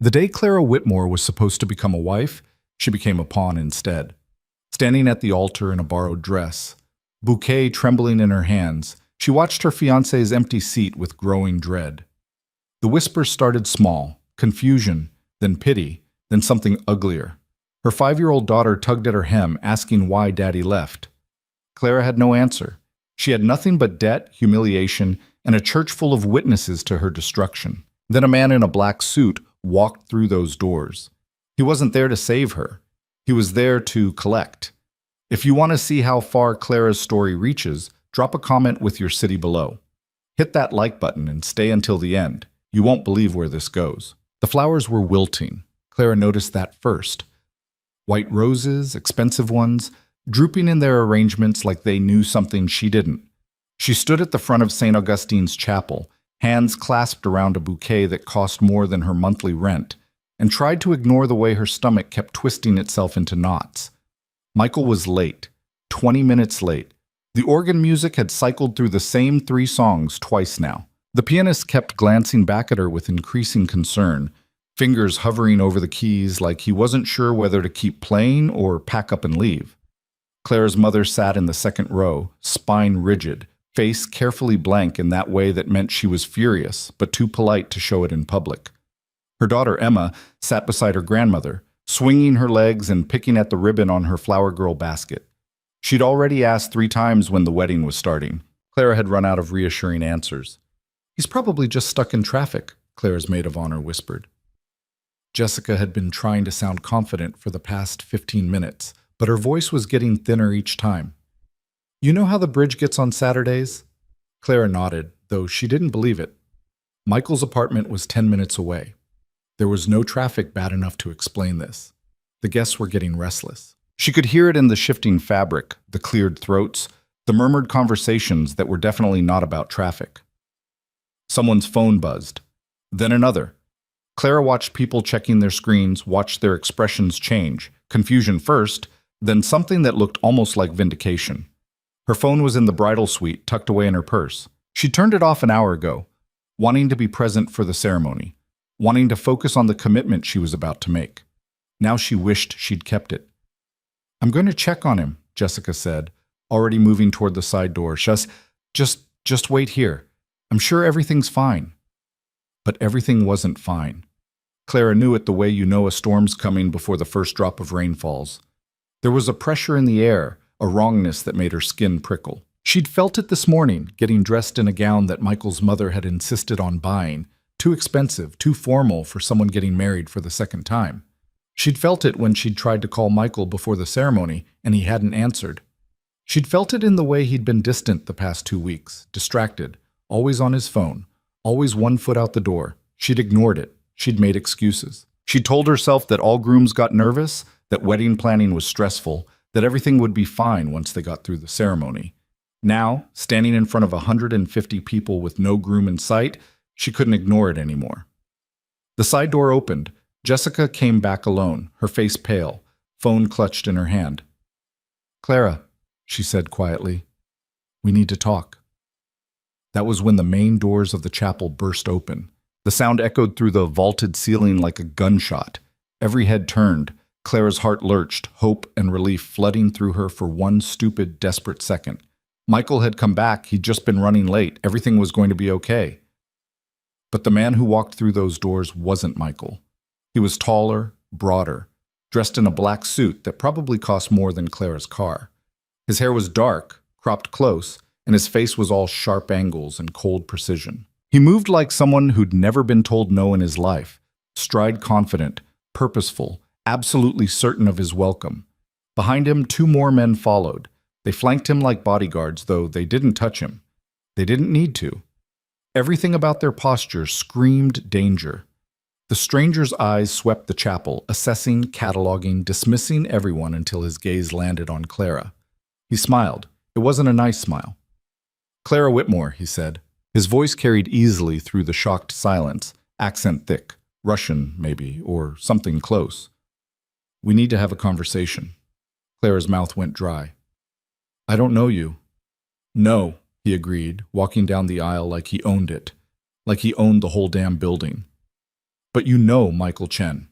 The day Clara Whitmore was supposed to become a wife, she became a pawn instead. Standing at the altar in a borrowed dress, bouquet trembling in her hands, she watched her fiancé's empty seat with growing dread. The whispers started small, confusion, then pity, then something uglier. Her 5-year-old daughter tugged at her hem, asking why Daddy left. Clara had no answer. She had nothing but debt, humiliation, and a church full of witnesses to her destruction. Then a man in a black suit walked through those doors. He wasn't there to save her. He was there to collect. If you want to see how far Clara's story reaches, drop a comment with your city below. Hit that like button and stay until the end. You won't believe where this goes. The flowers were wilting. Clara noticed that first. White roses, expensive ones, drooping in their arrangements like they knew something she didn't. She stood at the front of St. Augustine's chapel, hands clasped around a bouquet that cost more than her monthly rent, and tried to ignore the way her stomach kept twisting itself into knots. Michael was late, 20 minutes late. The organ music had cycled through the same 3 songs twice now. The pianist kept glancing back at her with increasing concern, fingers hovering over the keys like he wasn't sure whether to keep playing or pack up and leave. Clara's mother sat in the second row, spine rigid, face carefully blank in that way that meant she was furious, but too polite to show it in public. Her daughter Emma sat beside her grandmother, swinging her legs and picking at the ribbon on her flower girl basket. She'd already asked 3 times when the wedding was starting. Clara had run out of reassuring answers. "He's probably just stuck in traffic," Clara's maid of honor whispered. Jessica had been trying to sound confident for the past 15 minutes, but her voice was getting thinner each time. "You know how the bridge gets on Saturdays?" Clara nodded, though she didn't believe it. Michael's apartment was 10 minutes away. There was no traffic bad enough to explain this. The guests were getting restless. She could hear it in the shifting fabric, the cleared throats, the murmured conversations that were definitely not about traffic. Someone's phone buzzed. Then another. Clara watched people checking their screens, watched their expressions change. Confusion first, then something that looked almost like vindication. Her phone was in the bridal suite, tucked away in her purse. She turned it off an hour ago, wanting to be present for the ceremony, wanting to focus on the commitment she was about to make. Now she wished she'd kept it. "I'm going to check on him," Jessica said, already moving toward the side door. Just wait here. I'm sure everything's fine." But everything wasn't fine. Clara knew it the way you know a storm's coming before the first drop of rain falls. There was a pressure in the air, a wrongness that made her skin prickle. She'd felt it this morning, getting dressed in a gown that Michael's mother had insisted on buying, too expensive, too formal for someone getting married for the second time. She'd felt it when she'd tried to call Michael before the ceremony and he hadn't answered. She'd felt it in the way he'd been distant the past 2 weeks, distracted, always on his phone, always 1 foot out the door. She'd ignored it. She'd made excuses. She'd told herself that all grooms got nervous, that wedding planning was stressful, that everything would be fine once they got through the ceremony. Now, standing in front of 150 people with no groom in sight, she couldn't ignore it anymore. The side door opened. Jessica came back alone, her face pale, phone clutched in her hand. "Clara," she said quietly, "we need to talk." That was when the main doors of the chapel burst open. The sound echoed through the vaulted ceiling like a gunshot. Every head turned. Clara's heart lurched, hope and relief flooding through her for one stupid, desperate second. Michael had come back. He'd just been running late. Everything was going to be okay. But the man who walked through those doors wasn't Michael. He was taller, broader, dressed in a black suit that probably cost more than Clara's car. His hair was dark, cropped close, and his face was all sharp angles and cold precision. He moved like someone who'd never been told no in his life, stride confident, purposeful, absolutely certain of his welcome. Behind him, 2 more men followed. They flanked him like bodyguards, though they didn't touch him. They didn't need to. Everything about their posture screamed danger. The stranger's eyes swept the chapel, assessing, cataloging, dismissing everyone until his gaze landed on Clara. He smiled. It wasn't a nice smile. "Clara Whitmore," he said. His voice carried easily through the shocked silence, accent thick, Russian maybe, or something close. "We need to have a conversation." Clara's mouth went dry. "I don't know you." "No," he agreed, walking down the aisle like he owned it, like he owned the whole damn building. But you know Michael Chen,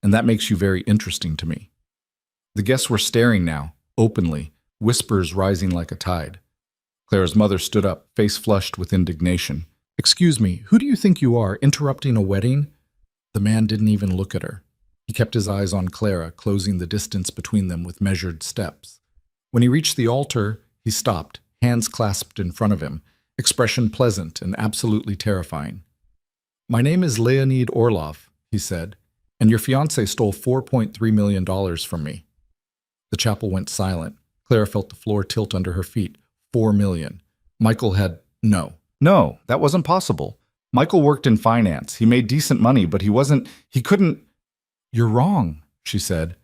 and that makes you very interesting to me. The guests were staring now, openly, whispers rising like a tide. Clara's mother stood up, face flushed with indignation. "Excuse me, who do you think you are, interrupting a wedding?" The man didn't even look at her. He kept his eyes on Clara, closing the distance between them with measured steps. When he reached the altar, he stopped, hands clasped in front of him, expression pleasant and absolutely terrifying. "My name is Leonid Orlov," he said, "and your fiancé stole $4.3 million from me." The chapel went silent. Clara felt the floor tilt under her feet. $4 million. Michael had... No, that wasn't possible. Michael worked in finance. He made decent money, but he couldn't... "You're wrong," she said.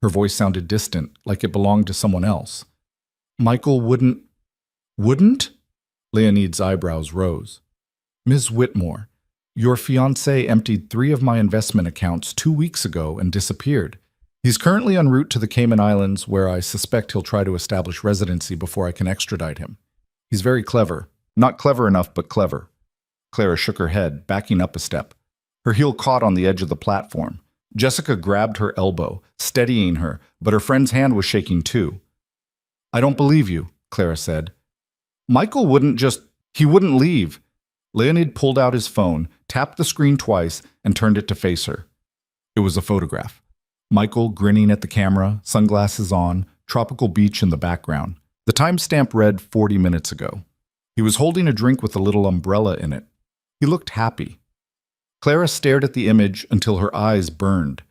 Her voice sounded distant, like it belonged to someone else. "Michael wouldn't... Wouldn't?" Leonid's eyebrows rose. "Ms. Whitmore, your fiancé emptied 3 of my investment accounts 2 weeks ago and disappeared. He's currently en route to the Cayman Islands, where I suspect he'll try to establish residency before I can extradite him. He's very clever. Not clever enough, but clever." Clara shook her head, backing up a step. Her heel caught on the edge of the platform. Jessica grabbed her elbow, steadying her, but her friend's hand was shaking too. "I don't believe you," Clara said. "Michael he wouldn't leave." Leonid pulled out his phone, tapped the screen twice, and turned it to face her. It was a photograph. Michael grinning at the camera, sunglasses on, tropical beach in the background. The timestamp read 40 minutes ago. He was holding a drink with a little umbrella in it. He looked happy. Clara stared at the image until her eyes burned.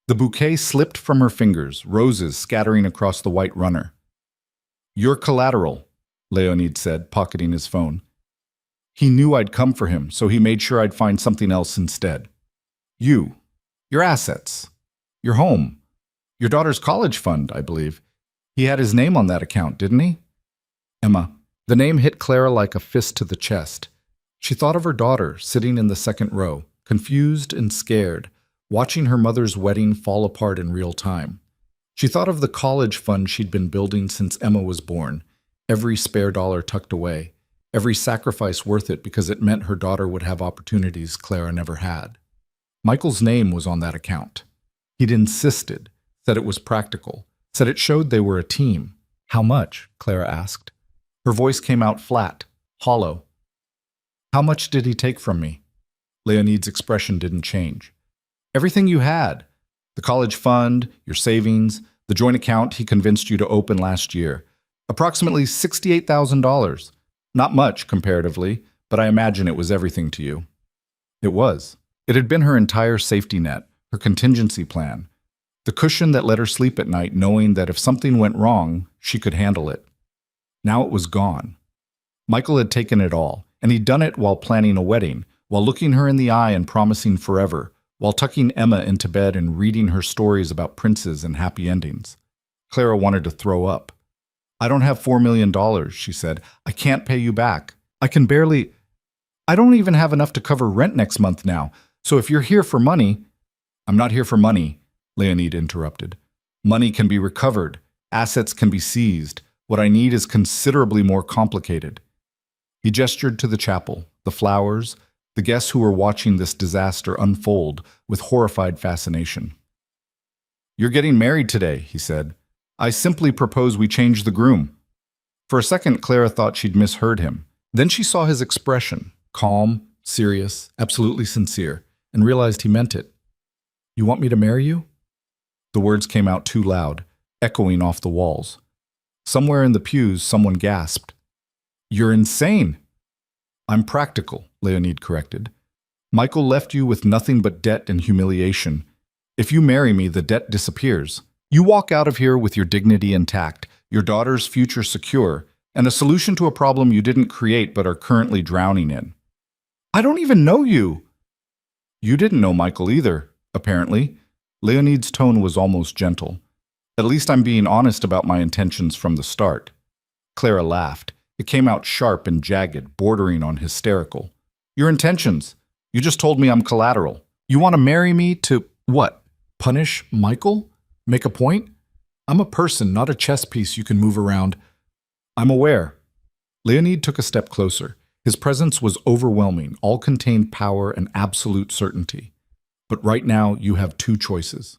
The bouquet slipped from her fingers, roses scattering across the white runner. "You're collateral," Leonid said, pocketing his phone. "He knew I'd come for him, so he made sure I'd find something else instead. You, your assets, your home, your daughter's college fund, I believe. He had his name on that account, didn't he?" Emma. The name hit Clara like a fist to the chest. She thought of her daughter, sitting in the second row, confused and scared, watching her mother's wedding fall apart in real time. She thought of the college fund she'd been building since Emma was born, every spare dollar tucked away, every sacrifice worth it because it meant her daughter would have opportunities Clara never had. Michael's name was on that account. He'd insisted, said it was practical, said it showed they were a team. "How much?" Clara asked. Her voice came out flat, hollow. "How much did he take from me?" Leonid's expression didn't change. "Everything you had. The college fund, your savings, the joint account he convinced you to open last year. Approximately $68,000. Not much, comparatively, but I imagine it was everything to you." It was. It had been her entire safety net, her contingency plan. The cushion that let her sleep at night knowing that if something went wrong, she could handle it. Now it was gone. Michael had taken it all, and he'd done it while planning a wedding, while looking her in the eye and promising forever, while tucking Emma into bed and reading her stories about princes and happy endings. Clara wanted to throw up. "I don't have $4 million, she said. "I can't pay you back. I don't even have enough to cover rent next month now, so if you're here for money—" "I'm not here for money," Leonid interrupted. "Money can be recovered. Assets can be seized. What I need is considerably more complicated." He gestured to the chapel, the flowers, the guests who were watching this disaster unfold with horrified fascination. "You're getting married today," he said. "I simply propose we change the groom." For a second, Clara thought she'd misheard him. Then she saw his expression, calm, serious, absolutely sincere, and realized he meant it. "You want me to marry you?" The words came out too loud, echoing off the walls. Somewhere in the pews, someone gasped. "You're insane." "I'm practical," Leonid corrected. "Michael left you with nothing but debt and humiliation. If you marry me, the debt disappears. You walk out of here with your dignity intact, your daughter's future secure, and a solution to a problem you didn't create but are currently drowning in." "I don't even know you." "You didn't know Michael either, apparently." Leonid's tone was almost gentle. "At least I'm being honest about my intentions from the start." Clara laughed. It came out sharp and jagged, bordering on hysterical. "Your intentions? You just told me I'm collateral. You want to marry me to, what, punish Michael? Make a point? I'm a person, not a chess piece you can move around." "I'm aware." Leonid took a step closer. His presence was overwhelming, all contained power and absolute certainty. But right now, you have two choices.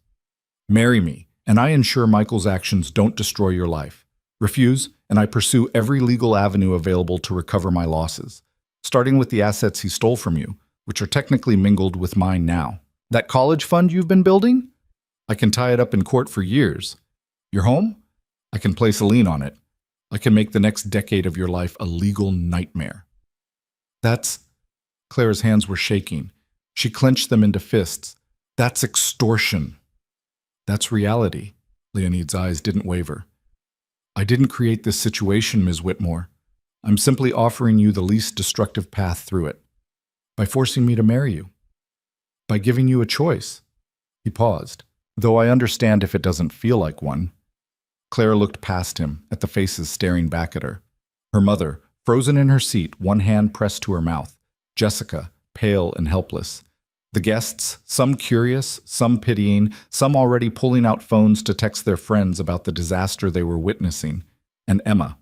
Marry me, and I ensure Michael's actions don't destroy your life. Refuse, and I pursue every legal avenue available to recover my losses, starting with the assets he stole from you, which are technically mingled with mine now. That college fund you've been building? I can tie it up in court for years. Your home? I can place a lien on it. I can make the next decade of your life a legal nightmare. That's... Clara's hands were shaking. She clenched them into fists. That's extortion. That's reality. Leonid's eyes didn't waver. I didn't create this situation, Ms. Whitmore. I'm simply offering you the least destructive path through it. By forcing me to marry you. By giving you a choice. He paused. Though I understand if it doesn't feel like one. Clara looked past him, at the faces staring back at her. Her mother, frozen in her seat, one hand pressed to her mouth. Jessica, pale and helpless. The guests, some curious, some pitying, some already pulling out phones to text their friends about the disaster they were witnessing. And Emma.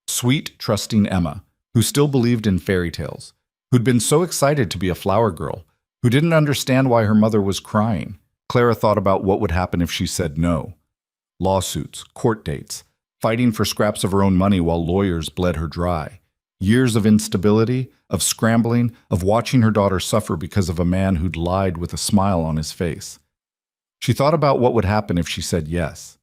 Sweet, trusting Emma, who still believed in fairy tales, who'd been so excited to be a flower girl, who didn't understand why her mother was crying. Clara thought about what would happen if she said no. Lawsuits, court dates, fighting for scraps of her own money while lawyers bled her dry. Years of instability, of scrambling, of watching her daughter suffer because of a man who'd lied with a smile on his face. She thought about what would happen if she said yes.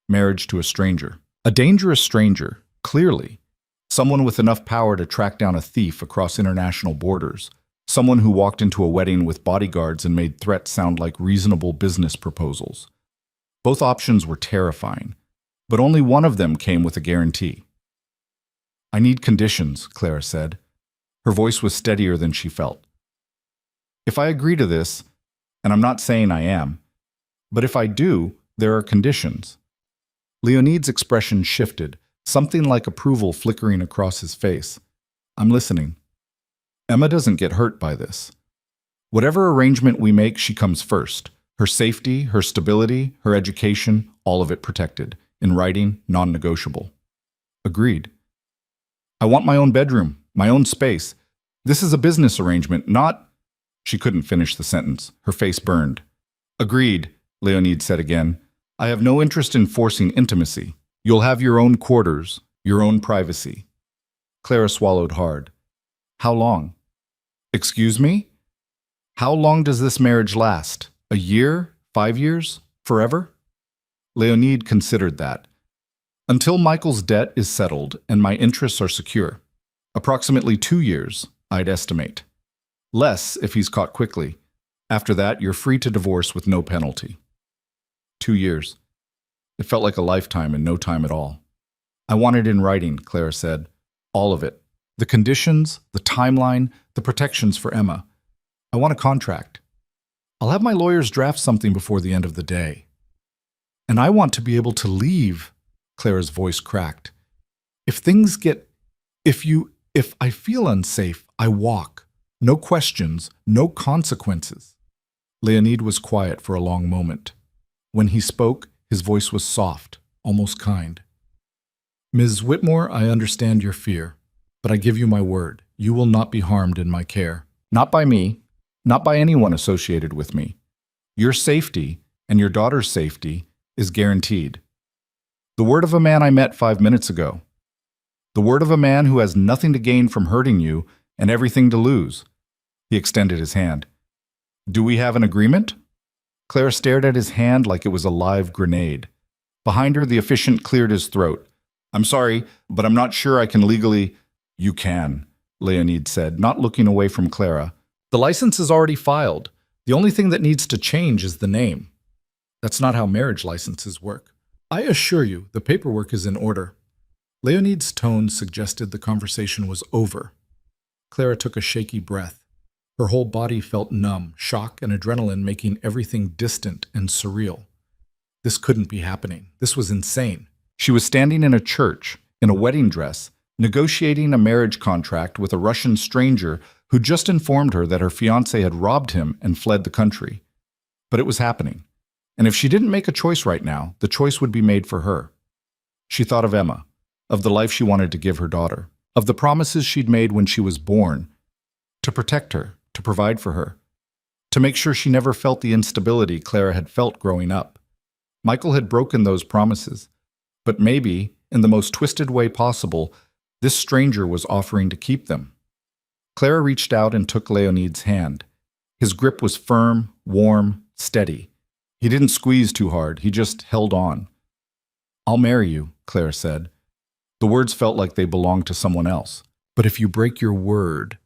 Marriage to a stranger. A dangerous stranger, clearly. Someone with enough power to track down a thief across international borders. Someone who walked into a wedding with bodyguards and made threats sound like reasonable business proposals. Both options were terrifying, but only one of them came with a guarantee. I need conditions, Clara said. Her voice was steadier than she felt. If I agree to this, and I'm not saying I am, but if I do, there are conditions. Leonid's expression shifted, something like approval flickering across his face. I'm listening. Emma doesn't get hurt by this. Whatever arrangement we make, she comes first. Her safety, her stability, her education, all of it protected. In writing, non-negotiable. Agreed. I want my own bedroom, my own space. This is a business arrangement, not... She couldn't finish the sentence. Her face burned. Agreed, Leonid said again. I have no interest in forcing intimacy. You'll have your own quarters, your own privacy. Clara swallowed hard. How long? Excuse me? How long does this marriage last? A year? 5 years? Forever? Leonid considered that. Until Michael's debt is settled and my interests are secure. Approximately 2 years, I'd estimate. Less if he's caught quickly. After that, you're free to divorce with no penalty. 2 years. It felt like a lifetime and no time at all. I want it in writing, Clara said. All of it. The conditions, the timeline, the protections for Emma. I want a contract. I'll have my lawyers draft something before the end of the day. And I want to be able to leave. Clara's voice cracked. If I feel unsafe, I walk. No questions, no consequences. Leonid was quiet for a long moment. When he spoke, his voice was soft, almost kind. Ms. Whitmore, I understand your fear, but I give you my word, you will not be harmed in my care. Not by me, not by anyone associated with me. Your safety, and your daughter's safety, is guaranteed. The word of a man I met 5 minutes ago. The word of a man who has nothing to gain from hurting you and everything to lose. He extended his hand. Do we have an agreement? Clara stared at his hand like it was a live grenade. Behind her, the officiant cleared his throat. I'm sorry, but I'm not sure I can legally... You can, Leonid said, not looking away from Clara. The license is already filed. The only thing that needs to change is the name. That's not how marriage licenses work. I assure you, the paperwork is in order. Leonid's tone suggested the conversation was over. Clara took a shaky breath. Her whole body felt numb, shock and adrenaline making everything distant and surreal. This couldn't be happening. This was insane. She was standing in a church, in a wedding dress, negotiating a marriage contract with a Russian stranger who just informed her that her fiancé had robbed him and fled the country. But it was happening. And if she didn't make a choice right now, the choice would be made for her. She thought of Emma, of the life she wanted to give her daughter, of the promises she'd made when she was born, to protect her, to provide for her. to make sure she never felt the instability Clara had felt growing up. Michael had broken those promises, but maybe, in the most twisted way possible, this stranger was offering to keep them. Clara reached out and took Leonid's hand. His grip was firm, warm, steady. He didn't squeeze too hard, he just held on. "I'll marry you," Clara said. The words felt like they belonged to someone else. "But if you break your word,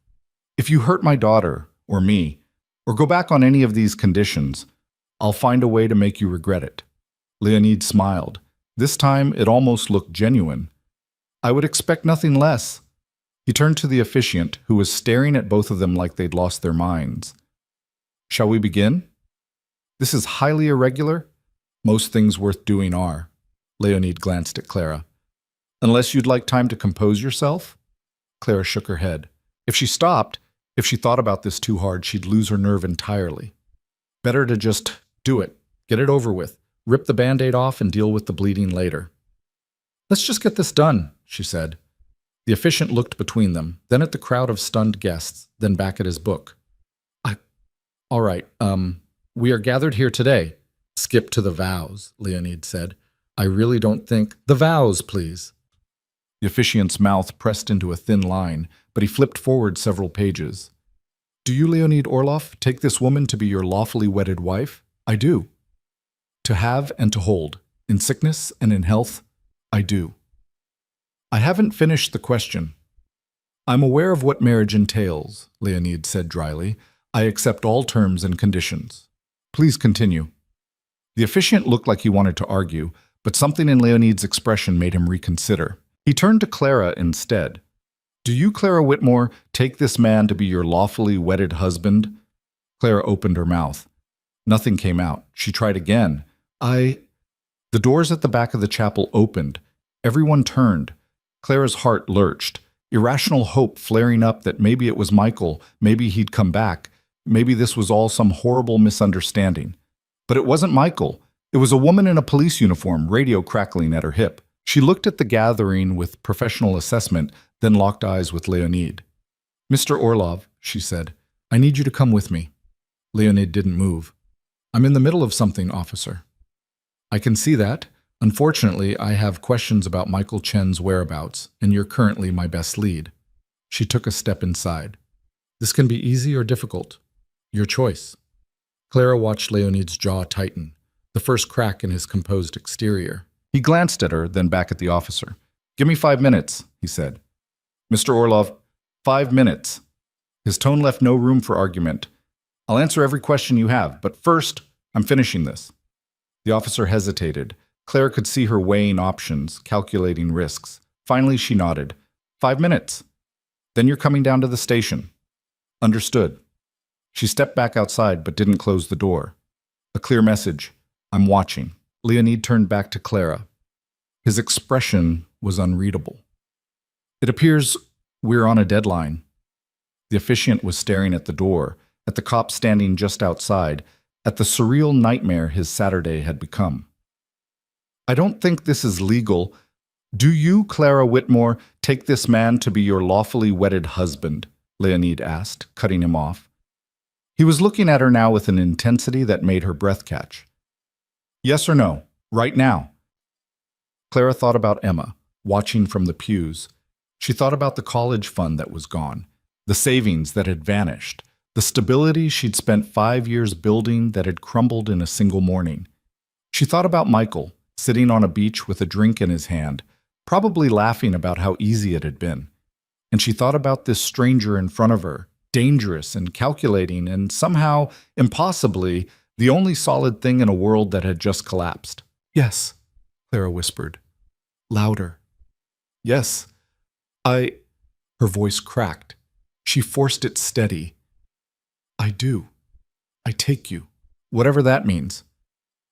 if you hurt my daughter, or me, or go back on any of these conditions, I'll find a way to make you regret it." Leonid smiled. This time it almost looked genuine. "I would expect nothing less." He turned to the officiant, who was staring at both of them like they'd lost their minds. "Shall we begin?" "This is highly irregular." "Most things worth doing are." Leonid glanced at Clara. "Unless you'd like time to compose yourself?" Clara shook her head. If she stopped, if she thought about this too hard, she'd lose her nerve entirely. Better to just do it, get it over with, rip the Band-Aid off and deal with the bleeding later. "Let's just get this done," she said. The officiant looked between them, then at the crowd of stunned guests, then back at his book. All right, we are gathered here today." "Skip to the vows," Leonid said. "I really don't think—" "The vows, please." The officiant's mouth pressed into a thin line, but he flipped forward several pages. "Do you, Leonid Orlov, take this woman to be your lawfully wedded wife?" "I do." "To have and to hold, in sickness and in health?" "I do." "I haven't finished the question." "I'm aware of what marriage entails," Leonid said dryly. "I accept all terms and conditions." "Please continue." The officiant looked like he wanted to argue, but something in Leonid's expression made him reconsider. He turned to Clara instead. "Do you, Clara Whitmore, take this man to be your lawfully wedded husband?" Clara opened her mouth. Nothing came out. She tried again. The doors at the back of the chapel opened. Everyone turned. Clara's heart lurched, irrational hope flaring up that maybe it was Michael, maybe he'd come back, maybe this was all some horrible misunderstanding. But it wasn't Michael. It was a woman in a police uniform, radio crackling at her hip. She looked at the gathering with professional assessment, then locked eyes with Leonid. "Mr. Orlov," she said, "I need you to come with me." Leonid didn't move. "I'm in the middle of something, officer." "I can see that. Unfortunately, I have questions about Michael Chen's whereabouts, and you're currently my best lead." She took a step inside. "This can be easy or difficult. Your choice." Clara watched Leonid's jaw tighten, the first crack in his composed exterior. He glanced at her, then back at the officer. "Give me 5 minutes," he said. "Mr. Orlov, 5 minutes." His tone left no room for argument. "I'll answer every question you have, but first, I'm finishing this." The officer hesitated. Claire could see her weighing options, calculating risks. Finally, she nodded. 5 minutes. Then you're coming down to the station." "Understood." She stepped back outside, but didn't close the door. A clear message. "I'm watching." Leonid turned back to Clara. His expression was unreadable. "It appears we're on a deadline." The officiant was staring at the door, at the cop standing just outside, at the surreal nightmare his Saturday had become. "I don't think this is legal. Do you, Clara Whitmore, take this man to be your lawfully wedded husband?" Leonid asked, cutting him off. He was looking at her now with an intensity that made her breath catch. "Yes or no? Right now?" Clara thought about Emma, watching from the pews. She thought about the college fund that was gone, the savings that had vanished, the stability she'd spent 5 years building that had crumbled in a single morning. She thought about Michael, sitting on a beach with a drink in his hand, probably laughing about how easy it had been. And she thought about this stranger in front of her, dangerous and calculating and somehow, impossibly, the only solid thing in a world that had just collapsed. "Yes," Clara whispered. Louder. "Yes, I—" Her voice cracked. She forced it steady. "I do. I take you." Whatever that means.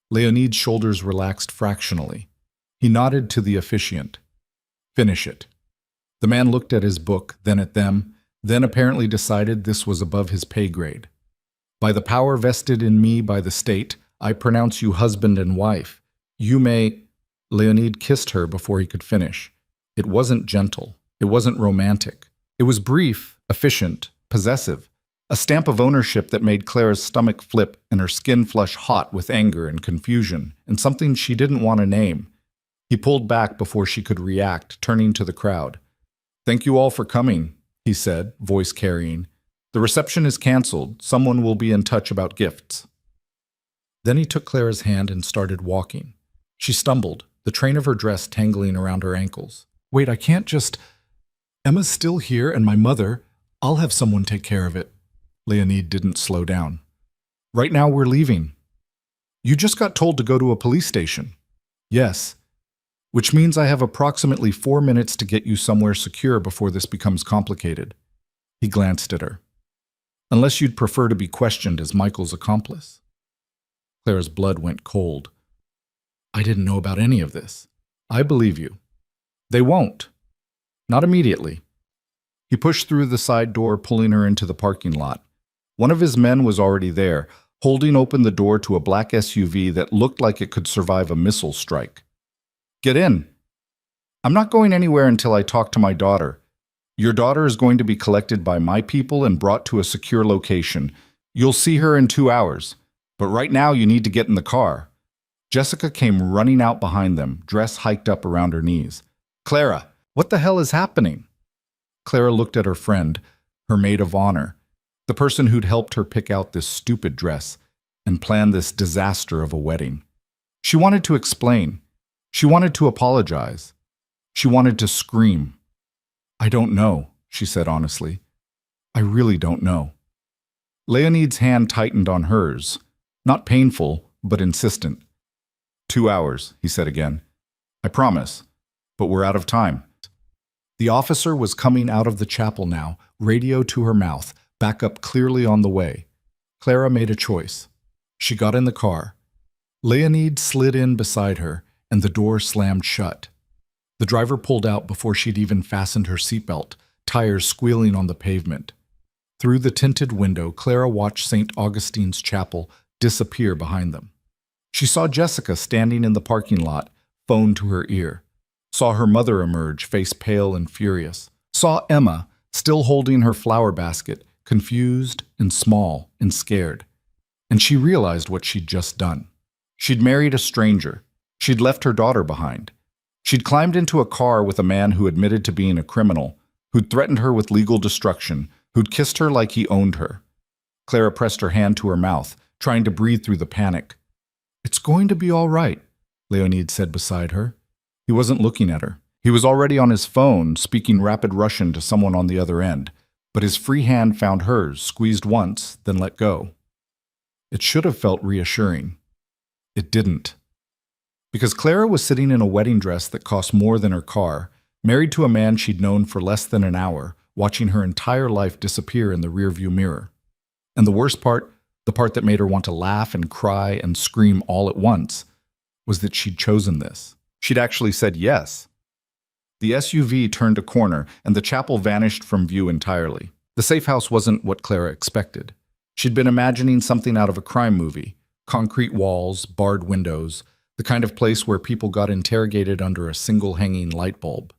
Leonid's shoulders relaxed fractionally. He nodded to the officiant. "Finish it." The man looked at his book, then at them, then apparently decided this was above his pay grade. "By the power vested in me by the state, I pronounce you husband and wife. You may—" Leonid kissed her before he could finish. It wasn't gentle. It wasn't romantic. It was brief, efficient, possessive. a stamp of ownership that made Clara's stomach flip and her skin flush hot with anger and confusion, and something she didn't want to name. He pulled back before she could react, turning to the crowd. "Thank you all for coming," he said, voice carrying. "The reception is canceled. Someone will be in touch about gifts." Then he took Clara's hand and started walking. She stumbled, the train of her dress tangling around her ankles. "Wait, I can't just... Emma's still here, and my mother. I'll have someone take care of it." Leonid didn't slow down. "Right now we're leaving." "You just got told to go to a police station." "Yes. Which means I have approximately 4 minutes to get you somewhere secure before this becomes complicated." He glanced at her. "Unless you'd prefer to be questioned as Michael's accomplice." Clara's blood went cold. "I didn't know about any of this." "I believe you." "They won't. Not immediately." He pushed through the side door, pulling her into the parking lot. One of his men was already there, holding open the door to a black SUV that looked like it could survive a missile strike. "Get in." "I'm not going anywhere until I talk to my daughter. Your daughter is going to be collected by my people and brought to a secure location. You'll see her in 2 hours. But right now you need to get in the car." Jessica came running out behind them, dress hiked up around her knees. "Clara, what the hell is happening?" Clara looked at her friend, her maid of honor, the person who'd helped her pick out this stupid dress and plan this disaster of a wedding. She wanted to explain. She wanted to apologize. She wanted to scream. "I don't know," she said honestly. "I really don't know." Leonid's hand tightened on hers, not painful, but insistent. 2 hours, he said again. "I promise, but we're out of time." The officer was coming out of the chapel now, radio to her mouth, backup clearly on the way. Clara made a choice. She got in the car. Leonid slid in beside her, and the door slammed shut. The driver pulled out before she'd even fastened her seatbelt, tires squealing on the pavement. Through the tinted window, Clara watched St. Augustine's chapel disappear behind them. She saw Jessica standing in the parking lot, phone to her ear. Saw her mother emerge, face pale and furious. Saw Emma, still holding her flower basket, confused and small and scared. And she realized what she'd just done. She'd married a stranger. She'd left her daughter behind. She'd climbed into a car with a man who admitted to being a criminal, who'd threatened her with legal destruction, who'd kissed her like he owned her. Clara pressed her hand to her mouth, trying to breathe through the panic. "It's going to be all right," Leonid said beside her. He wasn't looking at her. He was already on his phone, speaking rapid Russian to someone on the other end, but his free hand found hers, squeezed once, then let go. It should have felt reassuring. It didn't. Because Clara was sitting in a wedding dress that cost more than her car, married to a man she'd known for less than an hour, watching her entire life disappear in the rearview mirror. And the worst part, the part that made her want to laugh and cry and scream all at once, was that she'd chosen this. She'd actually said yes. The SUV turned a corner, and the chapel vanished from view entirely. The safe house wasn't what Clara expected. She'd been imagining something out of a crime movie. Concrete walls, barred windows, the kind of place where people got interrogated under a single hanging light bulb.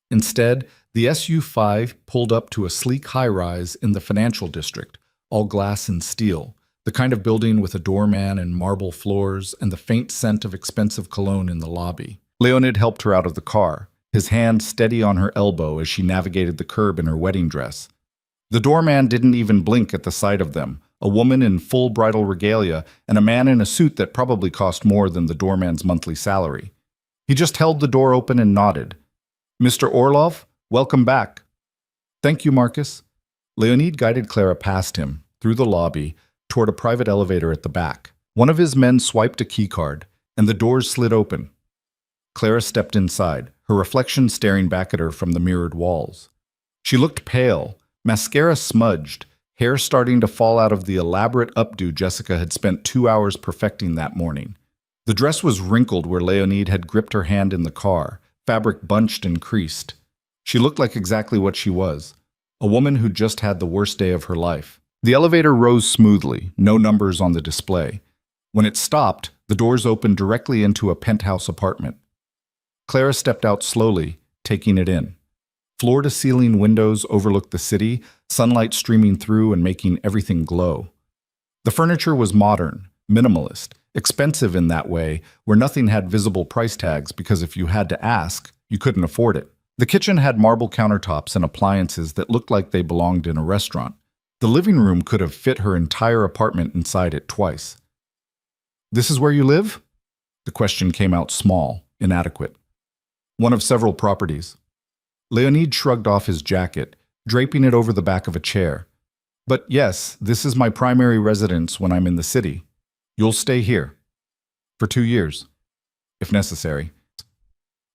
Instead, the SU-5 pulled up to a sleek high-rise in the financial district, all glass and steel, the kind of building with a doorman and marble floors and the faint scent of expensive cologne in the lobby. Leonid helped her out of the car, his hand steady on her elbow as she navigated the curb in her wedding dress. The doorman didn't even blink at the sight of them, a woman in full bridal regalia and a man in a suit that probably cost more than the doorman's monthly salary. He just held the door open and nodded. "Mr. Orlov, welcome back." "Thank you, Marcus." Leonid guided Clara past him, through the lobby, toward a private elevator at the back. One of his men swiped a keycard, and the doors slid open. Clara stepped inside, her reflection staring back at her from the mirrored walls. She looked pale, mascara smudged, hair starting to fall out of the elaborate updo Jessica had spent 2 hours perfecting that morning. The dress was wrinkled where Leonid had gripped her hand in the car, fabric bunched and creased. She looked like exactly what she was, a woman who'd just had the worst day of her life. The elevator rose smoothly, no numbers on the display. When it stopped, the doors opened directly into a penthouse apartment. Clara stepped out slowly, taking it in. Floor-to-ceiling windows overlooked the city, sunlight streaming through and making everything glow. The furniture was modern, minimalist, expensive in that way, where nothing had visible price tags because if you had to ask, you couldn't afford it. The kitchen had marble countertops and appliances that looked like they belonged in a restaurant. The living room could have fit her entire apartment inside it twice. "This is where you live?" The question came out small, inadequate. "One of several properties." Leonid shrugged off his jacket, draping it over the back of a chair. "But yes, this is my primary residence when I'm in the city. You'll stay here. For 2 years, if necessary."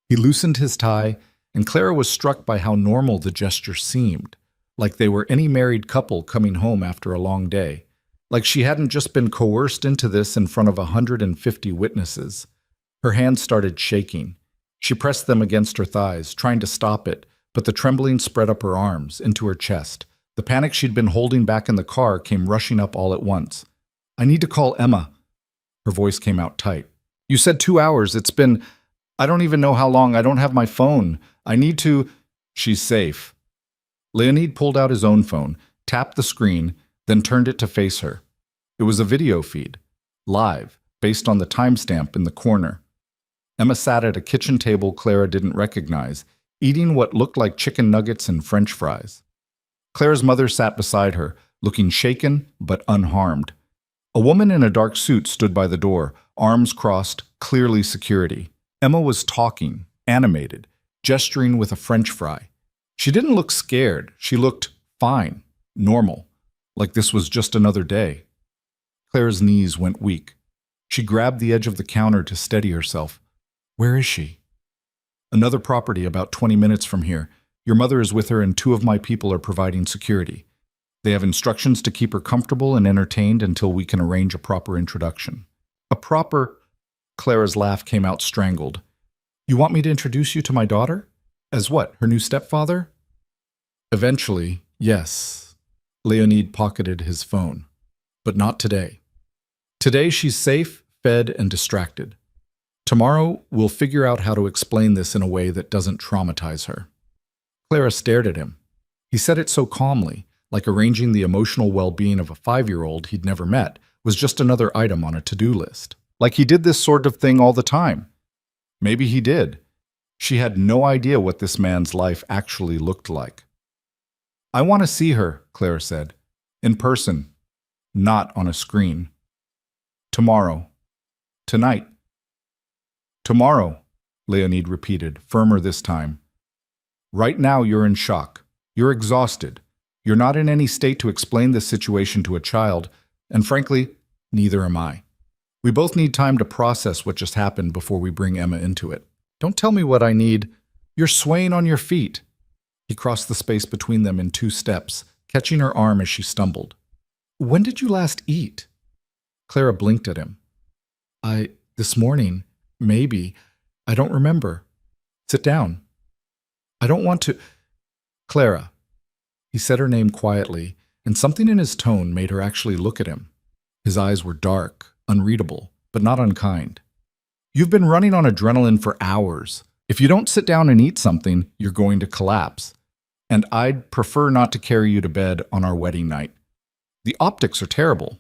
He loosened his tie, and Clara was struck by how normal the gesture seemed, like they were any married couple coming home after a long day, like she hadn't just been coerced into this in front of 150 witnesses. Her hands started shaking. She pressed them against her thighs, trying to stop it, but the trembling spread up her arms, into her chest. The panic she'd been holding back in the car came rushing up all at once. "I need to call Emma." Her voice came out tight. "You said 2 hours. It's been... I don't even know how long. I don't have my phone. I need to..." "She's safe." Leonid pulled out his own phone, tapped the screen, then turned it to face her. It was a video feed, live, based on the timestamp in the corner. Emma sat at a kitchen table Clara didn't recognize, eating what looked like chicken nuggets and French fries. Clara's mother sat beside her, looking shaken but unharmed. A woman in a dark suit stood by the door, arms crossed, clearly security. Emma was talking, animated, gesturing with a French fry. She didn't look scared. She looked fine, normal, like this was just another day. Clara's knees went weak. She grabbed the edge of the counter to steady herself. "Where is she?" "Another property about 20 minutes from here. Your mother is with her and 2 of my people are providing security. They have instructions to keep her comfortable and entertained until we can arrange a proper introduction." "A proper..." Clara's laugh came out strangled. "You want me to introduce you to my daughter? As what, her new stepfather?" "Eventually, yes." Leonid pocketed his phone. "But not today. Today she's safe, fed, and distracted. Tomorrow we'll figure out how to explain this in a way that doesn't traumatize her." Clara stared at him. He said it so calmly, like arranging the emotional well-being of a 5-year-old he'd never met was just another item on a to-do list. Like he did this sort of thing all the time. Maybe he did. She had no idea what this man's life actually looked like. "I want to see her," Clara said. "In person. Not on a screen. Tomorrow. Tonight." "Tomorrow," Leonid repeated, firmer this time. "Right now you're in shock. You're exhausted. You're not in any state to explain this situation to a child, and frankly, neither am I. We both need time to process what just happened before we bring Emma into it. Don't tell me what I need. You're swaying on your feet." He crossed the space between them in 2 steps, catching her arm as she stumbled. "When did you last eat?" Clara blinked at him. This morning, maybe. I don't remember. Sit down." "I don't want to..." "Clara." He said her name quietly, and something in his tone made her actually look at him. His eyes were dark, unreadable, but not unkind. "You've been running on adrenaline for hours. If you don't sit down and eat something, you're going to collapse. And I'd prefer not to carry you to bed on our wedding night. The optics are terrible."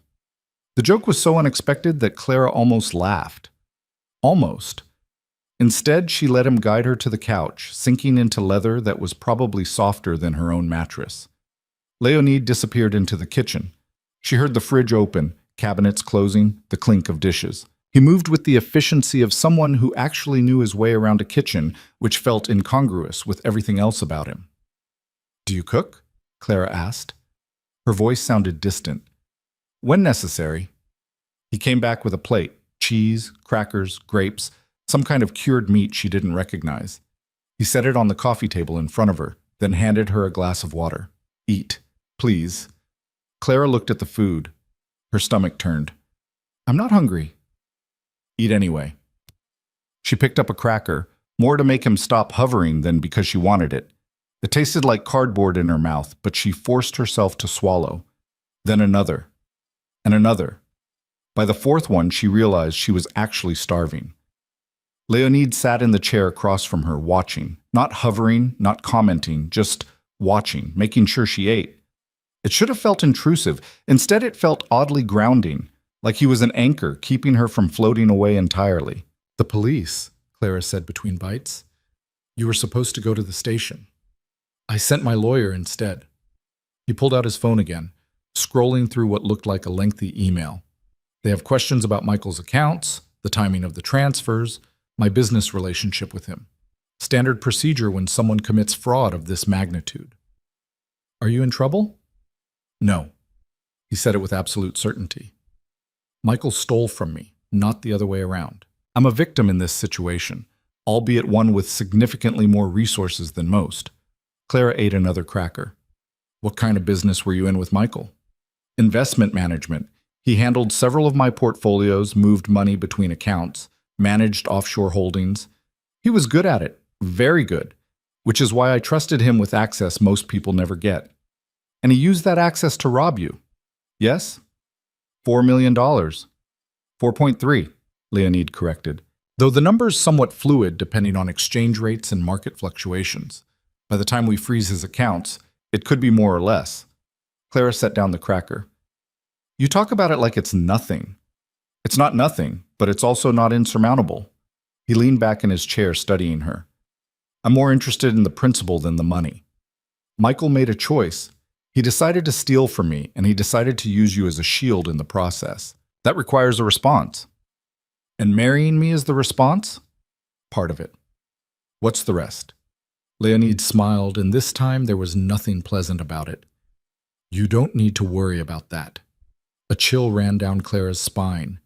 The joke was so unexpected that Clara almost laughed. Almost. Instead, she let him guide her to the couch, sinking into leather that was probably softer than her own mattress. Leonid disappeared into the kitchen. She heard the fridge open, cabinets closing, the clink of dishes. He moved with the efficiency of someone who actually knew his way around a kitchen, which felt incongruous with everything else about him. "Do you cook?" Clara asked. Her voice sounded distant. "When necessary." He came back with a plate, cheese, crackers, grapes, some kind of cured meat she didn't recognize. He set it on the coffee table in front of her, then handed her a glass of water. "Eat, please." Clara looked at the food. Her stomach turned. "I'm not hungry." "Eat anyway." She picked up a cracker, more to make him stop hovering than because she wanted it. It tasted like cardboard in her mouth, but she forced herself to swallow. Then another. And another. By the 4th one, she realized she was actually starving. Leonid sat in the chair across from her, watching, Not hovering, not commenting, just watching, making sure she ate. It should have felt intrusive. Instead, it felt oddly grounding, like he was an anchor keeping her from floating away entirely. "The police," Clara said between bites. "You were supposed to go to the station. I sent my lawyer instead." He pulled out his phone again, scrolling through what looked like a lengthy email. "They have questions about Michael's accounts, the timing of the transfers, my business relationship with him. Standard procedure when someone commits fraud of this magnitude." "Are you in trouble?" "No." He said it with absolute certainty. "Michael stole from me, not the other way around. I'm a victim in this situation, albeit one with significantly more resources than most." Clara ate another cracker. "What kind of business were you in with Michael?" "Investment management. He handled several of my portfolios, moved money between accounts, managed offshore holdings. He was good at it, very good, which is why I trusted him with access most people never get. And he used that access to rob you. Yes? $4 million. 4.3, Leonid corrected, though the number's somewhat fluid depending on exchange rates and market fluctuations. By the time we freeze his accounts, it could be more or less. Clara set down the cracker. "You talk about it like it's nothing." "It's not nothing, but it's also not insurmountable." He leaned back in his chair, studying her. "I'm more interested in the principle than the money. Michael made a choice. He decided to steal from me, and he decided to use you as a shield in the process. That requires a response. And marrying me is the response?" "Part of it." "What's the rest?" Leonid smiled, and this time there was nothing pleasant about it. "You don't need to worry about that." A chill ran down Clara's spine.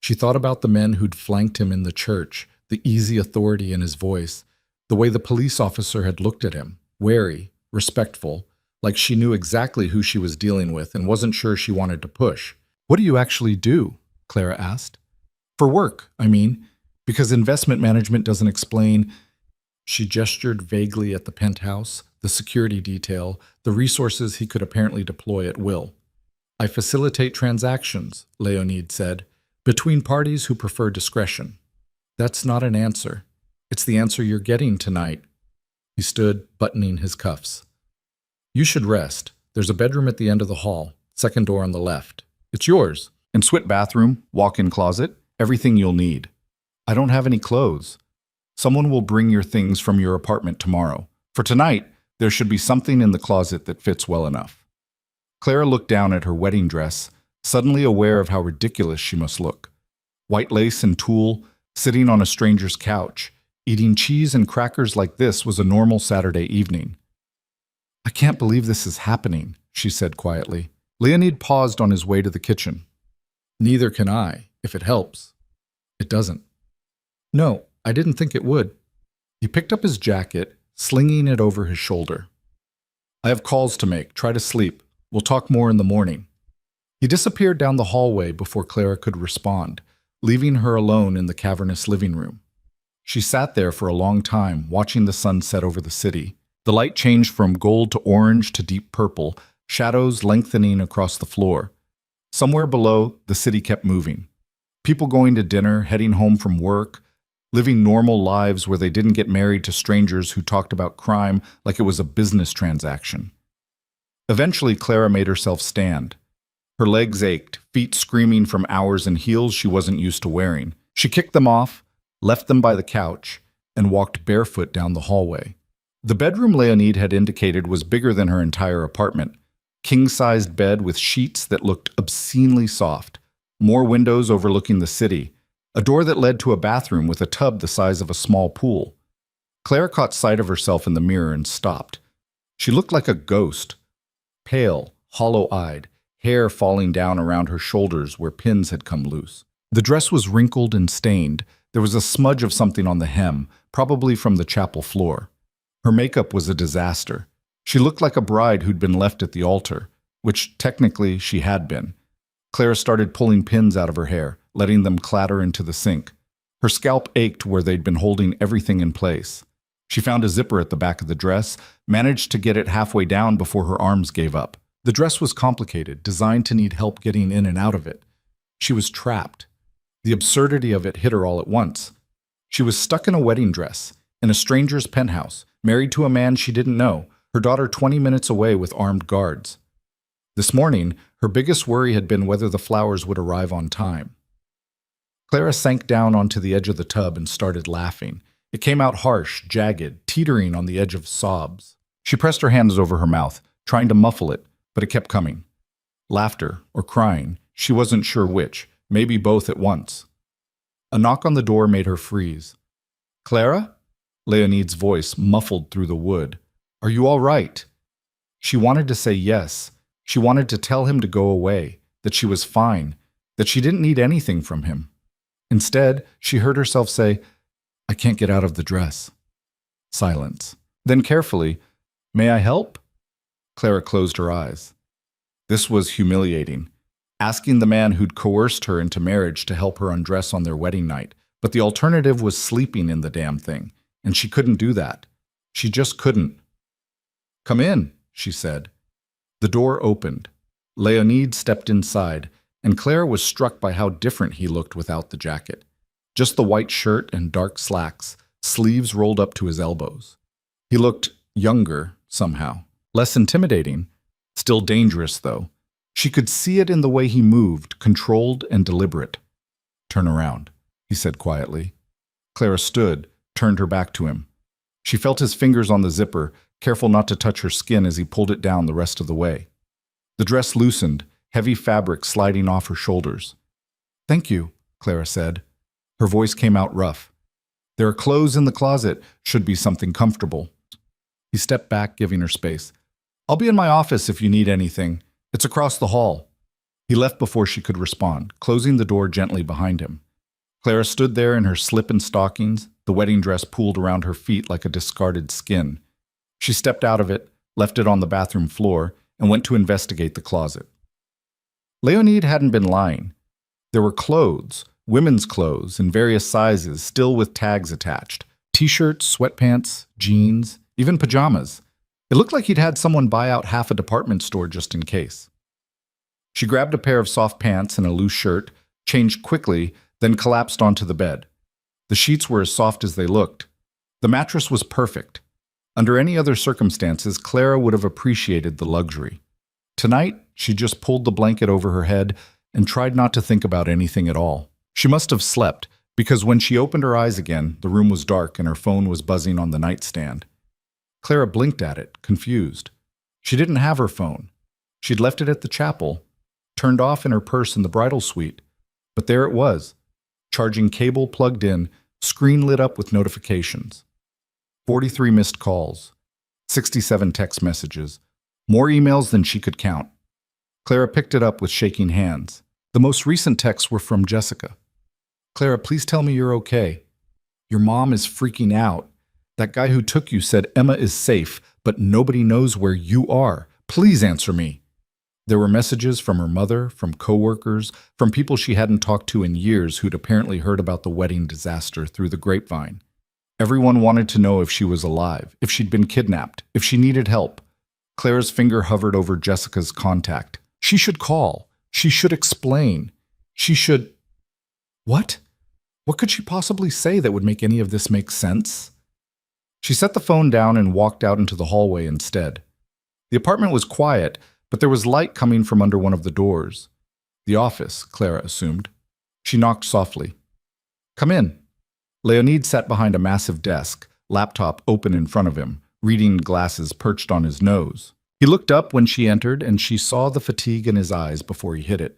She thought about the men who'd flanked him in the church, the easy authority in his voice, the way the police officer had looked at him, wary, respectful, like she knew exactly who she was dealing with and wasn't sure she wanted to push. "What do you actually do?" Clara asked. "For work, I mean, because investment management doesn't explain." She gestured vaguely at the penthouse, the security detail, the resources he could apparently deploy at will. "I facilitate transactions," Leonid said, "between parties who prefer discretion." "That's not an answer. It's the answer you're getting tonight." He stood, buttoning his cuffs. "You should rest. There's a bedroom at the end of the hall, second door on the left. It's yours. Ensuite bathroom, walk-in closet, everything you'll need. I don't have any clothes. Someone will bring your things from your apartment tomorrow. For tonight, there should be something in the closet that fits well enough." Clara looked down at her wedding dress, suddenly aware of how ridiculous she must look. White lace and tulle, sitting on a stranger's couch, eating cheese and crackers like this was a normal Saturday evening. "I can't believe this is happening," she said quietly. Leonid paused on his way to the kitchen. "Neither can I, if it helps." "It doesn't." "No, I didn't think it would." He picked up his jacket, slinging it over his shoulder. "I have calls to make. Try to sleep. We'll talk more in the morning." He disappeared down the hallway before Clara could respond, leaving her alone in the cavernous living room. She sat there for a long time, watching the sun set over the city. The light changed from gold to orange to deep purple, shadows lengthening across the floor. Somewhere below, the city kept moving. People going to dinner, heading home from work, living normal lives where they didn't get married to strangers who talked about crime like it was a business transaction. Eventually, Clara made herself stand. Her legs ached, feet screaming from hours in heels she wasn't used to wearing. She kicked them off, left them by the couch, and walked barefoot down the hallway. The bedroom Leonid had indicated was bigger than her entire apartment. King-sized bed with sheets that looked obscenely soft, more windows overlooking the city, a door that led to a bathroom with a tub the size of a small pool. Claire caught sight of herself in the mirror and stopped. She looked like a ghost, pale, hollow-eyed, hair falling down around her shoulders where pins had come loose. The dress was wrinkled and stained. There was a smudge of something on the hem, probably from the chapel floor. Her makeup was a disaster. She looked like a bride who'd been left at the altar, which technically she had been. Clara started pulling pins out of her hair, letting them clatter into the sink. Her scalp ached where they'd been holding everything in place. She found a zipper at the back of the dress, managed to get it halfway down before her arms gave up. The dress was complicated, designed to need help getting in and out of it. She was trapped. The absurdity of it hit her all at once. She was stuck in a wedding dress, in a stranger's penthouse, married to a man she didn't know, her daughter 20 minutes away with armed guards. This morning, her biggest worry had been whether the flowers would arrive on time. Clara sank down onto the edge of the tub and started laughing. It came out harsh, jagged, teetering on the edge of sobs. She pressed her hands over her mouth, trying to muffle it, but it kept coming. Laughter or crying, she wasn't sure which, maybe both at once. A knock on the door made her freeze. "Clara?" Leonid's voice muffled through the wood. "Are you all right?" She wanted to say yes. She wanted to tell him to go away, that she was fine, that she didn't need anything from him. Instead, she heard herself say, "I can't get out of the dress." Silence. Then carefully, "May I help?" Clara closed her eyes. This was humiliating, asking the man who'd coerced her into marriage to help her undress on their wedding night. But the alternative was sleeping in the damn thing, and she couldn't do that. She just couldn't. "Come in," she said. The door opened. Leonid stepped inside, and Clara was struck by how different he looked without the jacket. Just the white shirt and dark slacks, sleeves rolled up to his elbows. He looked younger, somehow. Less intimidating. Still dangerous, though. She could see it in the way he moved, controlled and deliberate. "Turn around," he said quietly. Clara stood, turned her back to him. She felt his fingers on the zipper, careful not to touch her skin as he pulled it down the rest of the way. The dress loosened, heavy fabric sliding off her shoulders. "Thank you," Clara said. Her voice came out rough. "There are clothes in the closet. Should be something comfortable." He stepped back, giving her space. "I'll be in my office if you need anything. It's across the hall." He left before she could respond, closing the door gently behind him. Clara stood there in her slip and stockings, the wedding dress pooled around her feet like a discarded skin. She stepped out of it, left it on the bathroom floor, and went to investigate the closet. Leonid hadn't been lying. There were clothes, women's clothes in various sizes, still with tags attached. T-shirts, sweatpants, jeans, even pajamas. It looked like he'd had someone buy out half a department store just in case. She grabbed a pair of soft pants and a loose shirt, changed quickly, then collapsed onto the bed. The sheets were as soft as they looked. The mattress was perfect. Under any other circumstances, Clara would have appreciated the luxury. Tonight, she just pulled the blanket over her head and tried not to think about anything at all. She must have slept, because when she opened her eyes again, the room was dark and her phone was buzzing on the nightstand. Clara blinked at it, confused. She didn't have her phone. She'd left it at the chapel, turned off in her purse in the bridal suite. But there it was, charging cable plugged in, screen lit up with notifications. 43 missed calls, 67 text messages, more emails than she could count. Clara picked it up with shaking hands. The most recent texts were from Jessica. "Clara, please tell me you're okay. Your mom is freaking out. That guy who took you said Emma is safe, but nobody knows where you are. Please answer me." There were messages from her mother, from coworkers, from people she hadn't talked to in years who'd apparently heard about the wedding disaster through the grapevine. Everyone wanted to know if she was alive, if she'd been kidnapped, if she needed help. Clara's finger hovered over Jessica's contact. She should call. She should explain. She should... What? What could she possibly say that would make any of this make sense? She set the phone down and walked out into the hallway instead. The apartment was quiet, but there was light coming from under one of the doors. The office, Clara assumed. She knocked softly. "Come in." Leonid sat behind a massive desk, laptop open in front of him, reading glasses perched on his nose. He looked up when she entered, and she saw the fatigue in his eyes before he hit it.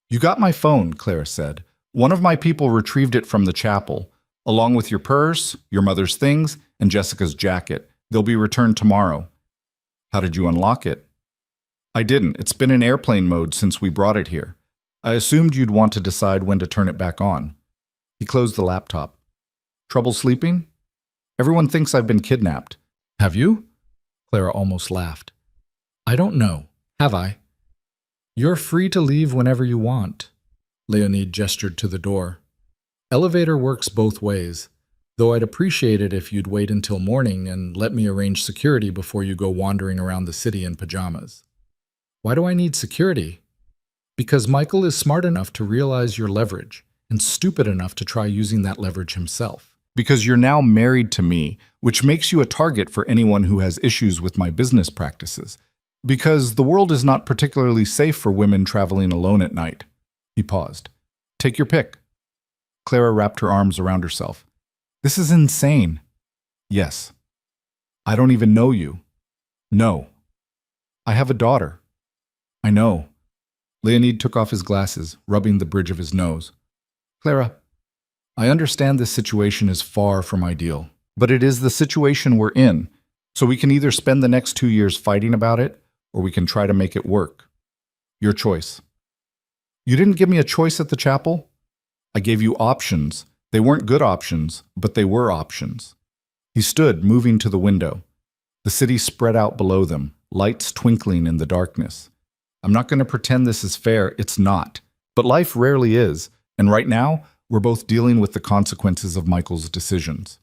"You got my phone," Clara said. "One of my people retrieved it from the chapel, along with your purse, your mother's things, and Jessica's jacket. They'll be returned tomorrow." "How did you unlock it?" "I didn't. It's been in airplane mode since we brought it here. I assumed you'd want to decide when to turn it back on." He closed the laptop. "Trouble sleeping? Everyone thinks I've been kidnapped." "Have you?" Clara almost laughed. "I don't know. Have I?" "You're free to leave whenever you want." Leonid gestured to the door. "Elevator works both ways, though I'd appreciate it if you'd wait until morning and let me arrange security before you go wandering around the city in pajamas." "Why do I need security?" "Because Michael is smart enough to realize your leverage and stupid enough to try using that leverage himself. Because you're now married to me, which makes you a target for anyone who has issues with my business practices. Because the world is not particularly safe for women traveling alone at night. He paused. Take your pick. Clara wrapped her arms around herself. This is insane. Yes. I don't even know you. No. I have a daughter. I know. Leonid took off his glasses, rubbing the bridge of his nose. Clara, I understand this situation is far from ideal, but it is the situation we're in, so we can either spend the next 2 years fighting about it, or we can try to make it work. Your choice. You didn't give me a choice at the chapel? I gave you options. They weren't good options, but they were options. He stood, moving to the window. The city spread out below them, lights twinkling in the darkness. I'm not going to pretend this is fair, it's not. But life rarely is, and right now, we're both dealing with the consequences of Michael's decisions.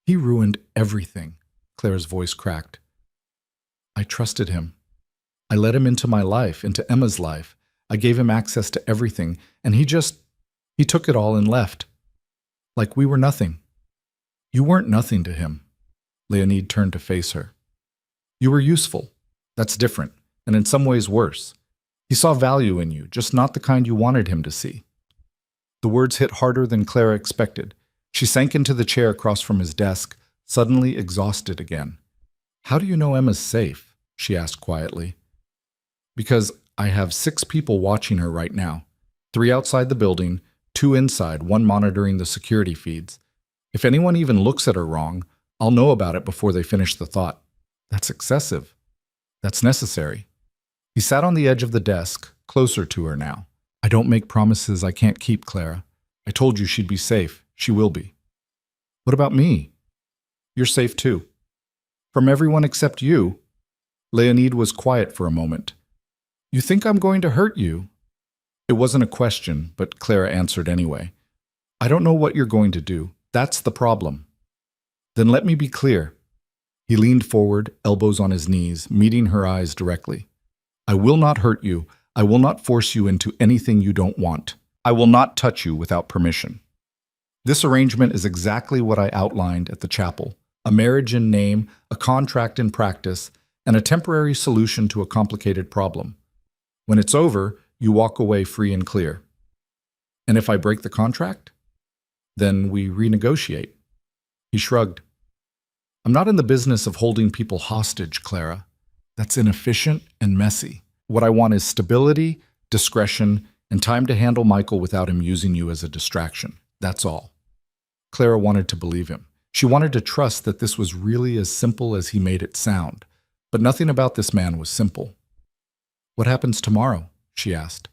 He ruined everything, Claire's voice cracked. I trusted him. I let him into my life, into Emma's life. I gave him access to everything, and he took it all and left. Like we were nothing. You weren't nothing to him. Leonid turned to face her. You were useful. That's different, and in some ways worse. He saw value in you, just not the kind you wanted him to see. The words hit harder than Clara expected. She sank into the chair across from his desk, suddenly exhausted again. How do you know Emma's safe? She asked quietly. Because I have 6 people watching her right now. 3 outside the building, 2 inside, 1 monitoring the security feeds. If anyone even looks at her wrong, I'll know about it before they finish the thought. That's excessive. That's necessary. He sat on the edge of the desk, closer to her now. I don't make promises I can't keep, Clara. I told you she'd be safe. She will be. What about me? You're safe too. From everyone except you. Leonid was quiet for a moment. You think I'm going to hurt you? It wasn't a question, but Clara answered anyway. I don't know what you're going to do. That's the problem. Then let me be clear. He leaned forward, elbows on his knees, meeting her eyes directly. I will not hurt you. I will not force you into anything you don't want. I will not touch you without permission. This arrangement is exactly what I outlined at the chapel. A marriage in name, a contract in practice, and a temporary solution to a complicated problem. When it's over, you walk away free and clear. And if I break the contract? Then we renegotiate. He shrugged. I'm not in the business of holding people hostage, Clara. That's inefficient and messy. What I want is stability, discretion, and time to handle Michael without him using you as a distraction. That's all. Clara wanted to believe him. She wanted to trust that this was really as simple as he made it sound. But nothing about this man was simple. What happens tomorrow? She asked.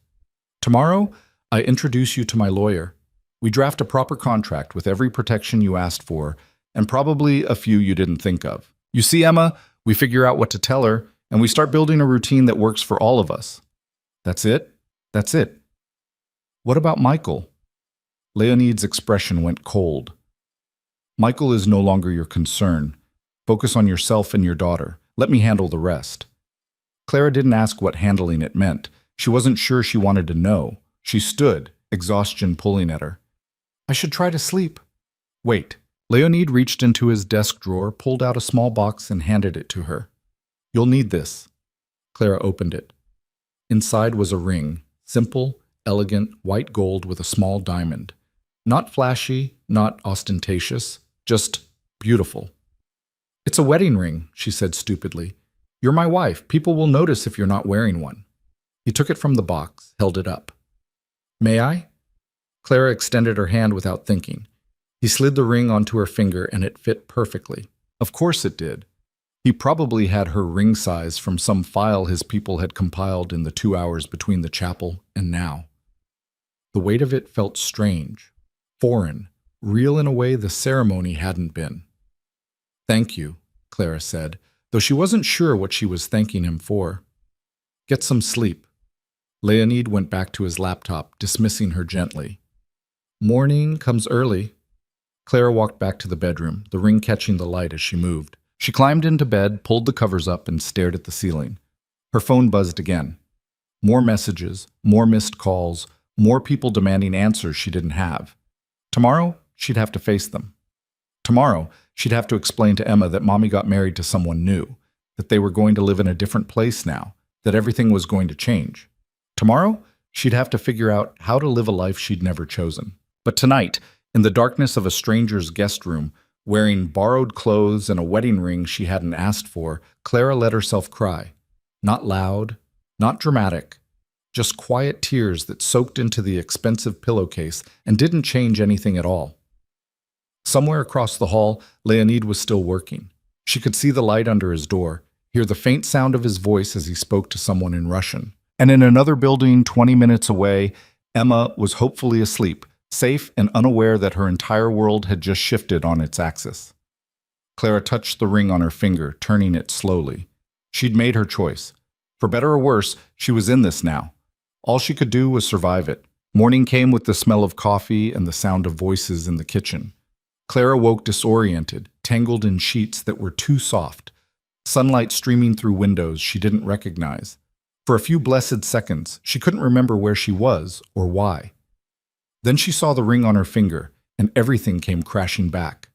Tomorrow, I introduce you to my lawyer. We draft a proper contract with every protection you asked for, and probably a few you didn't think of. You see, Emma, we figure out what to tell her, and we start building a routine that works for all of us. That's it? That's it. What about Michael? Leonid's expression went cold. Michael is no longer your concern. Focus on yourself and your daughter. Let me handle the rest. Clara didn't ask what handling it meant. She wasn't sure she wanted to know. She stood, exhaustion pulling at her. I should try to sleep. Wait. Leonid reached into his desk drawer, pulled out a small box, and handed it to her. You'll need this. Clara opened it. Inside was a ring, simple, elegant, white gold with a small diamond. Not flashy, not ostentatious, just beautiful. It's a wedding ring, she said stupidly. You're my wife. People will notice if you're not wearing one. He took it from the box, held it up. May I? Clara extended her hand without thinking. He slid the ring onto her finger and it fit perfectly. Of course it did. He probably had her ring size from some file his people had compiled in the 2 hours between the chapel and now. The weight of it felt strange, foreign, real in a way the ceremony hadn't been. Thank you, Clara said, though she wasn't sure what she was thanking him for. Get some sleep. Leonid went back to his laptop, dismissing her gently. Morning comes early. Clara walked back to the bedroom, the ring catching the light as she moved. She climbed into bed, pulled the covers up, and stared at the ceiling. Her phone buzzed again. More messages, more missed calls, more people demanding answers she didn't have. Tomorrow, she'd have to face them. Tomorrow, she'd have to explain to Emma that Mommy got married to someone new, that they were going to live in a different place now, that everything was going to change. Tomorrow, she'd have to figure out how to live a life she'd never chosen. But tonight, in the darkness of a stranger's guest room, wearing borrowed clothes and a wedding ring she hadn't asked for, Clara let herself cry. Not loud, not dramatic, just quiet tears that soaked into the expensive pillowcase and didn't change anything at all. Somewhere across the hall, Leonid was still working. She could see the light under his door, hear the faint sound of his voice as he spoke to someone in Russian. And in another building 20 minutes away, Emma was hopefully asleep, safe and unaware that her entire world had just shifted on its axis. Clara touched the ring on her finger, turning it slowly. She'd made her choice. For better or worse, she was in this now. All she could do was survive it. Morning came with the smell of coffee and the sound of voices in the kitchen. Clara woke disoriented, tangled in sheets that were too soft, sunlight streaming through windows she didn't recognize. For a few blessed seconds, she couldn't remember where she was or why. Then she saw the ring on her finger, and everything came crashing back.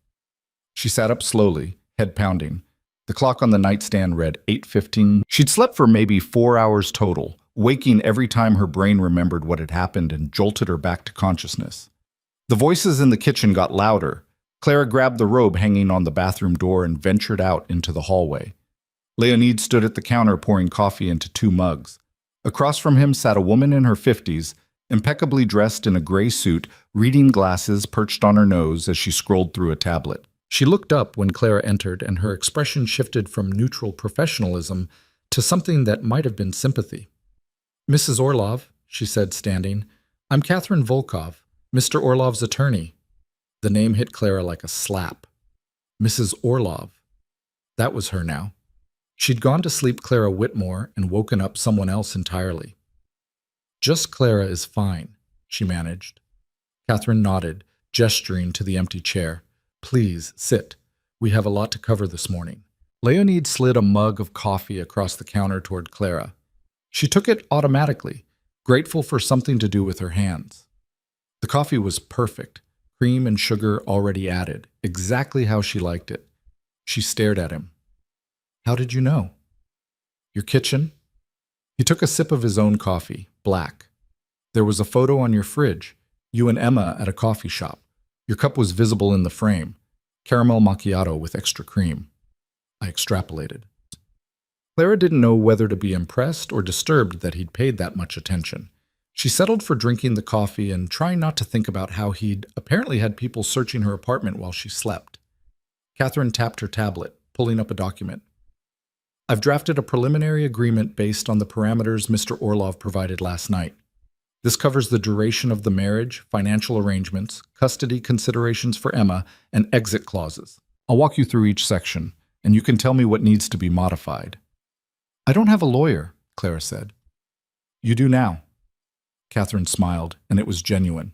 She sat up slowly, head pounding. The clock on the nightstand read 8:15. She'd slept for maybe 4 hours total, waking every time her brain remembered what had happened and jolted her back to consciousness. The voices in the kitchen got louder. Clara grabbed the robe hanging on the bathroom door and ventured out into the hallway. Leonid stood at the counter pouring coffee into 2 mugs. Across from him sat a woman in her 50s, impeccably dressed in a gray suit, reading glasses perched on her nose as she scrolled through a tablet. She looked up when Clara entered, and her expression shifted from neutral professionalism to something that might have been sympathy. "Mrs. Orlov," she said, standing, "I'm Catherine Volkov, Mr. Orlov's attorney." The name hit Clara like a slap. Mrs. Orlov. That was her now. She'd gone to sleep Clara Whitmore and woken up someone else entirely. "Just Clara is fine," she managed. Catherine nodded, gesturing to the empty chair. "Please, sit. We have a lot to cover this morning." Leonid slid a mug of coffee across the counter toward Clara. She took it automatically, grateful for something to do with her hands. The coffee was perfect, cream and sugar already added, exactly how she liked it. She stared at him. "How did you know?" "Your kitchen?" He took a sip of his own coffee, black. "There was a photo on your fridge, you and Emma at a coffee shop. Your cup was visible in the frame. Caramel macchiato with extra cream." I extrapolated. Clara didn't know whether to be impressed or disturbed that he'd paid that much attention. She settled for drinking the coffee and trying not to think about how he'd apparently had people searching her apartment while she slept. Catherine tapped her tablet, pulling up a document. "I've drafted a preliminary agreement based on the parameters Mr. Orlov provided last night. This covers the duration of the marriage, financial arrangements, custody considerations for Emma, and exit clauses. I'll walk you through each section, and you can tell me what needs to be modified." "I don't have a lawyer," Clara said. "You do now." Catherine smiled, and it was genuine.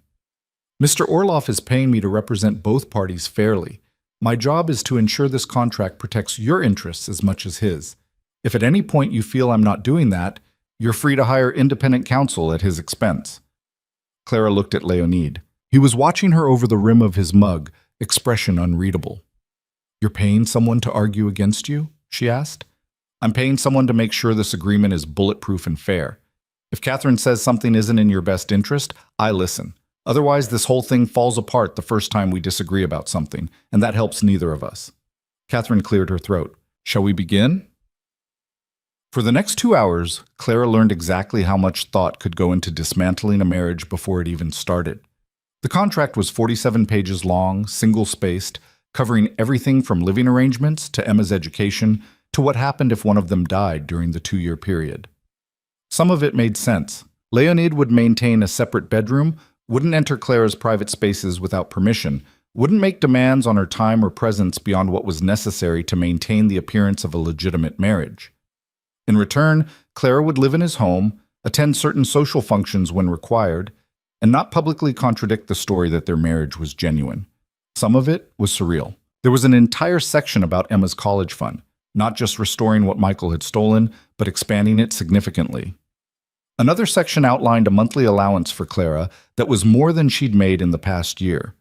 "Mr. Orlov is paying me to represent both parties fairly. My job is to ensure this contract protects your interests as much as his. If at any point you feel I'm not doing that, you're free to hire independent counsel at his expense." Clara looked at Leonid. He was watching her over the rim of his mug, expression unreadable. "You're paying someone to argue against you?" she asked. "I'm paying someone to make sure this agreement is bulletproof and fair. If Catherine says something isn't in your best interest, I listen. Otherwise, this whole thing falls apart the first time we disagree about something, and that helps neither of us." Catherine cleared her throat. "Shall we begin?" For the next 2 hours, Clara learned exactly how much thought could go into dismantling a marriage before it even started. The contract was 47 pages long, single-spaced, covering everything from living arrangements to Emma's education to what happened if one of them died during the 2-year period. Some of it made sense. Leonid would maintain a separate bedroom, wouldn't enter Clara's private spaces without permission, wouldn't make demands on her time or presence beyond what was necessary to maintain the appearance of a legitimate marriage. In return, Clara would live in his home, attend certain social functions when required, and not publicly contradict the story that their marriage was genuine. Some of it was surreal. There was an entire section about Emma's college fund, not just restoring what Michael had stolen, but expanding it significantly. Another section outlined a monthly allowance for Clara that was more than she'd made in the past year.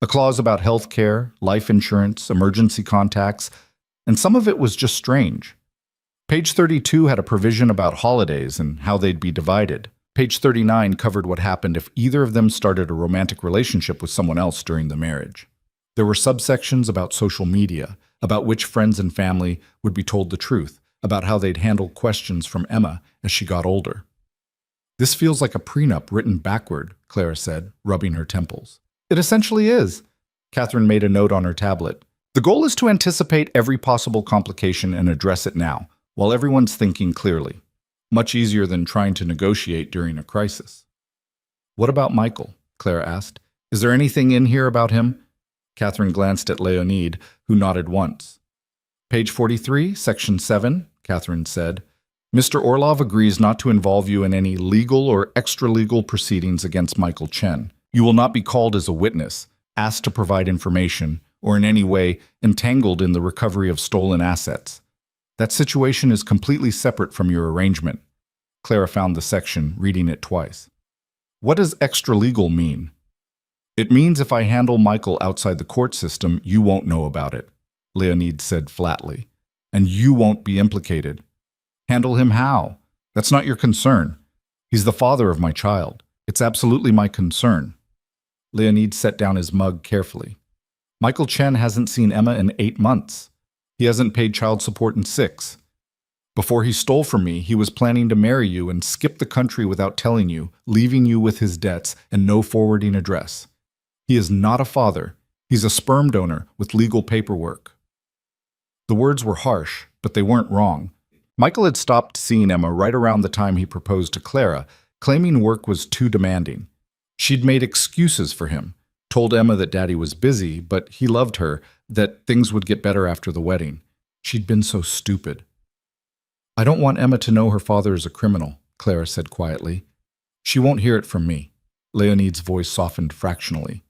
A clause about health care, life insurance, emergency contacts, and some of it was just strange. Page 32 had a provision about holidays and how they'd be divided. Page 39 covered what happened if either of them started a romantic relationship with someone else during the marriage. There were subsections about social media, about which friends and family would be told the truth, about how they'd handle questions from Emma as she got older. "This feels like a prenup written backward," Clara said, rubbing her temples. "It essentially is." Catherine made a note on her tablet. "The goal is to anticipate every possible complication and address it now, while everyone's thinking clearly. Much easier than trying to negotiate during a crisis." "What about Michael?" Clara asked. "Is there anything in here about him?" Catherine glanced at Leonid, who nodded once. "Page 43, Section 7, Catherine said. "Mr. Orlov agrees not to involve you in any legal or extra-legal proceedings against Michael Chen. You will not be called as a witness, asked to provide information, or in any way entangled in the recovery of stolen assets. That situation is completely separate from your arrangement." Clara found the section, reading it twice. "What does extra-legal mean?" "It means if I handle Michael outside the court system, you won't know about it," Leonid said flatly. "And you won't be implicated." "Handle him how? That's not your concern. He's the father of my child. It's absolutely my concern." Leonid set down his mug carefully. "Michael Chen hasn't seen Emma in 8 months. He hasn't paid child support in 6. Before he stole from me, he was planning to marry you and skip the country without telling you, leaving you with his debts and no forwarding address. He is not a father. He's a sperm donor with legal paperwork." The words were harsh, but they weren't wrong. Michael had stopped seeing Emma right around the time he proposed to Clara, claiming work was too demanding. She'd made excuses for him, told Emma that Daddy was busy, but he loved her, that things would get better after the wedding. She'd been so stupid. "I don't want Emma to know her father is a criminal," Clara said quietly. "She won't hear it from me." Leonid's voice softened fractionally.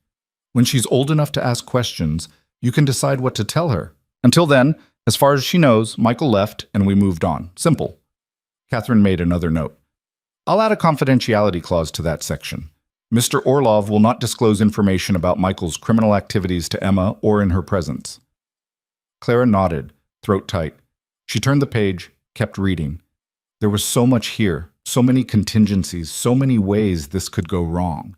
"When she's old enough to ask questions, you can decide what to tell her. Until then, as far as she knows, Michael left and we moved on. Simple." Catherine made another note. "I'll add a confidentiality clause to that section. Mr. Orlov will not disclose information about Michael's criminal activities to Emma or in her presence." Clara nodded, throat tight. She turned the page, kept reading. There was so much here, so many contingencies, so many ways this could go wrong.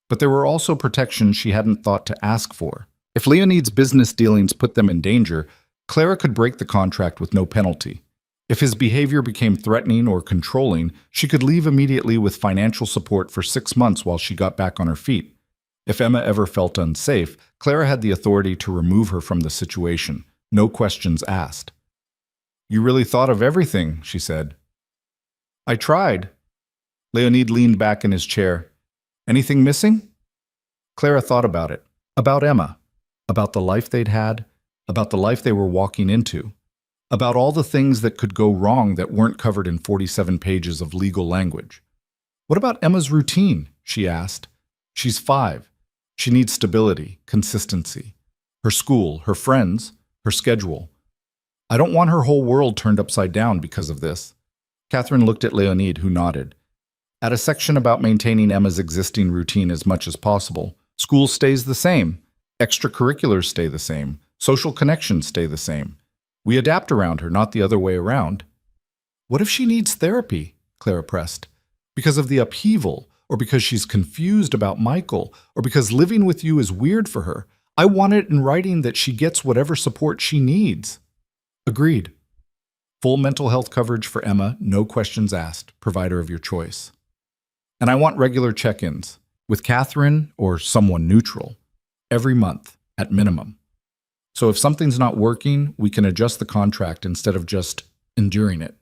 But there were also protections she hadn't thought to ask for. If Leonid's business dealings put them in danger, Clara could break the contract with no penalty. If his behavior became threatening or controlling, she could leave immediately with financial support for 6 months while she got back on her feet. If Emma ever felt unsafe, Clara had the authority to remove her from the situation, no questions asked. "You really thought of everything," she said. "I tried." Leonid leaned back in his chair. "Anything missing?" Clara thought about it. About Emma. About the life they'd had. About the life they were walking into. About all the things that could go wrong that weren't covered in 47 pages of legal language. "What about Emma's routine?" she asked. "She's 5. She needs stability, consistency. Her school, her friends, her schedule. I don't want her whole world turned upside down because of this." Catherine looked at Leonid, who nodded. "Add a section about maintaining Emma's existing routine as much as possible. School stays the same. Extracurriculars stay the same. Social connections stay the same. We adapt around her, not the other way around." "What if she needs therapy?" Clara pressed. "Because of the upheaval, or because she's confused about Michael, or because living with you is weird for her. I want it in writing that she gets whatever support she needs." "Agreed. Full mental health coverage for Emma, no questions asked, provider of your choice. And I want regular check-ins, with Catherine or someone neutral, every month, at minimum. So if something's not working, we can adjust the contract instead of just enduring it."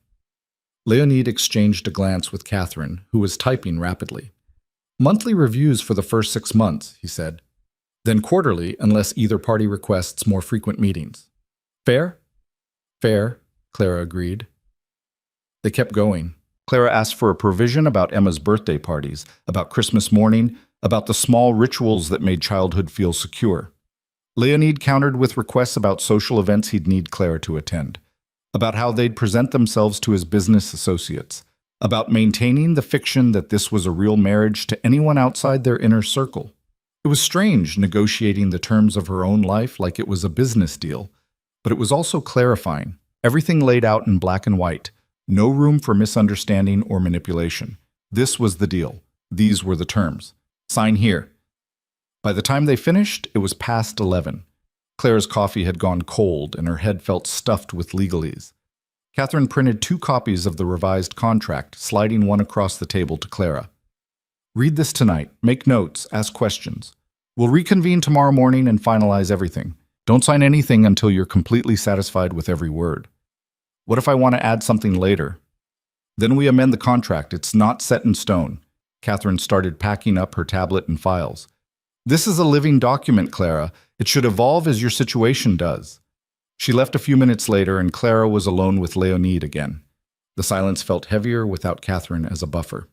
Leonid exchanged a glance with Catherine, who was typing rapidly. "Monthly reviews for the first 6 months," he said. "Then quarterly, unless either party requests more frequent meetings. Fair?" "Fair," Clara agreed. They kept going. Clara asked for a provision about Emma's birthday parties, about Christmas morning, about the small rituals that made childhood feel secure. Leonid countered with requests about social events he'd need Clara to attend, about how they'd present themselves to his business associates, about maintaining the fiction that this was a real marriage to anyone outside their inner circle. It was strange negotiating the terms of her own life like it was a business deal, but it was also clarifying. Everything laid out in black and white. No room for misunderstanding or manipulation. This was the deal. These were the terms. Sign here. By the time they finished, it was past 11. Clara's coffee had gone cold and her head felt stuffed with legalese. Catherine printed 2 copies of the revised contract, sliding one across the table to Clara. Read this tonight. Make notes. Ask questions. We'll reconvene tomorrow morning and finalize everything. Don't sign anything until you're completely satisfied with every word. What if I want to add something later? Then we amend the contract. It's not set in stone. Catherine started packing up her tablet and files. This is a living document, Clara. It should evolve as your situation does. She left a few minutes later and Clara was alone with Leonide again. The silence felt heavier without Catherine as a buffer.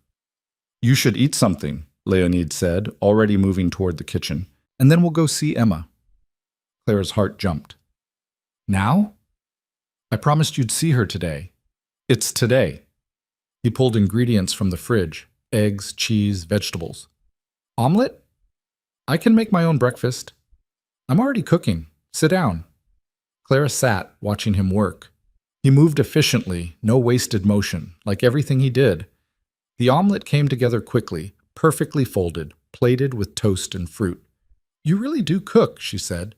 You should eat something, Leonide said, already moving toward the kitchen, and then we'll go see Emma. Clara's heart jumped. Now? I promised you'd see her today. It's today. He pulled ingredients from the fridge, eggs, cheese, vegetables. Omelet? I can make my own breakfast. I'm already cooking. Sit down. Clara sat, watching him work. He moved efficiently, no wasted motion, like everything he did. The omelet came together quickly, perfectly folded, plated with toast and fruit. You really do cook, she said.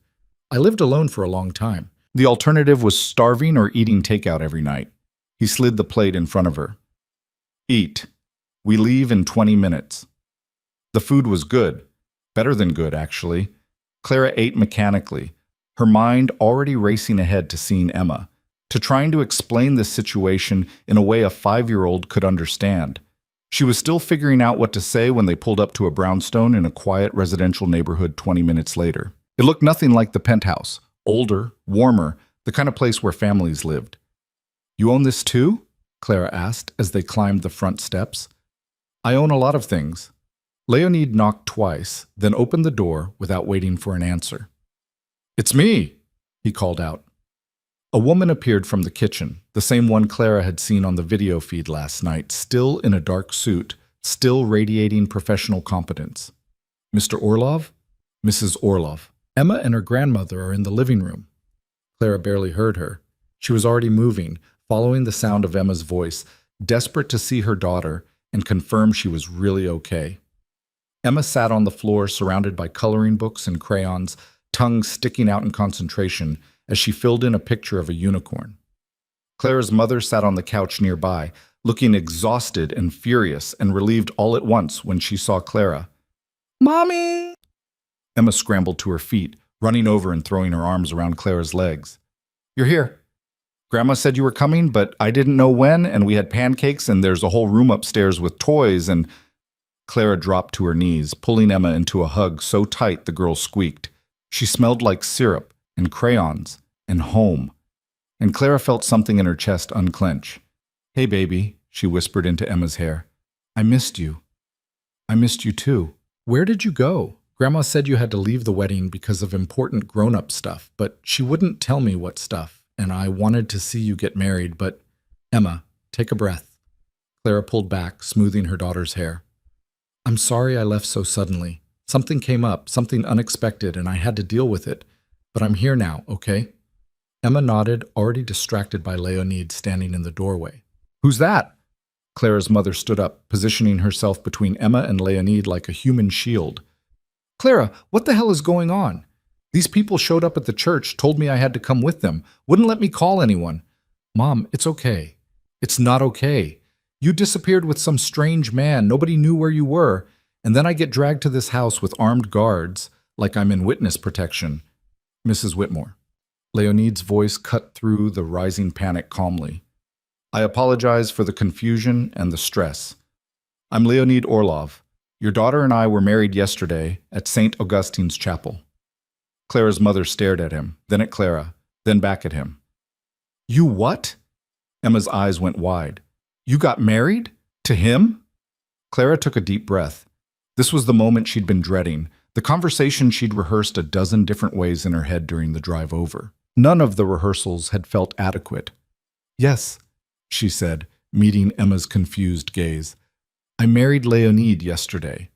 I lived alone for a long time. The alternative was starving or eating takeout every night. He slid the plate in front of her. Eat. We leave in 20 minutes. The food was good. Better than good, actually. Clara ate mechanically, her mind already racing ahead to seeing Emma, to trying to explain this situation in a way a 5-year-old could understand. She was still figuring out what to say when they pulled up to a brownstone in a quiet residential neighborhood 20 minutes later. It looked nothing like the penthouse. Older, warmer, the kind of place where families lived. You own this too? Clara asked as they climbed the front steps. I own a lot of things. Leonide knocked twice, then opened the door without waiting for an answer. It's me, he called out. A woman appeared from the kitchen, the same one Clara had seen on the video feed last night, still in a dark suit, still radiating professional competence. Mr. Orlov? Mrs. Orlov. Emma and her grandmother are in the living room. Clara barely heard her. She was already moving, following the sound of Emma's voice, desperate to see her daughter and confirm she was really okay. Emma sat on the floor surrounded by coloring books and crayons, tongue sticking out in concentration as she filled in a picture of a unicorn. Clara's mother sat on the couch nearby, looking exhausted and furious and relieved all at once when she saw Clara. Mommy! Emma scrambled to her feet, running over and throwing her arms around Clara's legs. You're here. Grandma said you were coming, but I didn't know when, and we had pancakes, and there's a whole room upstairs with toys, and... Clara dropped to her knees, pulling Emma into a hug so tight the girl squeaked. She smelled like syrup, and crayons, and home. And Clara felt something in her chest unclench. Hey, baby, she whispered into Emma's hair. I missed you. I missed you too. Where did you go? Grandma said you had to leave the wedding because of important grown-up stuff, but she wouldn't tell me what stuff, and I wanted to see you get married, but... Emma, take a breath. Clara pulled back, smoothing her daughter's hair. I'm sorry I left so suddenly. Something came up, something unexpected, and I had to deal with it. But I'm here now, okay? Emma nodded, already distracted by Leonide standing in the doorway. Who's that? Clara's mother stood up, positioning herself between Emma and Leonide like a human shield. Clara, what the hell is going on? These people showed up at the church, told me I had to come with them, wouldn't let me call anyone. Mom, it's okay. It's not okay. You disappeared with some strange man, nobody knew where you were, and then I get dragged to this house with armed guards, like I'm in witness protection. Mrs. Whitmore. Leonide's voice cut through the rising panic calmly. I apologize for the confusion and the stress. I'm Leonide Orlov. Your daughter and I were married yesterday at St. Augustine's Chapel. Clara's mother stared at him, then at Clara, then back at him. You what? Emma's eyes went wide. You got married? To him? Clara took a deep breath. This was the moment she'd been dreading, the conversation she'd rehearsed a dozen different ways in her head during the drive over. None of the rehearsals had felt adequate. Yes, she said, meeting Emma's confused gaze. I married Leonide yesterday.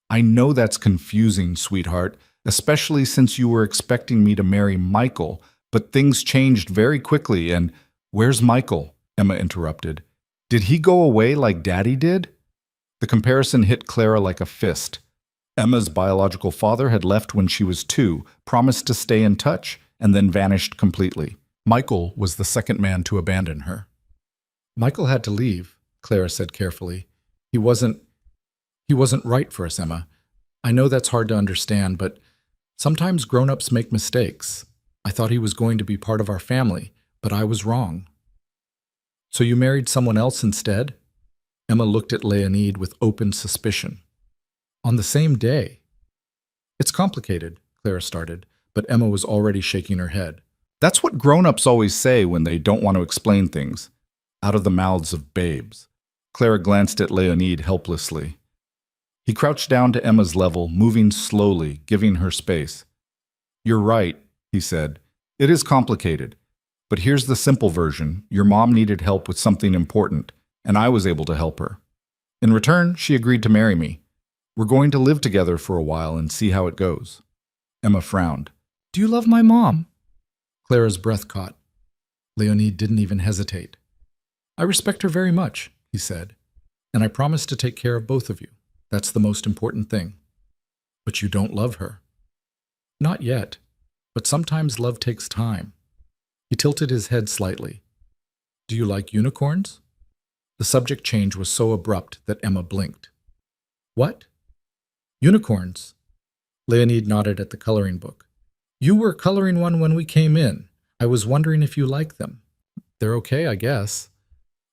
I know that's confusing, sweetheart, especially since you were expecting me to marry Michael, but things changed very quickly and where's Michael? Emma interrupted. Did he go away like Daddy did? The comparison hit Clara like a fist. Emma's biological father had left when she was 2, promised to stay in touch, and then vanished completely. Michael was the second man to abandon her. Michael had to leave, Clara said carefully. He wasn't right for us, Emma. I know that's hard to understand, but sometimes grown-ups make mistakes. I thought he was going to be part of our family, but I was wrong. So you married someone else instead? Emma looked at Leonid with open suspicion. On the same day? It's complicated, Clara started, but Emma was already shaking her head. That's what grown-ups always say when they don't want to explain things. Out of the mouths of babes. Clara glanced at Leonid helplessly. He crouched down to Emma's level, moving slowly, giving her space. You're right, he said. It is complicated. But here's the simple version. Your mom needed help with something important, and I was able to help her. In return, she agreed to marry me. We're going to live together for a while and see how it goes. Emma frowned. Do you love my mom? Clara's breath caught. Leonid didn't even hesitate. I respect her very much, he said, and I promise to take care of both of you. That's the most important thing. But you don't love her. Not yet, but sometimes love takes time. He tilted his head slightly. Do you like unicorns? The subject change was so abrupt that Emma blinked. What? Unicorns. Leonid nodded at the coloring book. You were coloring one when we came in. I was wondering if you like them. They're okay, I guess.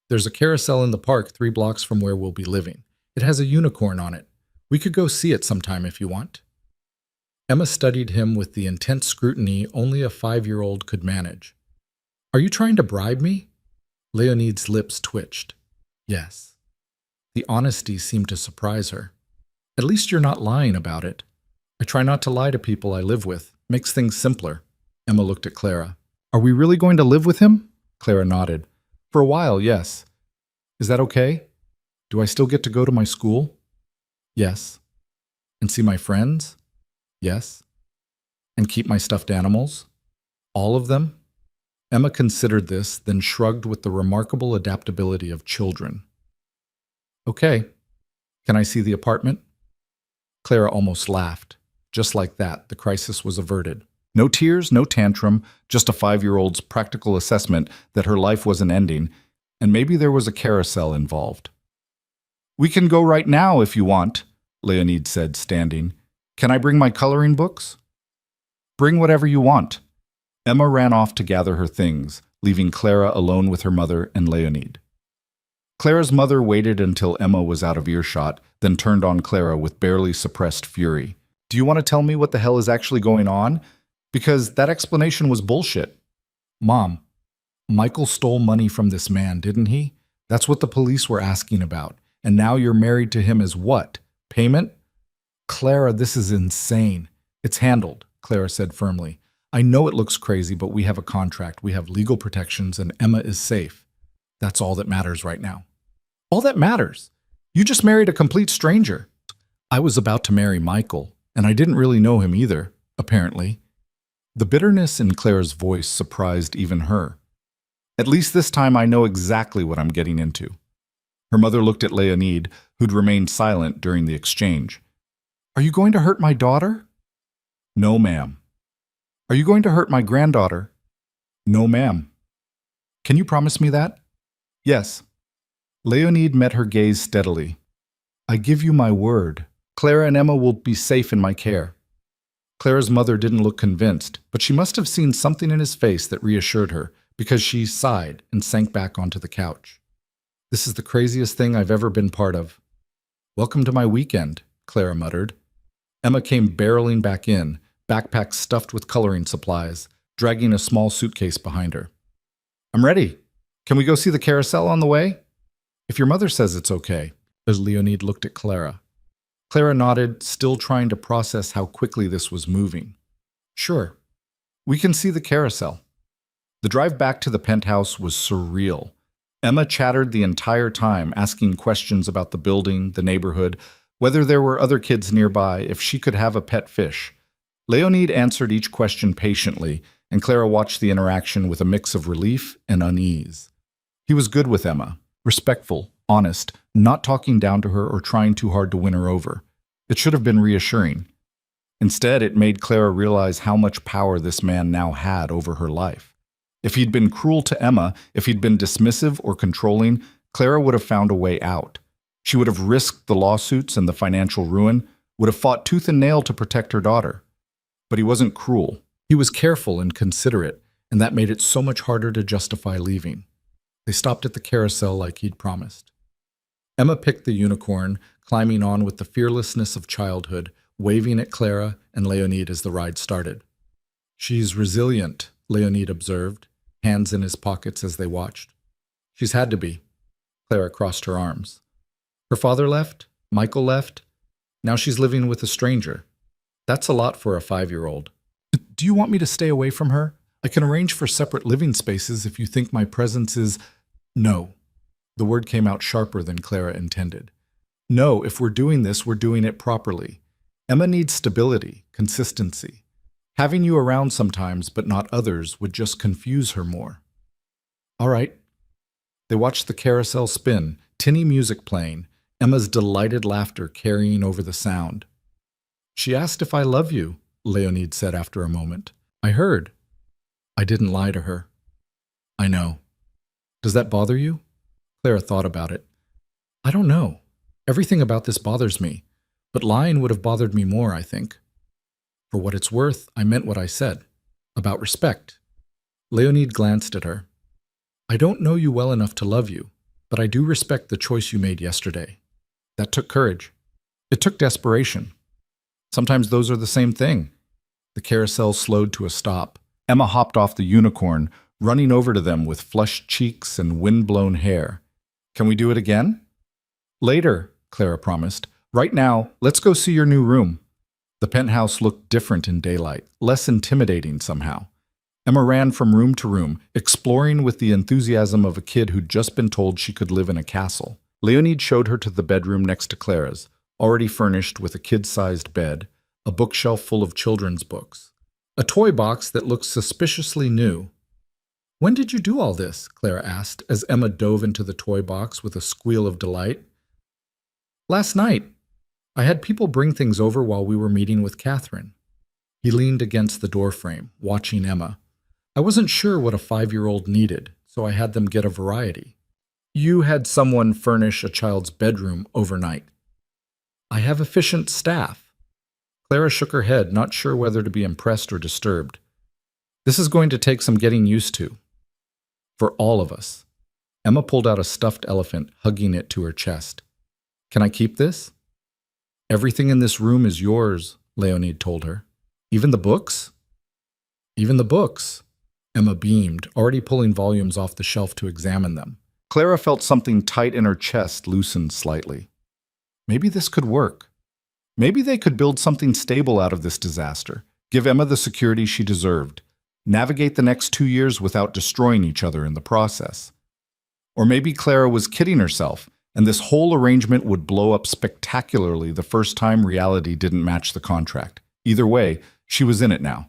There's a carousel in the park 3 blocks from where we'll be living. It has a unicorn on it. We could go see it sometime if you want. Emma studied him with the intense scrutiny only a 5-year-old could manage. Are you trying to bribe me? Leonid's lips twitched. Yes. The honesty seemed to surprise her. At least you're not lying about it. I try not to lie to people I live with. Makes things simpler. Emma looked at Clara. Are we really going to live with him? Clara nodded. For a while, yes. Is that okay? Do I still get to go to my school? Yes. And see my friends? Yes. And keep my stuffed animals? All of them? Emma considered this, then shrugged with the remarkable adaptability of children. Okay. Can I see the apartment? Clara almost laughed. Just like that, the crisis was averted. No tears, no tantrum, just a 5-year-old's practical assessment that her life wasn't ending, and maybe there was a carousel involved. We can go right now if you want, Leonid said, standing. Can I bring my coloring books? Bring whatever you want. Emma ran off to gather her things, leaving Clara alone with her mother and Leonid. Clara's mother waited until Emma was out of earshot, then turned on Clara with barely suppressed fury. Do you want to tell me what the hell is actually going on? Because that explanation was bullshit. Mom, Michael stole money from this man, didn't he? That's what the police were asking about. And now you're married to him as what? Payment? Clara, this is insane. It's handled, Clara said firmly. I know it looks crazy, but we have a contract, we have legal protections, and Emma is safe. That's all that matters right now. All that matters? You just married a complete stranger. I was about to marry Michael, and I didn't really know him either, apparently. The bitterness in Clara's voice surprised even her. At least this time I know exactly what I'm getting into. Her mother looked at Leonid, who'd remained silent during the exchange. Are you going to hurt my daughter? No, ma'am. Are you going to hurt my granddaughter? No, ma'am. Can you promise me that? Yes. Leonid met her gaze steadily. I give you my word. Clara and Emma will be safe in my care. Clara's mother didn't look convinced, but she must have seen something in his face that reassured her, because she sighed and sank back onto the couch. This is the craziest thing I've ever been part of. Welcome to my weekend, Clara muttered. Emma came barreling back in, backpack stuffed with coloring supplies, dragging a small suitcase behind her. I'm ready. Can we go see the carousel on the way? If your mother says it's okay, as Leonid looked at Clara. Clara nodded, still trying to process how quickly this was moving. Sure. We can see the carousel. The drive back to the penthouse was surreal. Emma chattered the entire time, asking questions about the building, the neighborhood, whether there were other kids nearby, if she could have a pet fish. Leonid answered each question patiently, and Clara watched the interaction with a mix of relief and unease. He was good with Emma, respectful, honest, not talking down to her or trying too hard to win her over. It should have been reassuring. Instead, it made Clara realize how much power this man now had over her life. If he'd been cruel to Emma, if he'd been dismissive or controlling, Clara would have found a way out. She would have risked the lawsuits and the financial ruin, would have fought tooth and nail to protect her daughter. But he wasn't cruel. He was careful and considerate, and that made it so much harder to justify leaving. They stopped at the carousel like he'd promised. Emma picked the unicorn, climbing on with the fearlessness of childhood, waving at Clara and Leonid as the ride started. "She's resilient," Leonid observed, hands in his pockets as they watched. "She's had to be." Clara crossed her arms. Her father left, Michael left. Now she's living with a stranger. That's a lot for a 5-year-old. "Do you want me to stay away from her? I can arrange for separate living spaces if you think my presence is—" "No." The word came out sharper than Clara intended. "No, if we're doing this, we're doing it properly. Emma needs stability, consistency. Having you around sometimes, but not others, would just confuse her more." "All right." They watched the carousel spin, tinny music playing, Emma's delighted laughter carrying over the sound. "She asked if I love you," Leonid said after a moment. "I heard." "I didn't lie to her." "I know." "Does that bother you?" Clara thought about it. "I don't know. Everything about this bothers me, but lying would have bothered me more, I think. For what it's worth, I meant what I said. About respect." Leonid glanced at her. "I don't know you well enough to love you, but I do respect the choice you made yesterday. That took courage. It took desperation. Sometimes those are the same thing." The carousel slowed to a stop. Emma hopped off the unicorn, running over to them with flushed cheeks and wind-blown hair. "Can we do it again?" "Later," Clara promised. "Right now, let's go see your new room." The penthouse looked different in daylight, less intimidating somehow. Emma ran from room to room, exploring with the enthusiasm of a kid who'd just been told she could live in a castle. Leonid showed her to the bedroom next to Clara's, already furnished with a kid-sized bed, a bookshelf full of children's books, a toy box that looked suspiciously new. "When did you do all this?" Clara asked, as Emma dove into the toy box with a squeal of delight. "Last night. I had people bring things over while we were meeting with Catherine." He leaned against the doorframe, watching Emma. "I wasn't sure what a 5-year-old needed, so I had them get a variety." "You had someone furnish a child's bedroom overnight." "I have efficient staff." Clara shook her head, not sure whether to be impressed or disturbed. "This is going to take some getting used to. For all of us." Emma pulled out a stuffed elephant, hugging it to her chest. "Can I keep this?" "Everything in this room is yours," Leonid told her. "Even the books?" "Even the books." Emma beamed, already pulling volumes off the shelf to examine them. Clara felt something tight in her chest loosen slightly. Maybe this could work. Maybe they could build something stable out of this disaster, give Emma the security she deserved, navigate the next 2 years without destroying each other in the process. Or maybe Clara was kidding herself, and this whole arrangement would blow up spectacularly the first time reality didn't match the contract. Either way, she was in it now.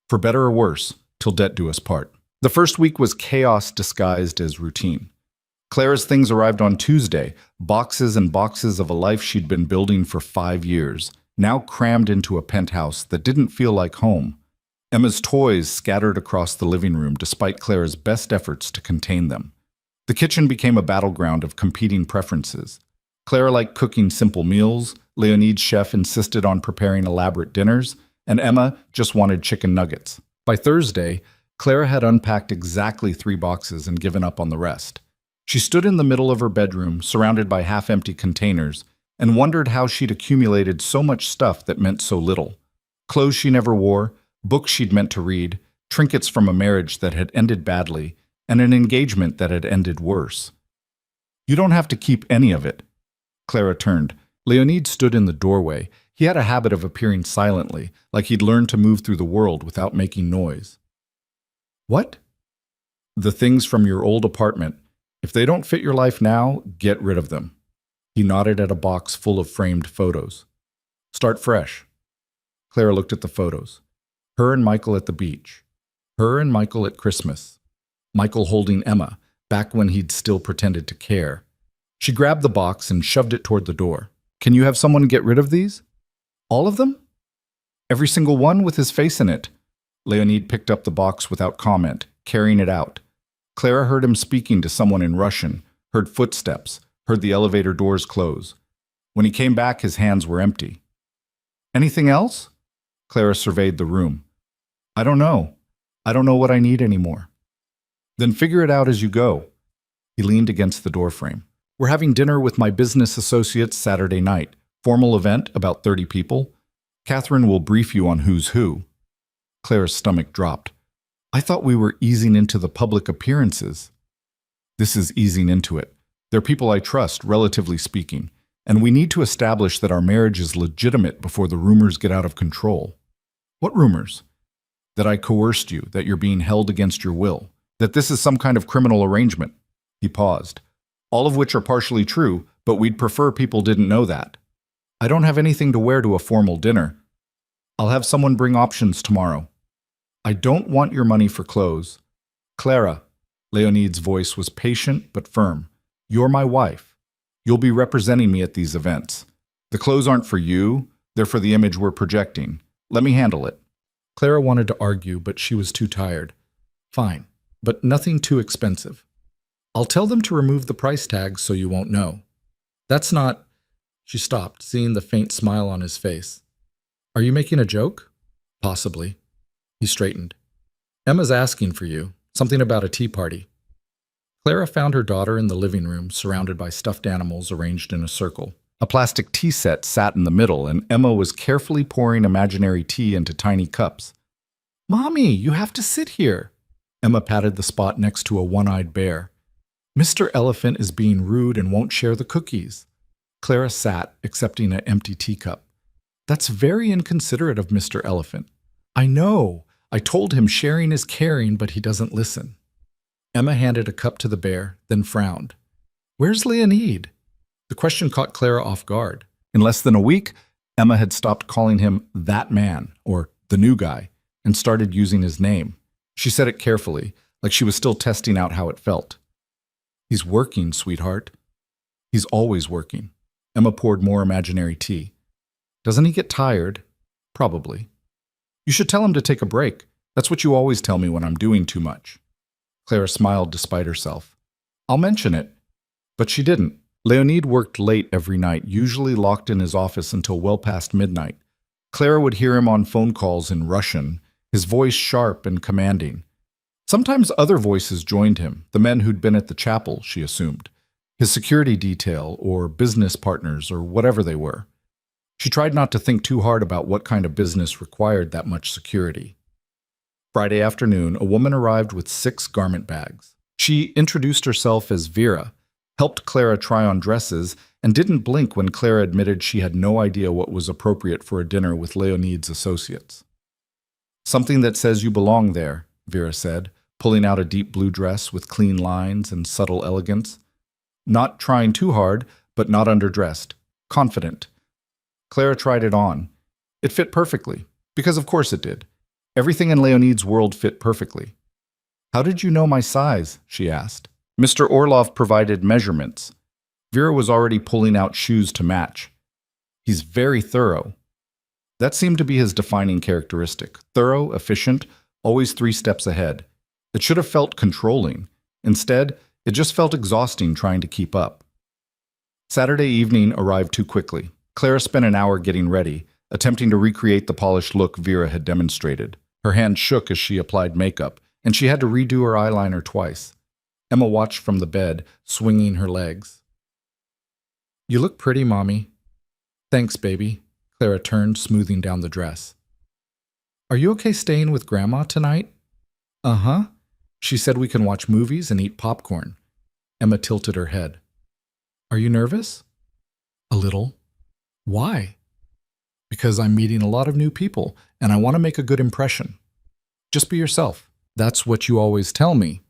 For better or worse, till death do us part. The first week was chaos disguised as routine. Clara's things arrived on Tuesday, boxes and boxes of a life she'd been building for 5 years, now crammed into a penthouse that didn't feel like home. Emma's toys scattered across the living room despite Clara's best efforts to contain them. The kitchen became a battleground of competing preferences. Clara liked cooking simple meals, Leonid's chef insisted on preparing elaborate dinners, and Emma just wanted chicken nuggets. By Thursday, Clara had unpacked exactly 3 boxes and given up on the rest. She stood in the middle of her bedroom, surrounded by half-empty containers, and wondered how she'd accumulated so much stuff that meant so little. Clothes she never wore, books she'd meant to read, trinkets from a marriage that had ended badly, and an engagement that had ended worse. "You don't have to keep any of it." Clara turned. Leonid stood in the doorway. He had a habit of appearing silently, like he'd learned to move through the world without making noise. "What?" "The things from your old apartment. If they don't fit your life now, get rid of them." He nodded at a box full of framed photos. Start fresh. Clara looked at the photos. Her and Michael at the beach. Her and Michael at Christmas. Michael holding Emma, back when he'd still pretended to care. She grabbed the box and shoved it toward the door. Can you have someone get rid of these? All of them? Every single one with his face in it. Leonid picked up the box without comment, carrying it out. Clara heard him speaking to someone in Russian, heard footsteps, heard the elevator doors close. When he came back, his hands were empty. Anything else? Clara surveyed the room. I don't know. I don't know what I need anymore. Then figure it out as you go. He leaned against the doorframe. We're having dinner with my business associates Saturday night. Formal event, about 30 people. Catherine will brief you on who's who. Clara's stomach dropped. I thought we were easing into the public appearances. This is easing into it. They're people I trust, relatively speaking, and we need to establish that our marriage is legitimate before the rumors get out of control. What rumors? That I coerced you, that you're being held against your will, that this is some kind of criminal arrangement. He paused. All of which are partially true, but we'd prefer people didn't know that. I don't have anything to wear to a formal dinner. I'll have someone bring options tomorrow. I don't want your money for clothes. Clara, Leonid's voice was patient but firm. You're my wife. You'll be representing me at these events. The clothes aren't for you, they're for the image we're projecting. Let me handle it. Clara wanted to argue, but she was too tired. Fine, but nothing too expensive. I'll tell them to remove the price tags so you won't know. That's not... She stopped, seeing the faint smile on his face. Are you making a joke? Possibly. He straightened. Emma's asking for you, something about a tea party. Clara found her daughter in the living room, surrounded by stuffed animals arranged in a circle. A plastic tea set sat in the middle, and Emma was carefully pouring imaginary tea into tiny cups. Mommy, you have to sit here. Emma patted the spot next to a one-eyed bear. Mr. Elephant is being rude and won't share the cookies. Clara sat, accepting an empty teacup. That's very inconsiderate of Mr. Elephant. I know. I told him sharing is caring, but he doesn't listen. Emma handed a cup to the bear, then frowned. Where's Leonid? The question caught Clara off guard. In less than a week, Emma had stopped calling him that man, or the new guy, and started using his name. She said it carefully, like she was still testing out how it felt. He's working, sweetheart. He's always working. Emma poured more imaginary tea. Doesn't he get tired? Probably. You should tell him to take a break. That's what you always tell me when I'm doing too much. Clara smiled despite herself. I'll mention it. But she didn't. Leonid worked late every night, usually locked in his office until well past midnight. Clara would hear him on phone calls in Russian, his voice sharp and commanding. Sometimes other voices joined him, the men who'd been at the chapel, she assumed. His security detail, or business partners, or whatever they were. She tried not to think too hard about what kind of business required that much security. Friday afternoon, a woman arrived with 6 garment bags. She introduced herself as Vera, helped Clara try on dresses, and didn't blink when Clara admitted she had no idea what was appropriate for a dinner with Leonid's associates. Something that says you belong there, Vera said, pulling out a deep blue dress with clean lines and subtle elegance. Not trying too hard, but not underdressed. Confident. Clara tried it on. It fit perfectly, because of course it did. Everything in Leonid's world fit perfectly. How did you know my size? She asked. Mr. Orlov provided measurements. Vera was already pulling out shoes to match. He's very thorough. That seemed to be his defining characteristic. Thorough, efficient, always 3 steps ahead. It should have felt controlling. Instead, it just felt exhausting trying to keep up. Saturday evening arrived too quickly. Clara spent an hour getting ready, attempting to recreate the polished look Vera had demonstrated. Her hand shook as she applied makeup, and she had to redo her eyeliner twice. Emma watched from the bed, swinging her legs. You look pretty, Mommy. Thanks, baby. Clara turned, smoothing down the dress. Are you okay staying with Grandma tonight? Uh-huh. She said we can watch movies and eat popcorn. Emma tilted her head. Are you nervous? A little. Why? Because I'm meeting a lot of new people, and I want to make a good impression. Just be yourself. That's what you always tell me.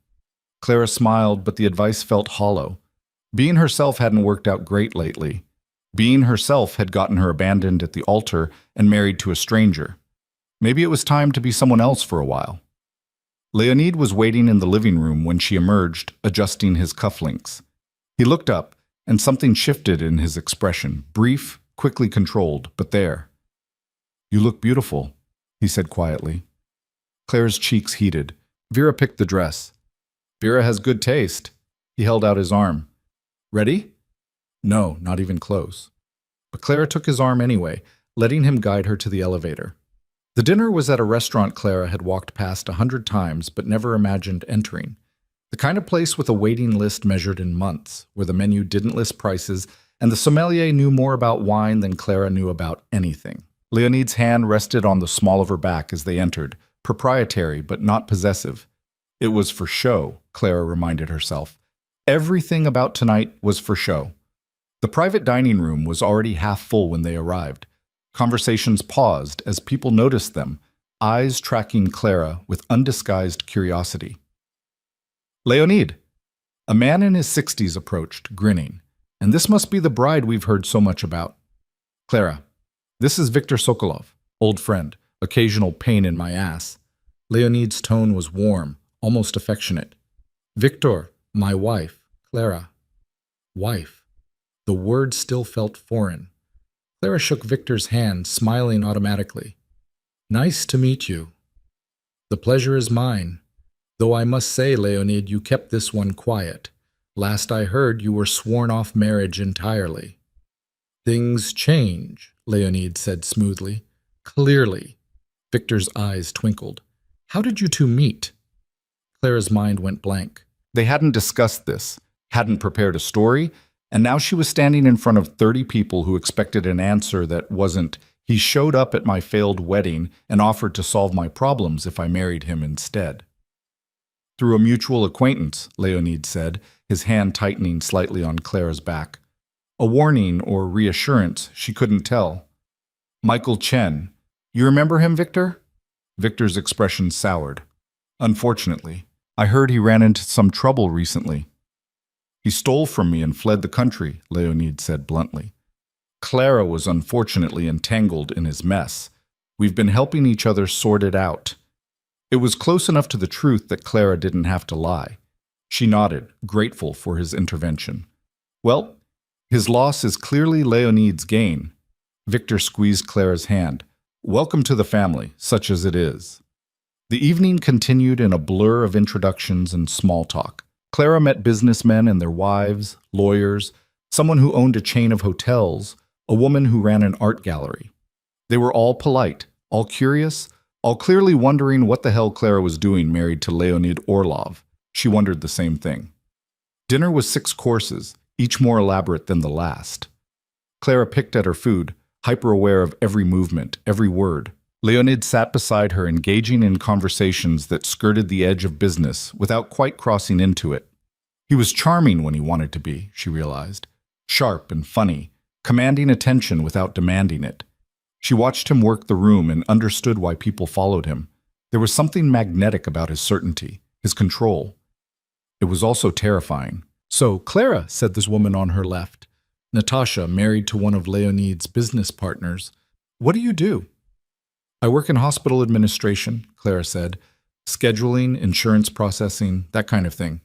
Clara smiled, but the advice felt hollow. Being herself hadn't worked out great lately. Being herself had gotten her abandoned at the altar and married to a stranger. Maybe it was time to be someone else for a while. Leonid was waiting in the living room when she emerged, adjusting his cufflinks. He looked up, and something shifted in his expression, brief, quickly controlled, but there. "You look beautiful," he said quietly. Claire's cheeks heated. Vera picked the dress. "Vera has good taste." He held out his arm. "Ready?" No, not even close. But Clara took his arm anyway, letting him guide her to the elevator. The dinner was at a restaurant Clara had walked past 100 times but never imagined entering. The kind of place with a waiting list measured in months, where the menu didn't list prices and the sommelier knew more about wine than Clara knew about anything. Leonid's hand rested on the small of her back as they entered, proprietary but not possessive. It was for show, Clara reminded herself. Everything about tonight was for show. The private dining room was already half full when they arrived. Conversations paused as people noticed them, eyes tracking Clara with undisguised curiosity. "Leonid!" A man in his 60s approached, grinning. "And this must be the bride we've heard so much about." "Clara, this is Viktor Sokolov, old friend, occasional pain in my ass." Leonid's tone was warm, almost affectionate. "Viktor, my wife, Clara." Wife. The word still felt foreign. Clara shook Victor's hand, smiling automatically. "Nice to meet you." "The pleasure is mine. Though I must say, Leonid, you kept this one quiet. Last I heard, you were sworn off marriage entirely." "Things change," Leonid said smoothly. "Clearly." Victor's eyes twinkled. "How did you two meet?" Clara's mind went blank. They hadn't discussed this, hadn't prepared a story, and now she was standing in front of 30 people who expected an answer that wasn't, "He showed up at my failed wedding and offered to solve my problems if I married him instead." "Through a mutual acquaintance," Leonid said, his hand tightening slightly on Clara's back. A warning or reassurance, she couldn't tell. "Michael Chen. You remember him, Victor?" Victor's expression soured. "Unfortunately. I heard he ran into some trouble recently." "He stole from me and fled the country," Leonid said bluntly. "Clara was unfortunately entangled in his mess. We've been helping each other sort it out." It was close enough to the truth that Clara didn't have to lie. She nodded, grateful for his intervention. "Well, his loss is clearly Leonid's gain." Victor squeezed Clara's hand. "Welcome to the family, such as it is." The evening continued in a blur of introductions and small talk. Clara met businessmen and their wives, lawyers, someone who owned a chain of hotels, a woman who ran an art gallery. They were all polite, all curious, all clearly wondering what the hell Clara was doing married to Leonid Orlov. She wondered the same thing. Dinner was 6 courses, each more elaborate than the last. Clara picked at her food, hyper-aware of every movement, every word. Leonid sat beside her, engaging in conversations that skirted the edge of business without quite crossing into it. He was charming when he wanted to be, she realized. Sharp and funny, commanding attention without demanding it. She watched him work the room and understood why people followed him. There was something magnetic about his certainty, his control. It was also terrifying. "So, Clara," said this woman on her left, Natasha, married to one of Leonid's business partners, "what do you do?" "I work in hospital administration," Clara said. "Scheduling, insurance processing, that kind of thing."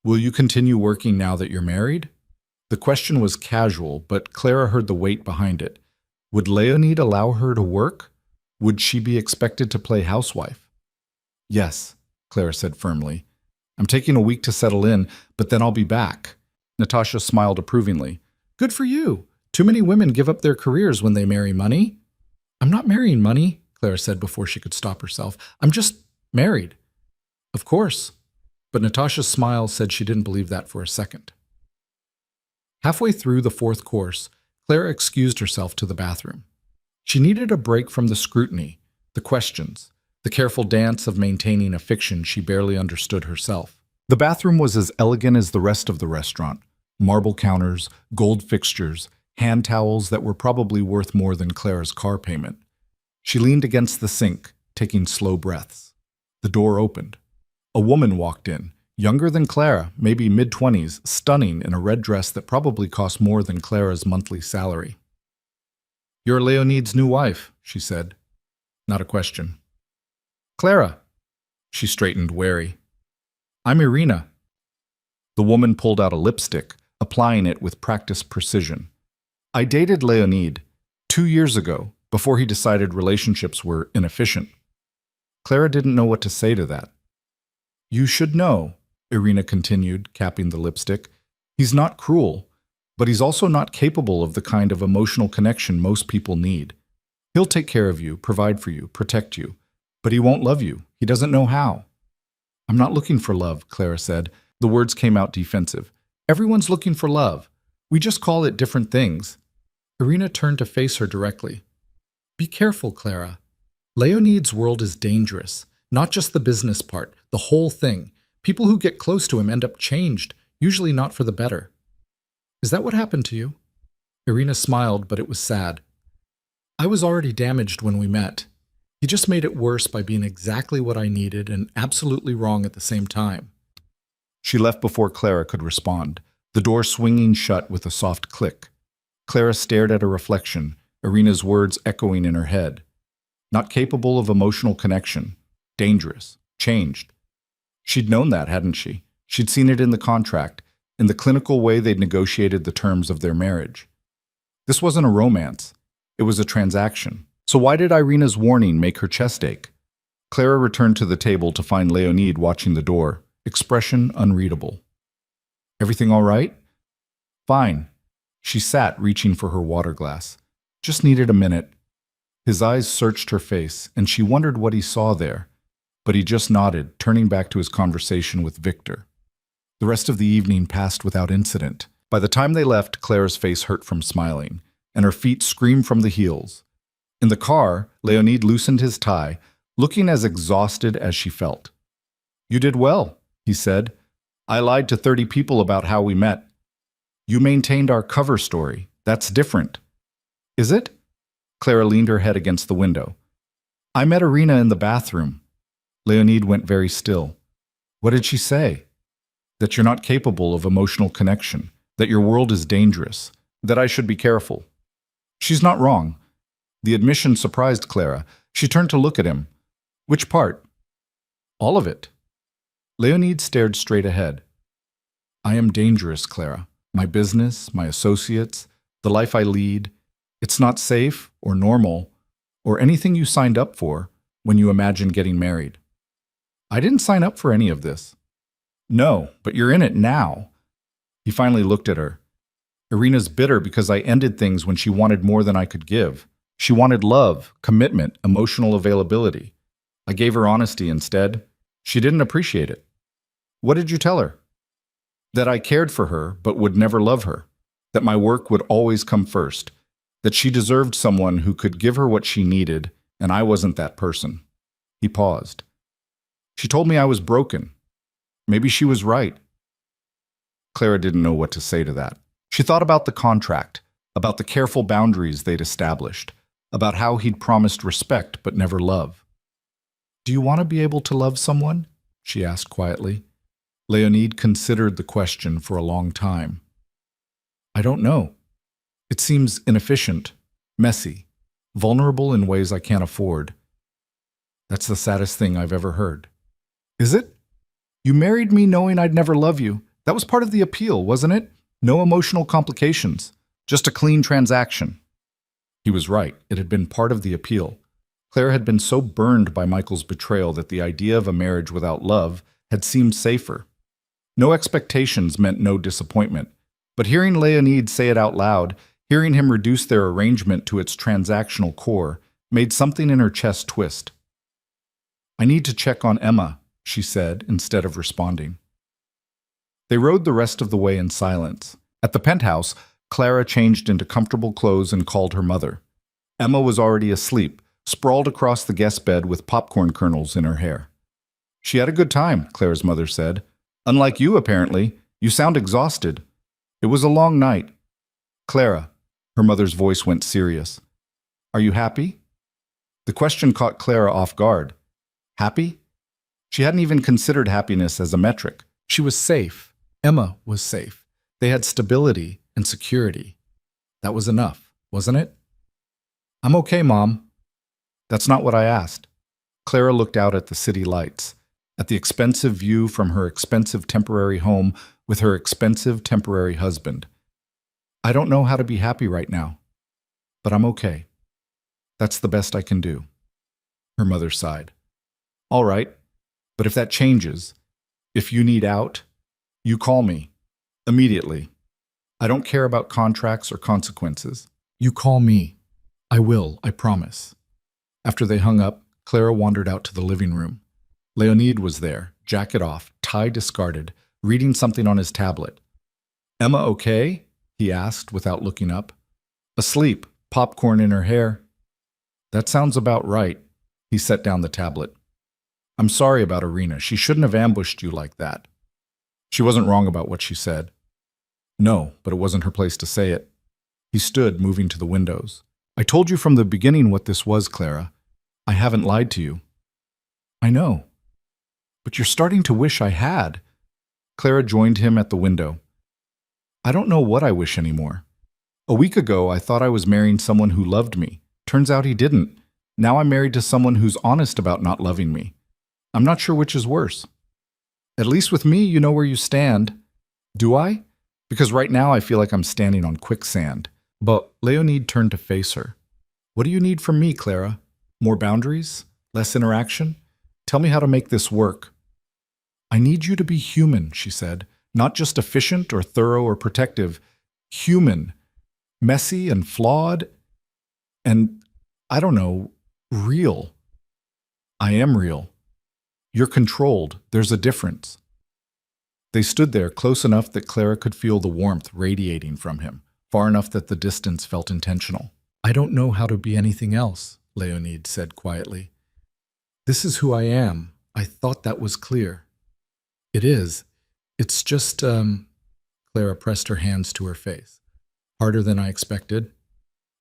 "Will you continue working now that you're married?" The question was casual, but Clara heard the weight behind it. Would Leonid allow her to work? Would she be expected to play housewife? "Yes," Clara said firmly. "I'm taking a week to settle in, but then I'll be back." Natasha smiled approvingly. "Good for you. Too many women give up their careers when they marry money." "I'm not marrying money," Clara said before she could stop herself. "I'm just married." "Of course." But Natasha's smile said she didn't believe that for a second. Halfway through the 4th course, Clara excused herself to the bathroom. She needed a break from the scrutiny, the questions, the careful dance of maintaining a fiction she barely understood herself. The bathroom was as elegant as the rest of the restaurant. Marble counters, gold fixtures, hand towels that were probably worth more than Clara's car payment. She leaned against the sink, taking slow breaths. The door opened. A woman walked in, Younger than Clara, maybe mid-20s, stunning in a red dress that probably cost more than Clara's monthly salary. "You're Leonid's new wife," she said. Not a question. "Clara." She straightened, wary. "I'm Irina." The woman pulled out a lipstick, applying it with practiced precision. "I dated Leonid 2 years ago, before he decided relationships were inefficient." Clara didn't know what to say to that. "You should know," Irina continued, capping the lipstick. "He's not cruel, but he's also not capable of the kind of emotional connection most people need. He'll take care of you, provide for you, protect you, but he won't love you. He doesn't know how." "I'm not looking for love," Clara said. The words came out defensive. "Everyone's looking for love. We just call it different things." Irina turned to face her directly. "Be careful, Clara. Leonid's world is dangerous. Not just the business part, the whole thing. People who get close to him end up changed, usually not for the better." "Is that what happened to you?" Irina smiled, but it was sad. "I was already damaged when we met. He just made it worse by being exactly what I needed and absolutely wrong at the same time." She left before Clara could respond, the door swinging shut with a soft click. Clara stared at her reflection, Irina's words echoing in her head. Not capable of emotional connection. Dangerous. Changed. She'd known that, hadn't she? She'd seen it in the contract, in the clinical way they'd negotiated the terms of their marriage. This wasn't a romance. It was a transaction. So why did Irina's warning make her chest ache? Clara returned to the table to find Leonid watching the door, expression unreadable. "Everything all right?" "Fine." She sat, reaching for her water glass. Just needed a minute. His eyes searched her face, and she wondered what he saw there. But he just nodded, turning back to his conversation with Victor. The rest of the evening passed without incident. By the time they left, Clara's face hurt from smiling, and her feet screamed from the heels. In the car, Leonid loosened his tie, looking as exhausted as she felt. "You did well," he said. "I lied to 30 people about how we met. You maintained our cover story. That's different." "Is it?" Clara leaned her head against the window. "I met Irina in the bathroom." Leonid went very still. "What did she say?" "That you're not capable of emotional connection, that your world is dangerous, that I should be careful." She's not wrong. The admission surprised Clara. She turned to look at him. "Which part?" "All of it." Leonid stared straight ahead. "I am dangerous, Clara. My business, my associates, the life I lead. It's not safe or normal or anything you signed up for when you imagined getting married." "I didn't sign up for any of this." "No, but you're in it now." He finally looked at her. "Irina's bitter because I ended things when she wanted more than I could give. She wanted love, commitment, emotional availability. I gave her honesty instead. She didn't appreciate it." "What did you tell her?" "That I cared for her but would never love her. That my work would always come first. That she deserved someone who could give her what she needed, and I wasn't that person." He paused. "She told me I was broken. Maybe she was right." Clara didn't know what to say to that. She thought about the contract, about the careful boundaries they'd established, about how he'd promised respect but never love. "Do you want to be able to love someone?" she asked quietly. Leonid considered the question for a long time. "I don't know. It seems inefficient, messy, vulnerable in ways I can't afford." "That's the saddest thing I've ever heard." "Is it? You married me knowing I'd never love you. That was part of the appeal, wasn't it? No emotional complications. Just a clean transaction." He was right. It had been part of the appeal. Claire had been so burned by Michael's betrayal that the idea of a marriage without love had seemed safer. No expectations meant no disappointment. But hearing Leonid say it out loud, hearing him reduce their arrangement to its transactional core, made something in her chest twist. "I need to check on Emma," she said, instead of responding. They rode the rest of the way in silence. At the penthouse, Clara changed into comfortable clothes and called her mother. Emma was already asleep, sprawled across the guest bed with popcorn kernels in her hair. "She had a good time," Clara's mother said. "Unlike you, apparently. You sound exhausted. It was a long night." "Clara," her mother's voice went serious. "Are you happy?" The question caught Clara off guard. Happy? She hadn't even considered happiness as a metric. She was safe. Emma was safe. They had stability and security. That was enough, wasn't it? I'm okay, Mom. That's not what I asked. Clara looked out at the city lights, at the expensive view from her expensive temporary home with her expensive temporary husband. I don't know how to be happy right now, but I'm okay. That's the best I can do. Her mother sighed. All right, but if that changes, if you need out, you call me. Immediately. I don't care about contracts or consequences. You call me. I will, I promise. After they hung up, Clara wandered out to the living room. Leonid was there, jacket off, tie discarded, reading something on his tablet. Emma okay? He asked without looking up. Asleep, popcorn in her hair. That sounds about right. He set down the tablet. I'm sorry about Irina. She shouldn't have ambushed you like that. She wasn't wrong about what she said. No, but it wasn't her place to say it. He stood, moving to the windows. I told you from the beginning what this was, Clara. I haven't lied to you. I know. But you're starting to wish I had. Clara joined him at the window. I don't know what I wish anymore. A week ago, I thought I was marrying someone who loved me. Turns out he didn't. Now I'm married to someone who's honest about not loving me. I'm not sure which is worse. At least with me, you know where you stand. Do I? Because right now I feel like I'm standing on quicksand. But Leonid turned to face her. What do you need from me, Clara? More boundaries? Less interaction? Tell me how to make this work. I need you to be human, she said. Not just efficient or thorough or protective. Human. Messy and flawed. And, I don't know, real. I am real. You're controlled. There's a difference. They stood there close enough that Clara could feel the warmth radiating from him, far enough that the distance felt intentional. I don't know how to be anything else, Leonid said quietly. This is who I am. I thought that was clear. It is. It's just, Clara pressed her hands to her face. Harder than I expected.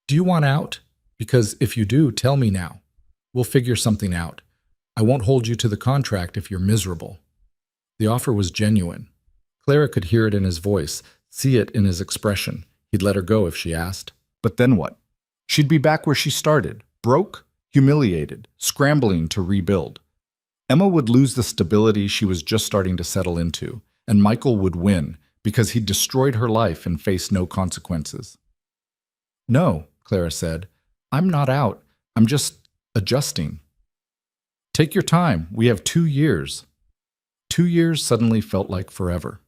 Do you want out? Because if you do, tell me now. We'll figure something out. I won't hold you to the contract if you're miserable. The offer was genuine. Clara could hear it in his voice, see it in his expression. He'd let her go if she asked. But then what? She'd be back where she started, broke, humiliated, scrambling to rebuild. Emma would lose the stability she was just starting to settle into, and Michael would win because he'd destroyed her life and faced no consequences. No, Clara said. I'm not out. I'm just adjusting. Take your time. We have 2 years. 2 years suddenly felt like forever.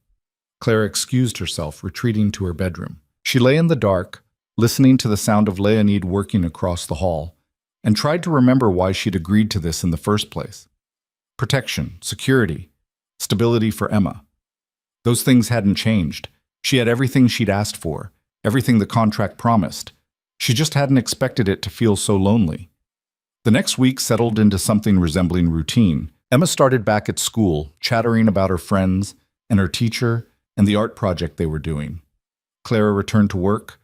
Clara excused herself, retreating to her bedroom. She lay in the dark, listening to the sound of Leonid working across the hall, and tried to remember why she'd agreed to this in the first place. Protection, security, stability for Emma. Those things hadn't changed. She had everything she'd asked for, everything the contract promised. She just hadn't expected it to feel so lonely. The next week settled into something resembling routine. Emma started back at school, chattering about her friends and her teacher and the art project they were doing. Clara returned to work,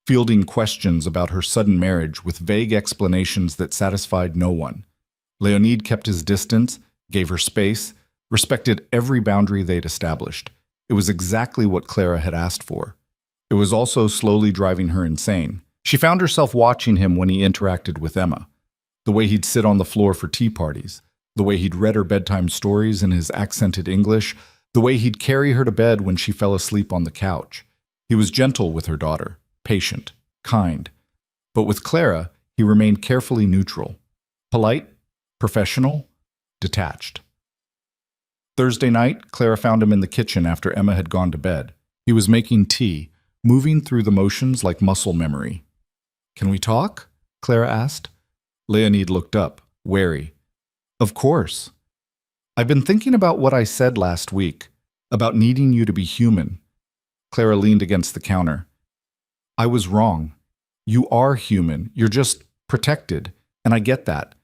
fielding questions about her sudden marriage with vague explanations that satisfied no one. Leonid kept his distance, gave her space, respected every boundary they'd established. It was exactly what Clara had asked for. It was also slowly driving her insane. She found herself watching him when he interacted with Emma. The way he'd sit on the floor for tea parties, the way he'd read her bedtime stories in his accented English, the way he'd carry her to bed when she fell asleep on the couch. He was gentle with her daughter, patient, kind. But with Clara, he remained carefully neutral. Polite, professional, detached. Thursday night, Clara found him in the kitchen after Emma had gone to bed. He was making tea, moving through the motions like muscle memory. Can we talk? Clara asked. Leonid looked up, wary. Of course. I've been thinking about what I said last week, about needing you to be human. Clara leaned against the counter. I was wrong. You are human. You're just protected, and I get that.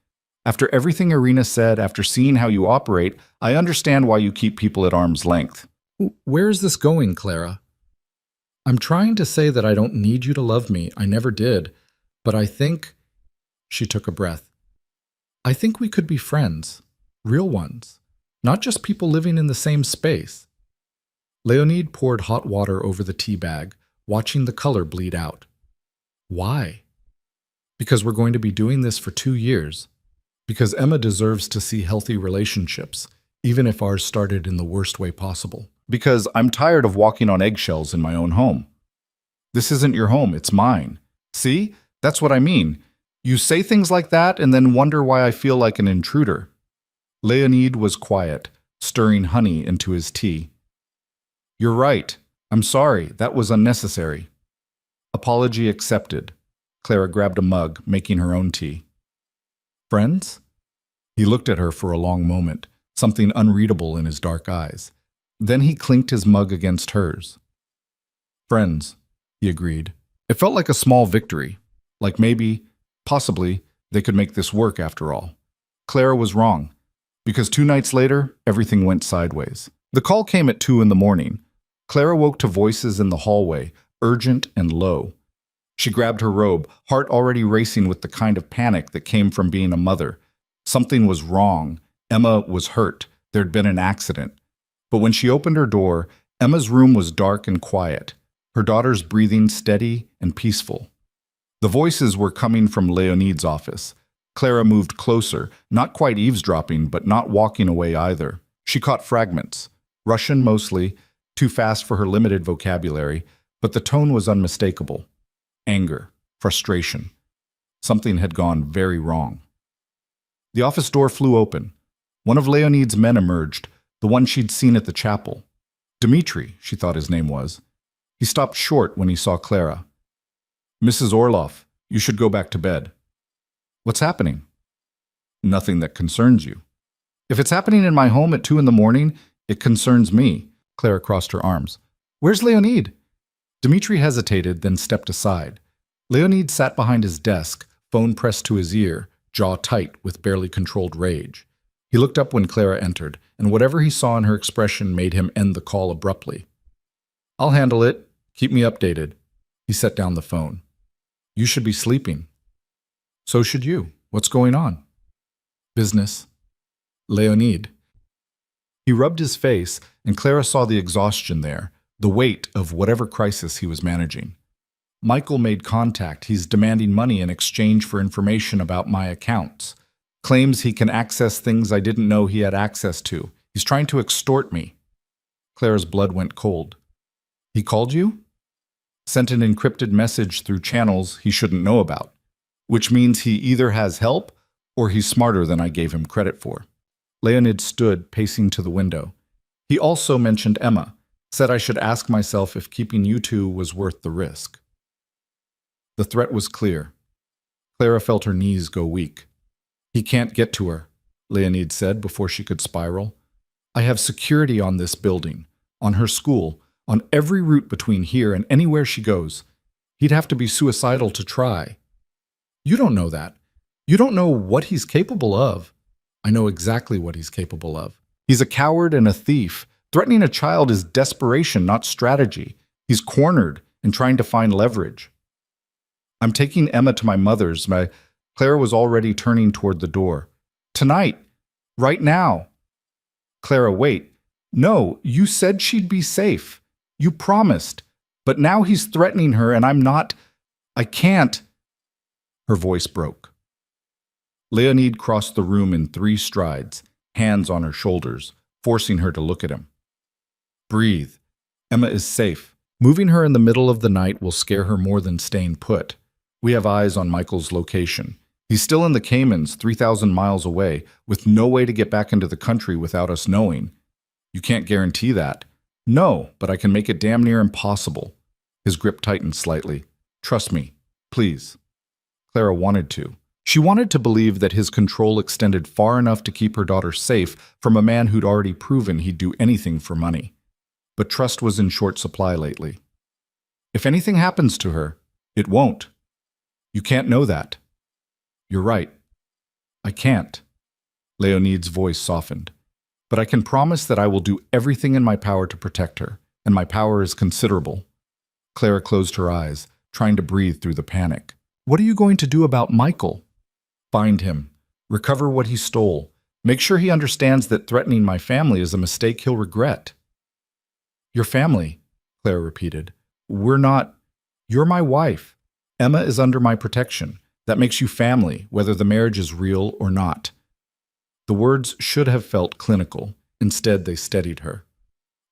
After everything Irina said, after seeing how you operate, I understand why you keep people at arm's length. Where is this going, Clara? I'm trying to say that I don't need you to love me. I never did. But I think... She took a breath. I think we could be friends. Real ones. Not just people living in the same space. Leonid poured hot water over the tea bag, watching the color bleed out. Why? Because we're going to be doing this for 2 years. Because Emma deserves to see healthy relationships, even if ours started in the worst way possible. Because I'm tired of walking on eggshells in my own home. This isn't your home, it's mine. See? That's what I mean. You say things like that and then wonder why I feel like an intruder. Leonid was quiet, stirring honey into his tea. You're right. I'm sorry. That was unnecessary. Apology accepted. Clara grabbed a mug, making her own tea. Friends? He looked at her for a long moment, something unreadable in his dark eyes. Then he clinked his mug against hers. Friends, he agreed. It felt like a small victory. Like maybe, possibly, they could make this work after all. Clara was wrong, because 2 nights later, everything went sideways. The call came at 2 in the morning. Clara woke to voices in the hallway, urgent and low. She grabbed her robe, heart already racing with the kind of panic that came from being a mother. Something was wrong. Emma was hurt. There'd been an accident. But when she opened her door, Emma's room was dark and quiet, her daughter's breathing steady and peaceful. The voices were coming from Leonid's office. Clara moved closer, not quite eavesdropping, but not walking away either. She caught fragments, Russian mostly, too fast for her limited vocabulary, but the tone was unmistakable. Anger, frustration. Something had gone very wrong. The office door flew open. One of Leonid's men emerged, the one she'd seen at the chapel. Dmitri, she thought his name was. He stopped short when he saw Clara. Mrs. Orloff, you should go back to bed. What's happening? Nothing that concerns you. If it's happening in my home at 2 in the morning, it concerns me. Clara crossed her arms. Where's Leonid? Dmitri hesitated, then stepped aside. Leonid sat behind his desk, phone pressed to his ear, jaw tight with barely controlled rage. He looked up when Clara entered, and whatever he saw in her expression made him end the call abruptly. I'll handle it. Keep me updated. He set down the phone. You should be sleeping. So should you. What's going on? Business. Leonid. He rubbed his face, and Clara saw the exhaustion there, the weight of whatever crisis he was managing. Michael made contact. He's demanding money in exchange for information about my accounts. Claims he can access things I didn't know he had access to. He's trying to extort me. Clara's blood went cold. He called you? Sent an encrypted message through channels he shouldn't know about, which means he either has help or he's smarter than I gave him credit for. Leonid stood, pacing to the window. He also mentioned Emma, said I should ask myself if keeping you two was worth the risk. The threat was clear. Clara felt her knees go weak. He can't get to her, Leonid said before she could spiral. I have security on this building, on her school, on every route between here and anywhere she goes. He'd have to be suicidal to try. You don't know that. You don't know what he's capable of. I know exactly what he's capable of. He's a coward and a thief. Threatening a child is desperation, not strategy. He's cornered and trying to find leverage. I'm taking Emma to my mother's. Clara was already turning toward the door. Tonight. Right now. Clara, wait. No, you said she'd be safe. You promised. But now he's threatening her and I'm not. I can't. Her voice broke. Leonid crossed the room in 3 strides, hands on her shoulders, forcing her to look at him. Breathe. Emma is safe. Moving her in the middle of the night will scare her more than staying put. We have eyes on Michael's location. He's still in the Caymans, 3,000 miles away, with no way to get back into the country without us knowing. You can't guarantee that. No, but I can make it damn near impossible. His grip tightened slightly. Trust me, please. Clara wanted to. She wanted to believe that his control extended far enough to keep her daughter safe from a man who'd already proven he'd do anything for money. But trust was in short supply lately. If anything happens to her, it won't. You can't know that. You're right. I can't. Leonid's voice softened. But I can promise that I will do everything in my power to protect her, and my power is considerable. Clara closed her eyes, trying to breathe through the panic. What are you going to do about Michael? Find him. Recover what he stole. Make sure he understands that threatening my family is a mistake he'll regret. Your family, Clara repeated. We're not. You're my wife. Emma is under my protection. That makes you family, whether the marriage is real or not. The words should have felt clinical. Instead, they steadied her.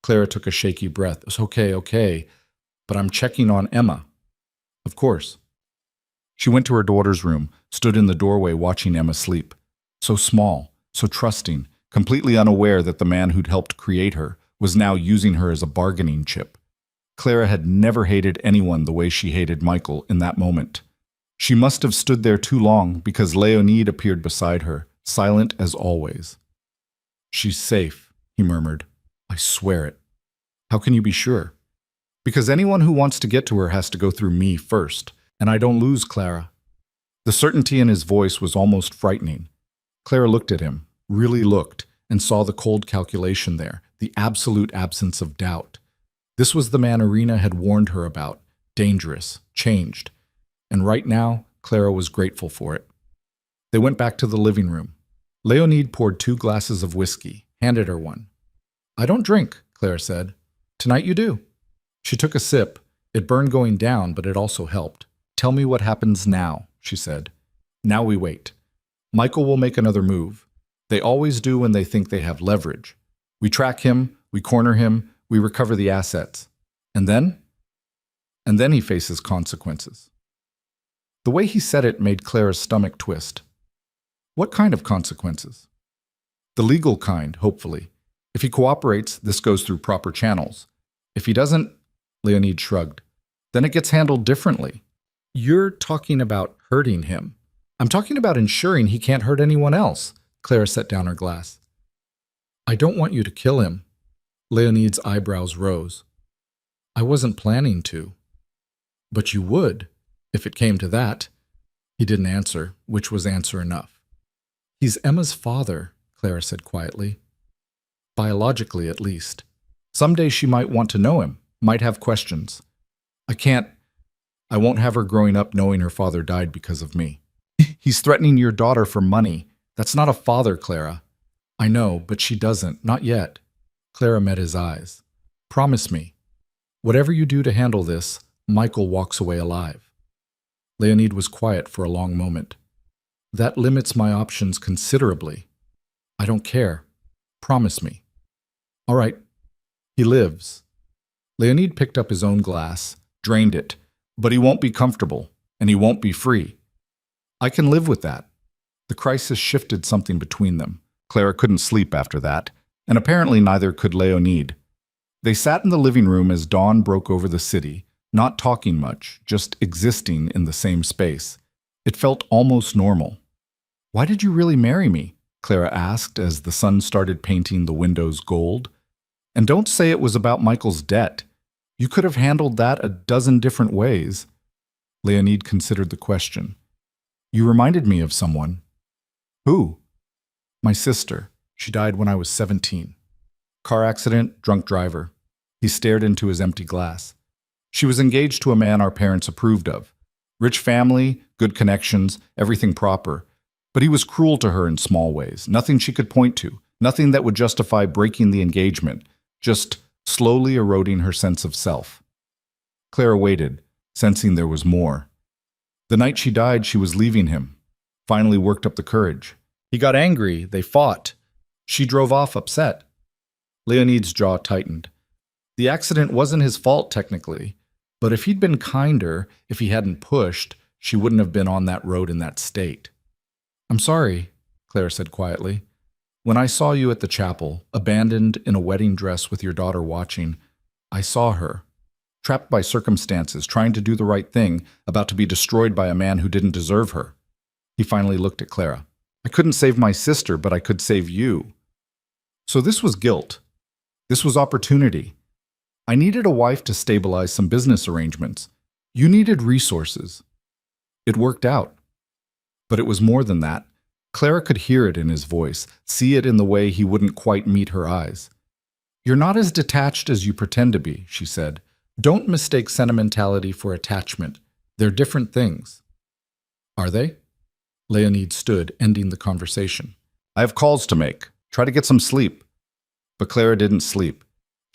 Clara took a shaky breath. It's okay, but I'm checking on Emma. Of course. She went to her daughter's room, stood in the doorway watching Emma sleep. So small, so trusting, completely unaware that the man who'd helped create her was now using her as a bargaining chip. Clara had never hated anyone the way she hated Michael in that moment. She must have stood there too long because Leonid appeared beside her, silent as always. She's safe, he murmured. I swear it. How can you be sure? Because anyone who wants to get to her has to go through me first, and I don't lose Clara. The certainty in his voice was almost frightening. Clara looked at him, really looked, and saw the cold calculation there, the absolute absence of doubt. This was the man Irina had warned her about, dangerous, changed. And right now, Clara was grateful for it. They went back to the living room. Leonid poured 2 glasses of whiskey, handed her one. I don't drink, Clara said. Tonight you do. She took a sip. It burned going down, but it also helped. Tell me what happens now, she said. Now we wait. Michael will make another move. They always do when they think they have leverage. We track him, we corner him, we recover the assets. And then? And then he faces consequences. The way he said it made Clara's stomach twist. What kind of consequences? The legal kind, hopefully. If he cooperates, this goes through proper channels. If he doesn't, Leonid shrugged, then it gets handled differently. You're talking about hurting him. I'm talking about ensuring he can't hurt anyone else. Clara set down her glass. I don't want you to kill him. Leonid's eyebrows rose. I wasn't planning to. But you would, if it came to that. He didn't answer, which was answer enough. He's Emma's father, Clara said quietly. Biologically, at least. Someday she might want to know him, might have questions. I won't have her growing up knowing her father died because of me. He's threatening your daughter for money. That's not a father, Clara. I know, but she doesn't, not yet. Clara met his eyes. Promise me. Whatever you do to handle this, Michael walks away alive. Leonid was quiet for a long moment. That limits my options considerably. I don't care. Promise me. All right. He lives. Leonid picked up his own glass, drained it, but he won't be comfortable, and he won't be free. I can live with that. The crisis shifted something between them. Clara couldn't sleep after that, and apparently neither could Leonid. They sat in the living room as dawn broke over the city, not talking much, just existing in the same space. It felt almost normal. Why did you really marry me? Clara asked as the sun started painting the windows gold. And don't say it was about Michael's debt. You could have handled that a dozen different ways. Leonid considered the question. You reminded me of someone. Who? My sister. She died when I was 17. Car accident, drunk driver. He stared into his empty glass. She was engaged to a man our parents approved of. Rich family, good connections, everything proper. But he was cruel to her in small ways, nothing she could point to, nothing that would justify breaking the engagement, just slowly eroding her sense of self. Clara waited, sensing there was more. The night she died, she was leaving him. Finally worked up the courage. He got angry, they fought. She drove off upset. Leonid's jaw tightened. The accident wasn't his fault technically, but if he'd been kinder, if he hadn't pushed, she wouldn't have been on that road in that state. I'm sorry, Clara said quietly. When I saw you at the chapel, abandoned in a wedding dress with your daughter watching, I saw her, trapped by circumstances, trying to do the right thing, about to be destroyed by a man who didn't deserve her. He finally looked at Clara. I couldn't save my sister, but I could save you. So this was guilt. This was opportunity. I needed a wife to stabilize some business arrangements. You needed resources. It worked out. But it was more than that. Clara could hear it in his voice, see it in the way he wouldn't quite meet her eyes. You're not as detached as you pretend to be, she said. Don't mistake sentimentality for attachment. They're different things. Are they? Leonid stood, ending the conversation. I have calls to make. Try to get some sleep. But Clara didn't sleep.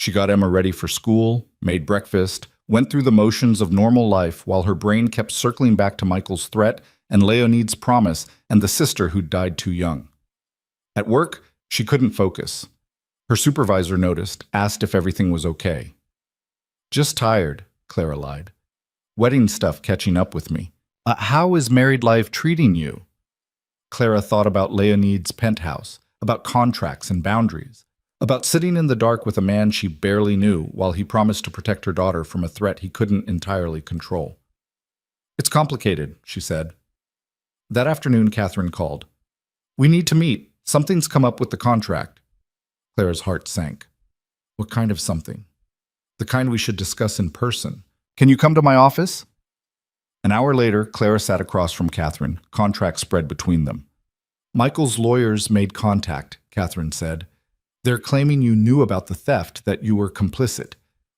She got Emma ready for school, made breakfast, went through the motions of normal life while her brain kept circling back to Michael's threat and Leonid's promise and the sister who'd died too young. At work, she couldn't focus. Her supervisor noticed, asked if everything was okay. "Just tired," Clara lied. "Wedding stuff catching up with me." How is married life treating you?" Clara thought about Leonid's penthouse, about contracts and boundaries, about sitting in the dark with a man she barely knew while he promised to protect her daughter from a threat he couldn't entirely control. "It's complicated," she said. That afternoon, Catherine called. "We need to meet. Something's come up with the contract." Clara's heart sank. "What kind of something?" "The kind we should discuss in person. Can you come to my office?" An hour later, Clara sat across from Catherine, contract spread between them. "Michael's lawyers made contact," Catherine said. "They're claiming you knew about the theft, that you were complicit.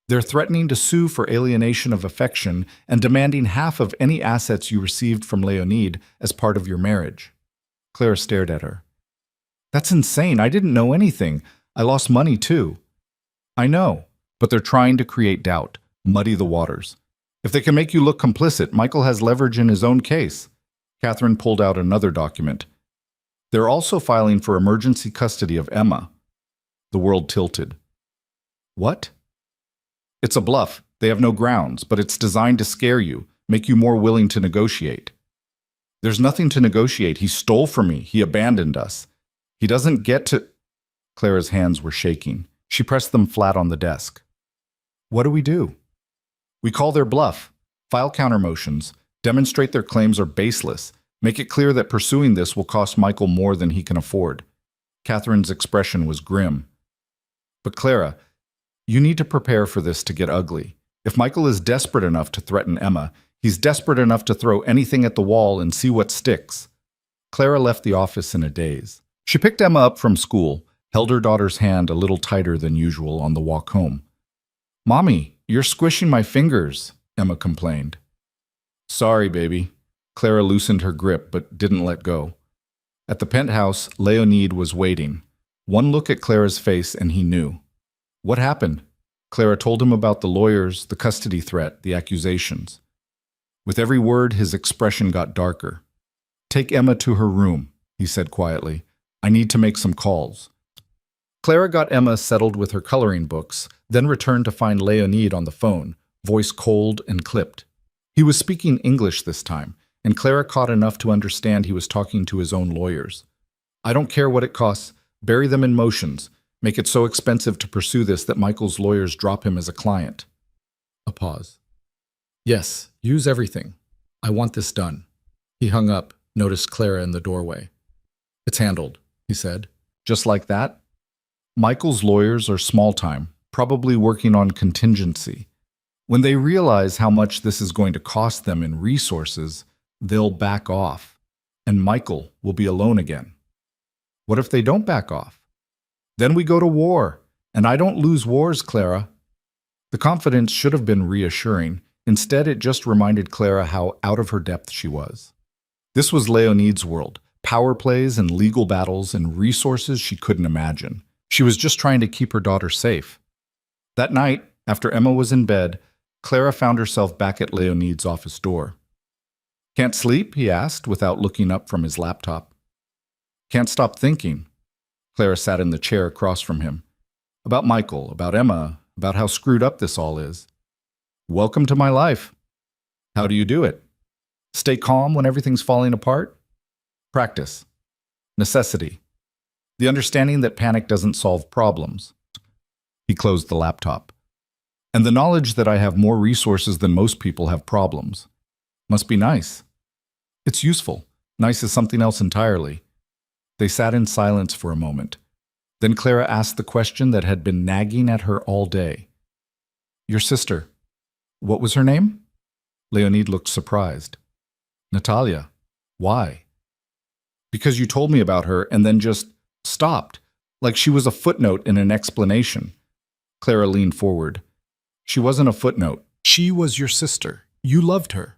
They're threatening to sue for alienation of affection and demanding half of any assets you received from Leonid as part of your marriage." Clara stared at her. "That's insane. I didn't know anything. I lost money too." "I know, but they're trying to create doubt, muddy the waters. If they can make you look complicit, Michael has leverage in his own case." Catherine pulled out another document. "They're also filing for emergency custody of Emma." The world tilted. "What?" "It's a bluff. They have no grounds, but it's designed to scare you, make you more willing to negotiate." "There's nothing to negotiate. He stole from me. He abandoned us. He doesn't get to—" Clara's hands were shaking. She pressed them flat on the desk. "What do we do?" "We call their bluff, file countermotions, demonstrate their claims are baseless, make it clear that pursuing this will cost Michael more than he can afford." Catherine's expression was grim. "But Clara, you need to prepare for this to get ugly. If Michael is desperate enough to threaten Emma, he's desperate enough to throw anything at the wall and see what sticks." Clara left the office in a daze. She picked Emma up from school, held her daughter's hand a little tighter than usual on the walk home. "Mommy, you're squishing my fingers," Emma complained. "Sorry, baby." Clara loosened her grip but didn't let go. At the penthouse, Leonid was waiting. One look at Clara's face and he knew. "What happened?" Clara told him about the lawyers, the custody threat, the accusations. With every word, his expression got darker. "Take Emma to her room," he said quietly. "I need to make some calls." Clara got Emma settled with her coloring books, then returned to find Leonid on the phone, voice cold and clipped. He was speaking English this time, and Clara caught enough to understand he was talking to his own lawyers. "I don't care what it costs. Bury them in motions. Make it so expensive to pursue this that Michael's lawyers drop him as a client." A pause. "Yes, use everything. I want this done." He hung up, noticed Clara in the doorway. "It's handled," he said. "Just like that?" Michael's lawyers are small-time, probably working on contingency. When they realize how much this is going to cost them in resources, they'll back off, and Michael will be alone again. What if they don't back off? Then we go to war, and I don't lose wars, Clara. The confidence should have been reassuring. Instead, it just reminded Clara how out of her depth she was. This was Leonid's world, power plays and legal battles and resources she couldn't imagine. She was just trying to keep her daughter safe. That night, after Emma was in bed, Clara found herself back at Leonid's office door. "Can't sleep?" he asked without looking up from his laptop. "Can't stop thinking." Clara sat in the chair across from him. "About Michael, about Emma, about how screwed up this all is." "Welcome to my life." "How do you do it?" "Stay calm when everything's falling apart." "Practice." "Necessity." "The understanding that panic doesn't solve problems." He closed the laptop. "And the knowledge that I have more resources than most people have problems. Must be nice." "It's useful. Nice is something else entirely." They sat in silence for a moment. Then Clara asked the question that had been nagging at her all day. "Your sister, what was her name?" Leonid looked surprised. "Natalia. Why?" "Because you told me about her and then just stopped, like she was a footnote in an explanation." Clara leaned forward. "She wasn't a footnote. She was your sister. You loved her.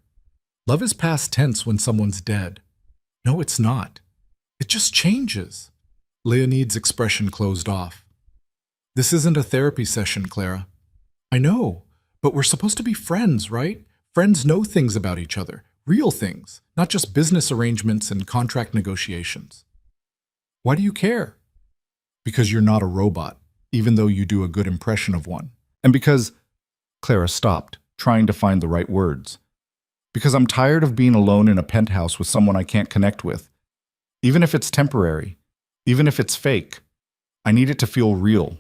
Love is past tense when someone's dead." "No, it's not. It just changes." Leonid's expression closed off. This isn't a therapy session, Clara. I know, but we're supposed to be friends, right? Friends know things about each other, real things, not just business arrangements and contract negotiations. Why do you care? Because you're not a robot, even though you do a good impression of one. And because Clara stopped, trying to find the right words. Because I'm tired of being alone in a penthouse with someone I can't connect with. Even if it's temporary, even if it's fake, I need it to feel real.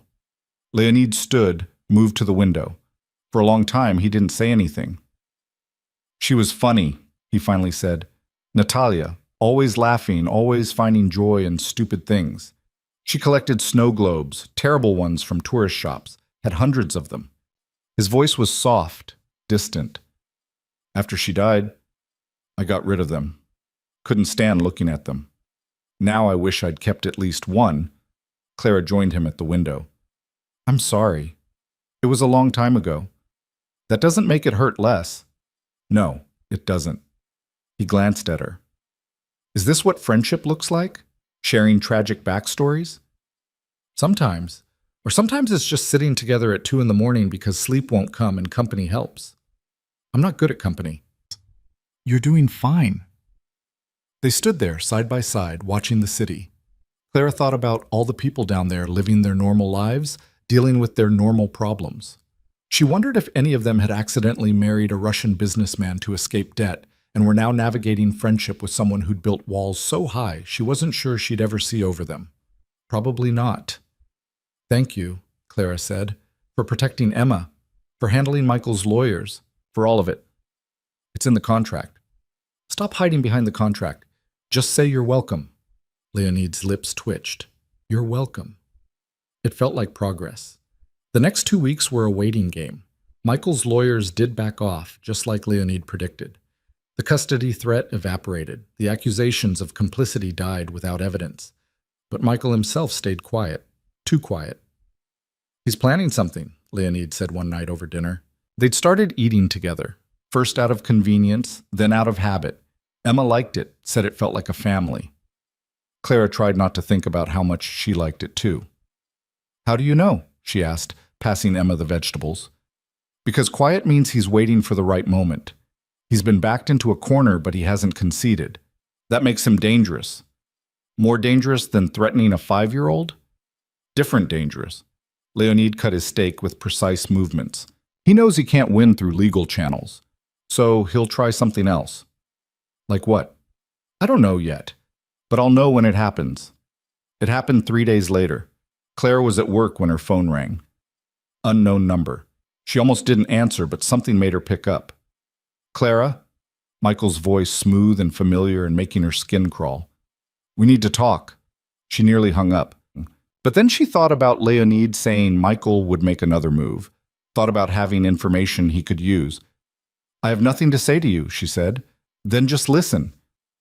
Leonid stood, moved to the window. For a long time, he didn't say anything. She was funny, he finally said. Natalia, always laughing, always finding joy in stupid things. She collected snow globes, terrible ones from tourist shops, had hundreds of them. His voice was soft, distant. After she died, I got rid of them. Couldn't stand looking at them. Now I wish I'd kept at least one. Clara joined him at the window. I'm sorry. It was a long time ago. That doesn't make it hurt less. No, it doesn't. He glanced at her. Is this what friendship looks like? Sharing tragic backstories? Sometimes. Or sometimes it's just sitting together at 2 a.m. because sleep won't come and company helps. I'm not good at company. You're doing fine. They stood there, side by side, watching the city. Clara thought about all the people down there living their normal lives, dealing with their normal problems. She wondered if any of them had accidentally married a Russian businessman to escape debt and were now navigating friendship with someone who'd built walls so high she wasn't sure she'd ever see over them. Probably not. Thank you, Clara said, for protecting Emma, for handling Michael's lawyers, for all of it. It's in the contract. Stop hiding behind the contract. Just say you're welcome. Leonid's lips twitched. You're welcome. It felt like progress. The next 2 weeks were a waiting game. Michael's lawyers did back off, just like Leonid predicted. The custody threat evaporated. The accusations of complicity died without evidence. But Michael himself stayed quiet. Too quiet. He's planning something, Leonid said one night over dinner. They'd started eating together, first out of convenience, then out of habit. Emma liked it, said it felt like a family. Clara tried not to think about how much she liked it too. How do you know? She asked, passing Emma the vegetables. Because quiet means he's waiting for the right moment. He's been backed into a corner, but he hasn't conceded. That makes him dangerous. More dangerous than threatening a 5-year-old? Different dangerous. Leonid cut his steak with precise movements. He knows he can't win through legal channels, so he'll try something else. Like what? I don't know yet, but I'll know when it happens. It happened 3 days later. Claire was at work when her phone rang. Unknown number. She almost didn't answer, but something made her pick up. Clara? Michael's voice smooth and familiar and making her skin crawl. We need to talk. She nearly hung up. But then she thought about Leonid saying Michael would make another move, thought about having information he could use. I have nothing to say to you, she said. Then just listen.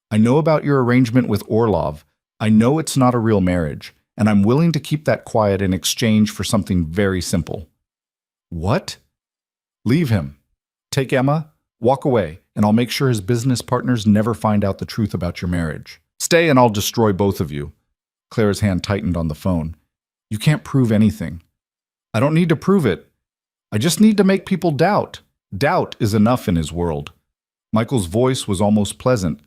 I know about your arrangement with Orlov. I know it's not a real marriage, and I'm willing to keep that quiet in exchange for something very simple. What? Leave him. Take Emma, walk away, and I'll make sure his business partners never find out the truth about your marriage. Stay and I'll destroy both of you. Claire's hand tightened on the phone. You can't prove anything. I don't need to prove it. I just need to make people doubt. Doubt is enough in his world. Michael's voice was almost pleasant.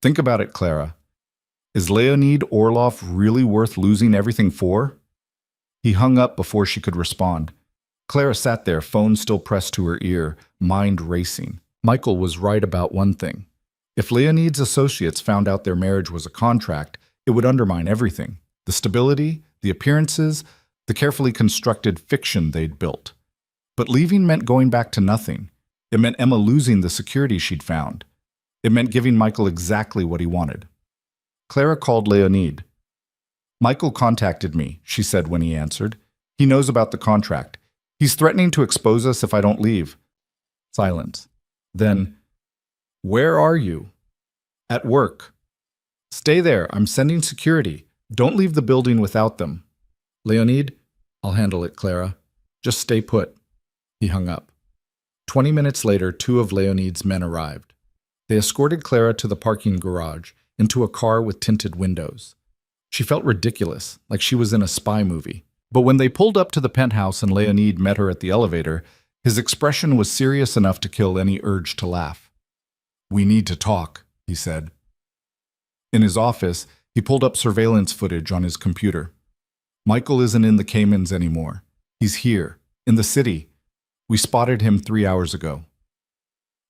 Think about it, Clara. Is Leonid Orlov really worth losing everything for? He hung up before she could respond. Clara sat there, phone still pressed to her ear, mind racing. Michael was right about one thing. If Leonid's associates found out their marriage was a contract, it would undermine everything. The stability, the appearances, the carefully constructed fiction they'd built. But leaving meant going back to nothing. It meant Emma losing the security she'd found. It meant giving Michael exactly what he wanted. Clara called Leonid. Michael contacted me, she said when he answered. He knows about the contract. He's threatening to expose us if I don't leave. Silence. Then, where are you? At work. Stay there. I'm sending security. Don't leave the building without them. Leonid, I'll handle it, Clara. Just stay put. He hung up. 20 minutes later, 2 of Leonid's men arrived. They escorted Clara to the parking garage, into a car with tinted windows. She felt ridiculous, like she was in a spy movie. But when they pulled up to the penthouse and Leonid met her at the elevator, his expression was serious enough to kill any urge to laugh. "We need to talk," he said. In his office, he pulled up surveillance footage on his computer. Michael isn't in the Caymans anymore. He's here, in the city. We spotted him 3 hours ago.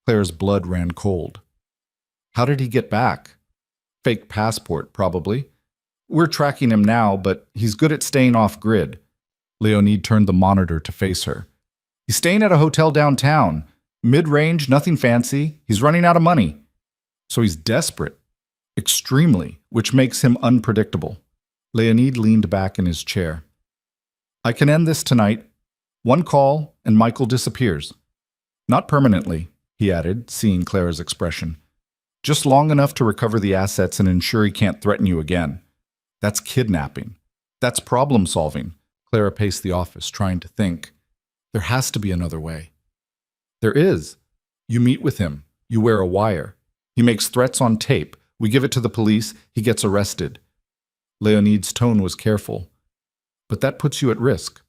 Claire's blood ran cold. How did he get back? Fake passport, probably. We're tracking him now, but he's good at staying off-grid. Leonid turned the monitor to face her. He's staying at a hotel downtown. Mid-range, nothing fancy. He's running out of money. So he's desperate. Extremely, which makes him unpredictable. Leonid leaned back in his chair. I can end this tonight. One call, and Michael disappears. Not permanently, he added, seeing Clara's expression. Just long enough to recover the assets and ensure he can't threaten you again. That's kidnapping. That's problem solving. Clara paced the office, trying to think. There has to be another way. There is. You meet with him. You wear a wire. He makes threats on tape. We give it to the police. He gets arrested. Leonid's tone was careful. But that puts you at risk.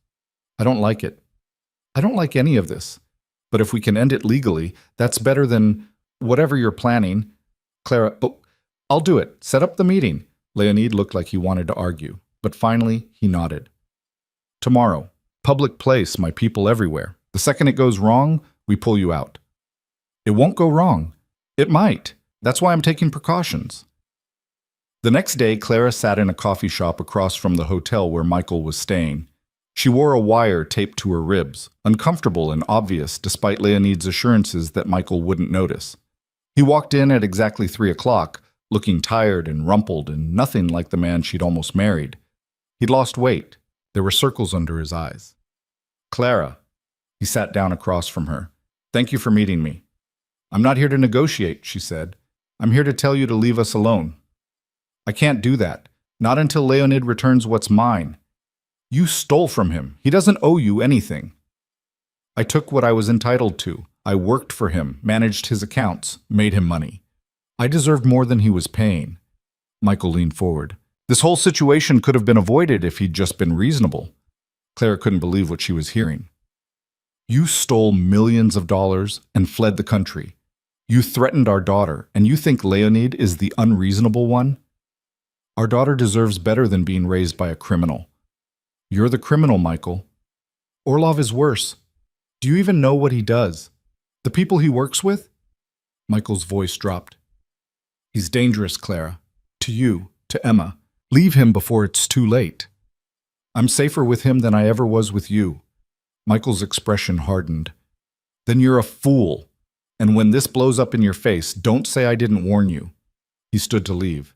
I don't like it. I don't like any of this. But if we can end it legally, that's better than whatever you're planning. Clara, I'll do it. Set up the meeting. Leonid looked like he wanted to argue, but finally he nodded. Tomorrow. Public place, my people everywhere. The second it goes wrong, we pull you out. It won't go wrong. It might. That's why I'm taking precautions. The next day, Clara sat in a coffee shop across from the hotel where Michael was staying. She wore a wire taped to her ribs, uncomfortable and obvious despite Leonid's assurances that Michael wouldn't notice. He walked in at exactly 3 o'clock, looking tired and rumpled and nothing like the man she'd almost married. He'd lost weight. There were circles under his eyes. Clara. He sat down across from her. Thank you for meeting me. I'm not here to negotiate, she said. I'm here to tell you to leave us alone. I can't do that. Not until Leonid returns what's mine. You stole from him. He doesn't owe you anything. I took what I was entitled to. I worked for him, managed his accounts, made him money. I deserved more than he was paying. Michael leaned forward. This whole situation could have been avoided if he'd just been reasonable. Clara couldn't believe what she was hearing. You stole millions of dollars and fled the country. You threatened our daughter, and you think Leonid is the unreasonable one? Our daughter deserves better than being raised by a criminal. You're the criminal, Michael. Orlov is worse. Do you even know what he does? The people he works with? Michael's voice dropped. He's dangerous, Clara. To you, to Emma. Leave him before it's too late. I'm safer with him than I ever was with you. Michael's expression hardened. Then you're a fool. And when this blows up in your face, don't say I didn't warn you. He stood to leave.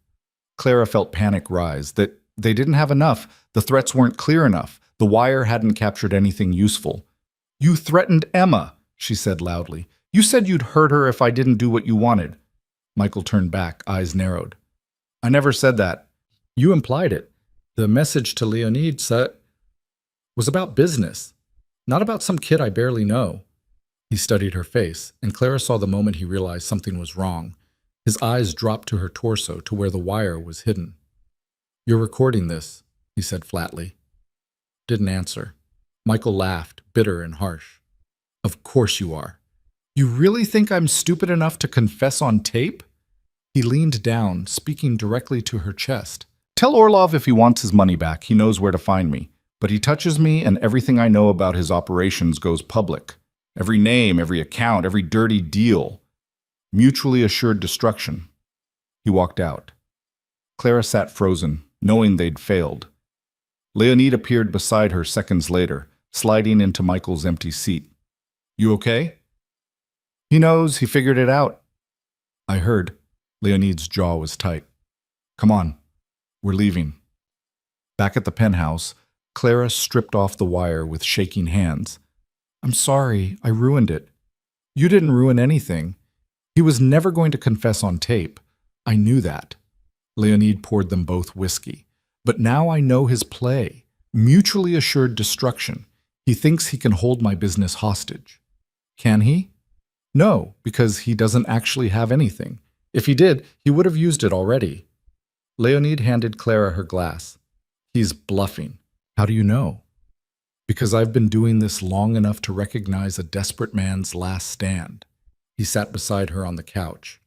Clara felt panic rise, that they didn't have enough. The threats weren't clear enough. The wire hadn't captured anything useful. You threatened Emma, she said loudly. You said you'd hurt her if I didn't do what you wanted. Michael turned back, eyes narrowed. I never said that. You implied it. The message to Leonid was about business, not about some kid I barely know. He studied her face, and Clara saw the moment he realized something was wrong. His eyes dropped to her torso, to where the wire was hidden. You're recording this, he said flatly. Didn't answer. Michael laughed, bitter and harsh. Of course you are. You really think I'm stupid enough to confess on tape? He leaned down, speaking directly to her chest. Tell Orlov if he wants his money back, he knows where to find me. But he touches me and everything I know about his operations goes public. Every name, every account, every dirty deal. Mutually assured destruction. He walked out. Clara sat frozen, knowing they'd failed. Leonid appeared beside her seconds later, sliding into Michael's empty seat. You okay? He knows, he figured it out. I heard. Leonid's jaw was tight. Come on. We're leaving. Back at the penthouse, Clara stripped off the wire with shaking hands. I'm sorry, I ruined it. You didn't ruin anything. He was never going to confess on tape. I knew that. Leonid poured them both whiskey. But now I know his play. Mutually assured destruction. He thinks he can hold my business hostage. Can he? No, because he doesn't actually have anything. If he did, he would have used it already. Leonid handed Clara her glass. He's bluffing. How do you know? Because I've been doing this long enough to recognize a desperate man's last stand. He sat beside her on the couch.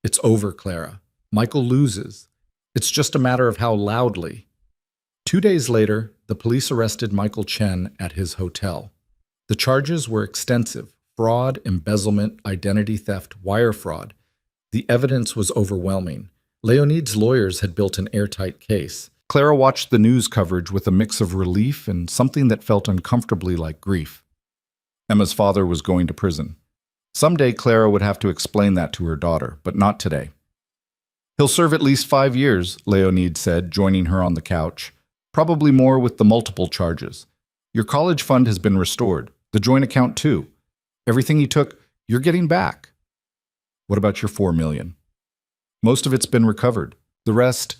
It's over, Clara. Michael loses. It's just a matter of how loudly. 2 days later, the police arrested Michael Chen at his hotel. The charges were extensive: fraud, embezzlement, identity theft, wire fraud. The evidence was overwhelming. Leonid's lawyers had built an airtight case. Clara watched the news coverage with a mix of relief and something that felt uncomfortably like grief. Emma's father was going to prison. Someday Clara would have to explain that to her daughter, but not today. He'll serve at least 5 years, Leonid said, joining her on the couch. Probably more with the multiple charges. Your college fund has been restored. The joint account too. Everything he took, you're getting back. What about your $4 million? Most of it's been recovered. The rest,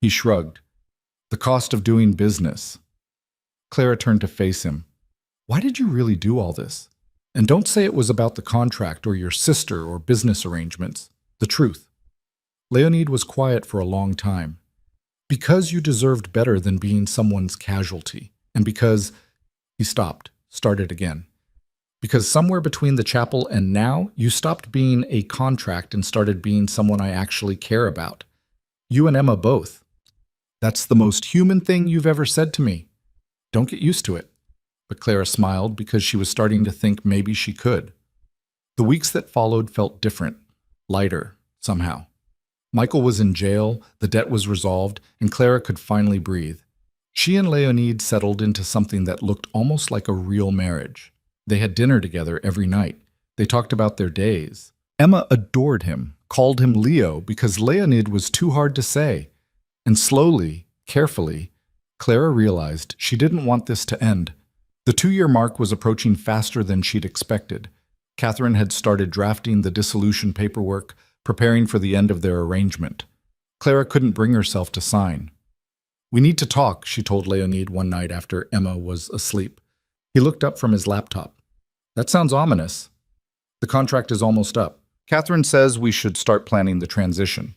he shrugged. The cost of doing business. Clara turned to face him. Why did you really do all this? And don't say it was about the contract or your sister or business arrangements. The truth. Leonid was quiet for a long time. Because you deserved better than being someone's casualty. And because, he stopped, started again. Because somewhere between the chapel and now, you stopped being a contract and started being someone I actually care about. You and Emma both. That's the most human thing you've ever said to me. Don't get used to it. But Clara smiled because she was starting to think maybe she could. The weeks that followed felt different, lighter, somehow. Michael was in jail, the debt was resolved, and Clara could finally breathe. She and Leonid settled into something that looked almost like a real marriage. They had dinner together every night. They talked about their days. Emma adored him, called him Leo because Leonid was too hard to say. And slowly, carefully, Clara realized she didn't want this to end. The 2-year mark was approaching faster than she'd expected. Catherine had started drafting the dissolution paperwork, preparing for the end of their arrangement. Clara couldn't bring herself to sign. We need to talk, she told Leonid one night after Emma was asleep. He looked up from his laptop. That sounds ominous. The contract is almost up. Catherine says we should start planning the transition.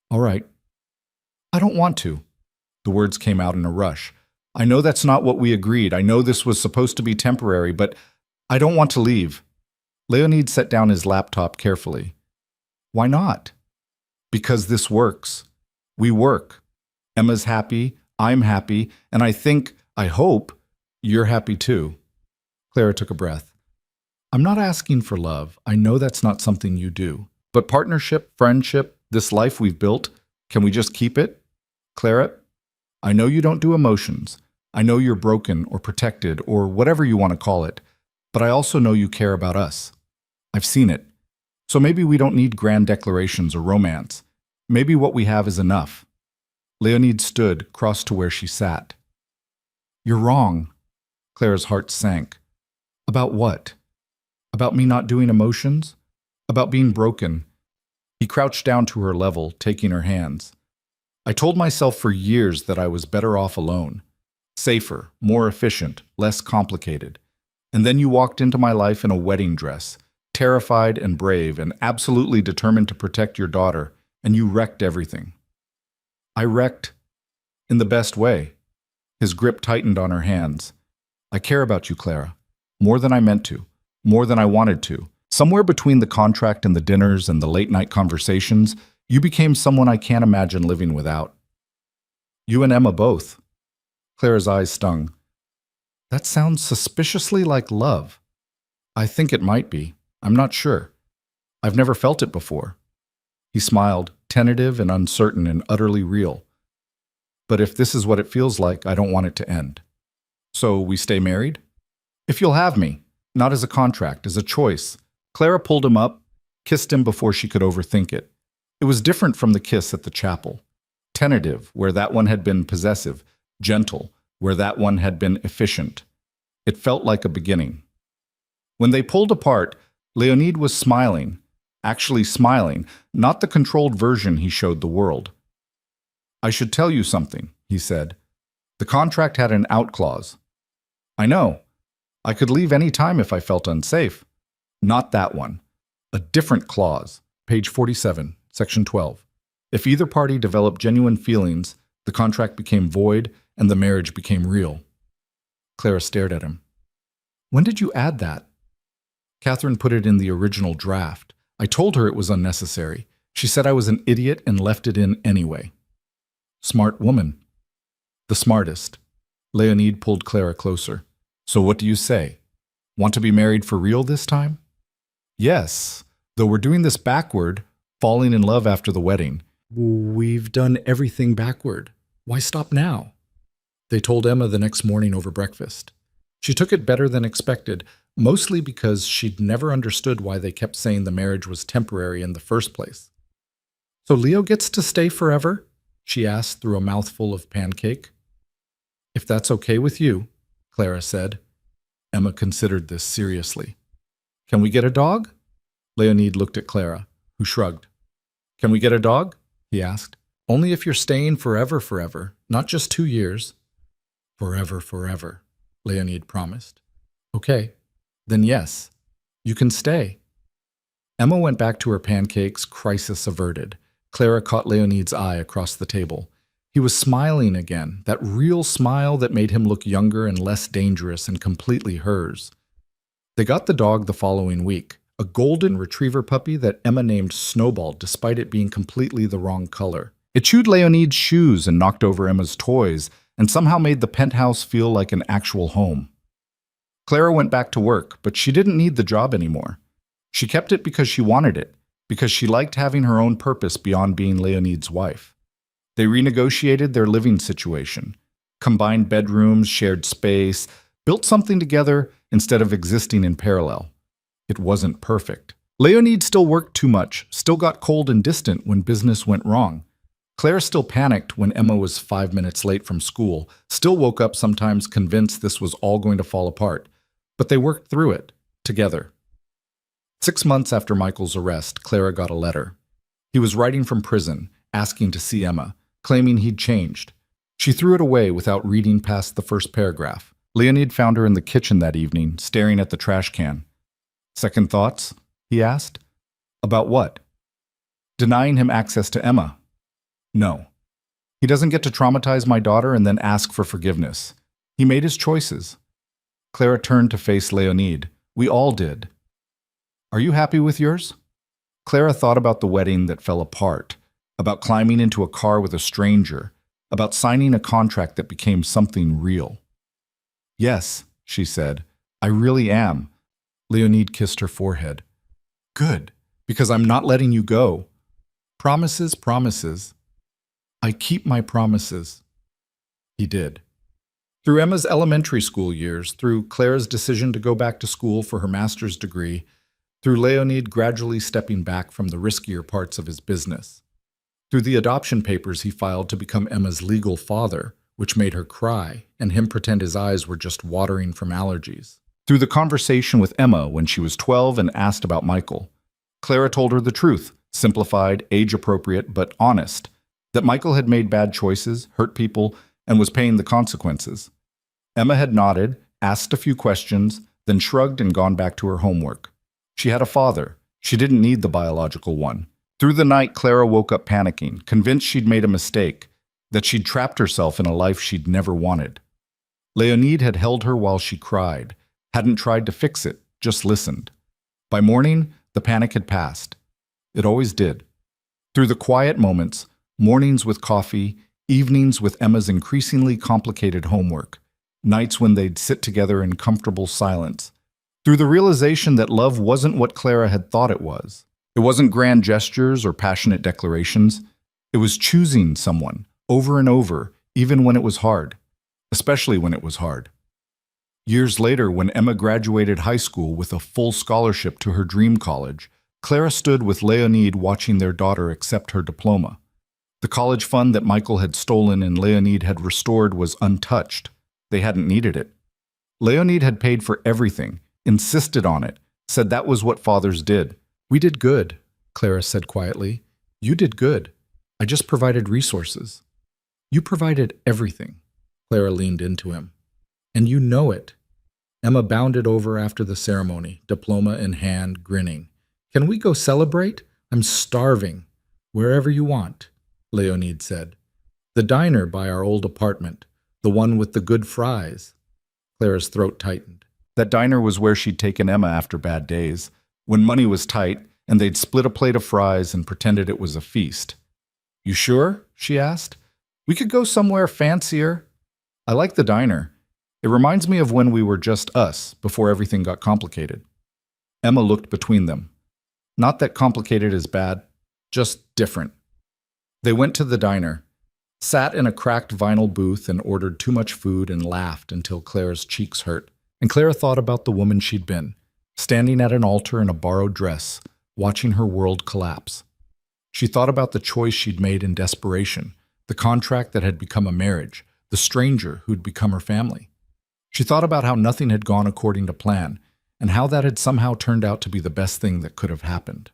All right. I don't want to. The words came out in a rush. I know that's not what we agreed. I know this was supposed to be temporary, but I don't want to leave. Leonid set down his laptop carefully. Why not? Because this works. We work. Emma's happy, I'm happy, and I hope, you're happy too. Clara took a breath. I'm not asking for love. I know that's not something you do. But partnership, friendship, this life we've built, can we just keep it? Clara, I know you don't do emotions. I know you're broken or protected or whatever you want to call it. But I also know you care about us. I've seen it. So maybe we don't need grand declarations or romance. Maybe what we have is enough. Leonid stood, crossed to where she sat. You're wrong. Clara's heart sank. About what? About me not doing emotions? About being broken? He crouched down to her level, taking her hands. I told myself for years that I was better off alone. Safer, more efficient, less complicated. And then you walked into my life in a wedding dress, terrified and brave and absolutely determined to protect your daughter, and you wrecked everything. I wrecked in the best way. His grip tightened on her hands. I care about you, Clara, more than I meant to, more than I wanted to. Somewhere between the contract and the dinners and the late-night conversations, you became someone I can't imagine living without. You and Emma both. Clara's eyes stung. That sounds suspiciously like love. I think it might be. I'm not sure. I've never felt it before. He smiled, tentative and uncertain and utterly real. But if this is what it feels like, I don't want it to end. So we stay married? If you'll have me. Not as a contract, as a choice. Clara pulled him up, kissed him before she could overthink it. It was different from the kiss at the chapel. Tentative, where that one had been possessive. Gentle, where that one had been efficient. It felt like a beginning. When they pulled apart, Leonid was smiling. Actually smiling, not the controlled version he showed the world. I should tell you something, he said. The contract had an out clause. I know. I could leave any time if I felt unsafe. Not that one. A different clause. Page 47, section 12. If either party developed genuine feelings, the contract became void and the marriage became real. Clara stared at him. When did you add that? Catherine put it in the original draft. I told her it was unnecessary. She said I was an idiot and left it in anyway. Smart woman. The smartest. Leonid pulled Clara closer. So what do you say? Want to be married for real this time? Yes, though we're doing this backward, falling in love after the wedding. We've done everything backward. Why stop now? They told Emma the next morning over breakfast. She took it better than expected, mostly because she'd never understood why they kept saying the marriage was temporary in the first place. So Leo gets to stay forever? She asked through a mouthful of pancake. If that's okay with you, Clara said. Emma considered this seriously. Can we get a dog? Leonid looked at Clara, who shrugged. Can we get a dog? He asked. Only if you're staying forever, not just 2 years. Forever, Leonid promised. Okay, then yes, you can stay. Emma went back to her pancakes, crisis averted. Clara caught Leonid's eye across the table. He was smiling again, that real smile that made him look younger and less dangerous and completely hers. They got the dog the following week, a golden retriever puppy that Emma named Snowball despite it being completely the wrong color. It chewed Leonid's shoes and knocked over Emma's toys, and somehow made the penthouse feel like an actual home. Clara went back to work, but she didn't need the job anymore. She kept it because she wanted it, because she liked having her own purpose beyond being Leonid's wife. They renegotiated their living situation, combined bedrooms, shared space, built something together instead of existing in parallel. It wasn't perfect. Leonid still worked too much, still got cold and distant when business went wrong. Claire still panicked when Emma was 5 minutes late from school, still woke up sometimes convinced this was all going to fall apart. But they worked through it, together. 6 months after Michael's arrest, Clara got a letter. He was writing from prison, asking to see Emma, claiming he'd changed. She threw it away without reading past the first paragraph. Leonid found her in the kitchen that evening, staring at the trash can. Second thoughts? He asked. About what? Denying him access to Emma. No. He doesn't get to traumatize my daughter and then ask for forgiveness. He made his choices. Clara turned to face Leonid. We all did. Are you happy with yours? Clara thought about the wedding that fell apart, about climbing into a car with a stranger, about signing a contract that became something real. Yes, she said, I really am. Leonid kissed her forehead. Good, because I'm not letting you go. Promises, promises. I keep my promises. He did. Through Emma's elementary school years, through Clara's decision to go back to school for her master's degree, through Leonid gradually stepping back from the riskier parts of his business, through the adoption papers he filed to become Emma's legal father, which made her cry and him pretend his eyes were just watering from allergies, through the conversation with Emma when she was 12 and asked about Michael, Clara told her the truth, simplified, age-appropriate, but honest, that Michael had made bad choices, hurt people, and was paying the consequences. Emma had nodded, asked a few questions, then shrugged and gone back to her homework. She had a father. She didn't need the biological one. Through the night, Clara woke up panicking, convinced she'd made a mistake, that she'd trapped herself in a life she'd never wanted. Leonid had held her while she cried, hadn't tried to fix it, just listened. By morning, the panic had passed. It always did. Through the quiet moments, mornings with coffee, evenings with Emma's increasingly complicated homework, nights when they'd sit together in comfortable silence, through the realization that love wasn't what Clara had thought it was. It wasn't grand gestures or passionate declarations. It was choosing someone over and over, even when it was hard, especially when it was hard. Years later, when Emma graduated high school with a full scholarship to her dream college, Clara stood with Leonid watching their daughter accept her diploma. The college fund that Michael had stolen and Leonid had restored was untouched. They hadn't needed it. Leonid had paid for everything, insisted on it, said that was what fathers did. We did good, Clara said quietly. You did good. I just provided resources. You provided everything. Clara leaned into him. And you know it. Emma bounded over after the ceremony, diploma in hand, grinning. Can we go celebrate? I'm starving. Wherever you want, Leonid said. The diner by our old apartment, the one with the good fries. Clara's throat tightened. That diner was where she'd taken Emma after bad days, when money was tight and they'd split a plate of fries and pretended it was a feast. "You sure?" she asked. "We could go somewhere fancier." "I like the diner. It reminds me of when we were just us, before everything got complicated." Emma looked between them. "Not that complicated is bad, just different." They went to the diner, sat in a cracked vinyl booth and ordered too much food and laughed until Clara's cheeks hurt. And Clara thought about the woman she'd been, standing at an altar in a borrowed dress, watching her world collapse. She thought about the choice she'd made in desperation, the contract that had become a marriage, the stranger who'd become her family. She thought about how nothing had gone according to plan, and how that had somehow turned out to be the best thing that could have happened.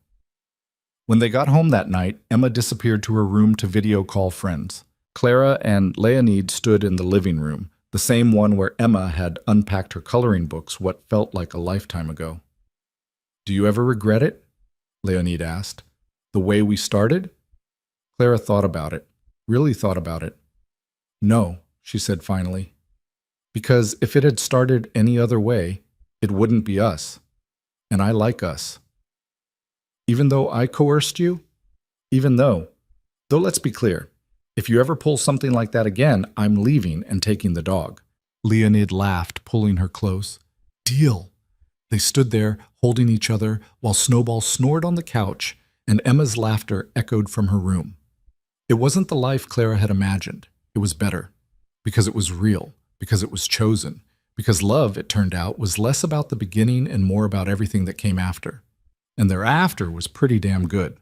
When they got home that night, Emma disappeared to her room to video call friends. Clara and Leonid stood in the living room, the same one where Emma had unpacked her coloring books what felt like a lifetime ago. "Do you ever regret it?" Leonid asked. "The way we started?" Clara thought about it, really thought about it. "No," she said finally. "Because if it had started any other way, it wouldn't be us. And I like us." "Even though I coerced you?" "Even though let's be clear. If you ever pull something like that again, I'm leaving and taking the dog." Leonid laughed, pulling her close. "Deal." They stood there, holding each other, while Snowball snored on the couch, and Emma's laughter echoed from her room. It wasn't the life Clara had imagined. It was better. Because it was real. Because it was chosen. Because love, it turned out, was less about the beginning and more about everything that came after. And thereafter was pretty damn good.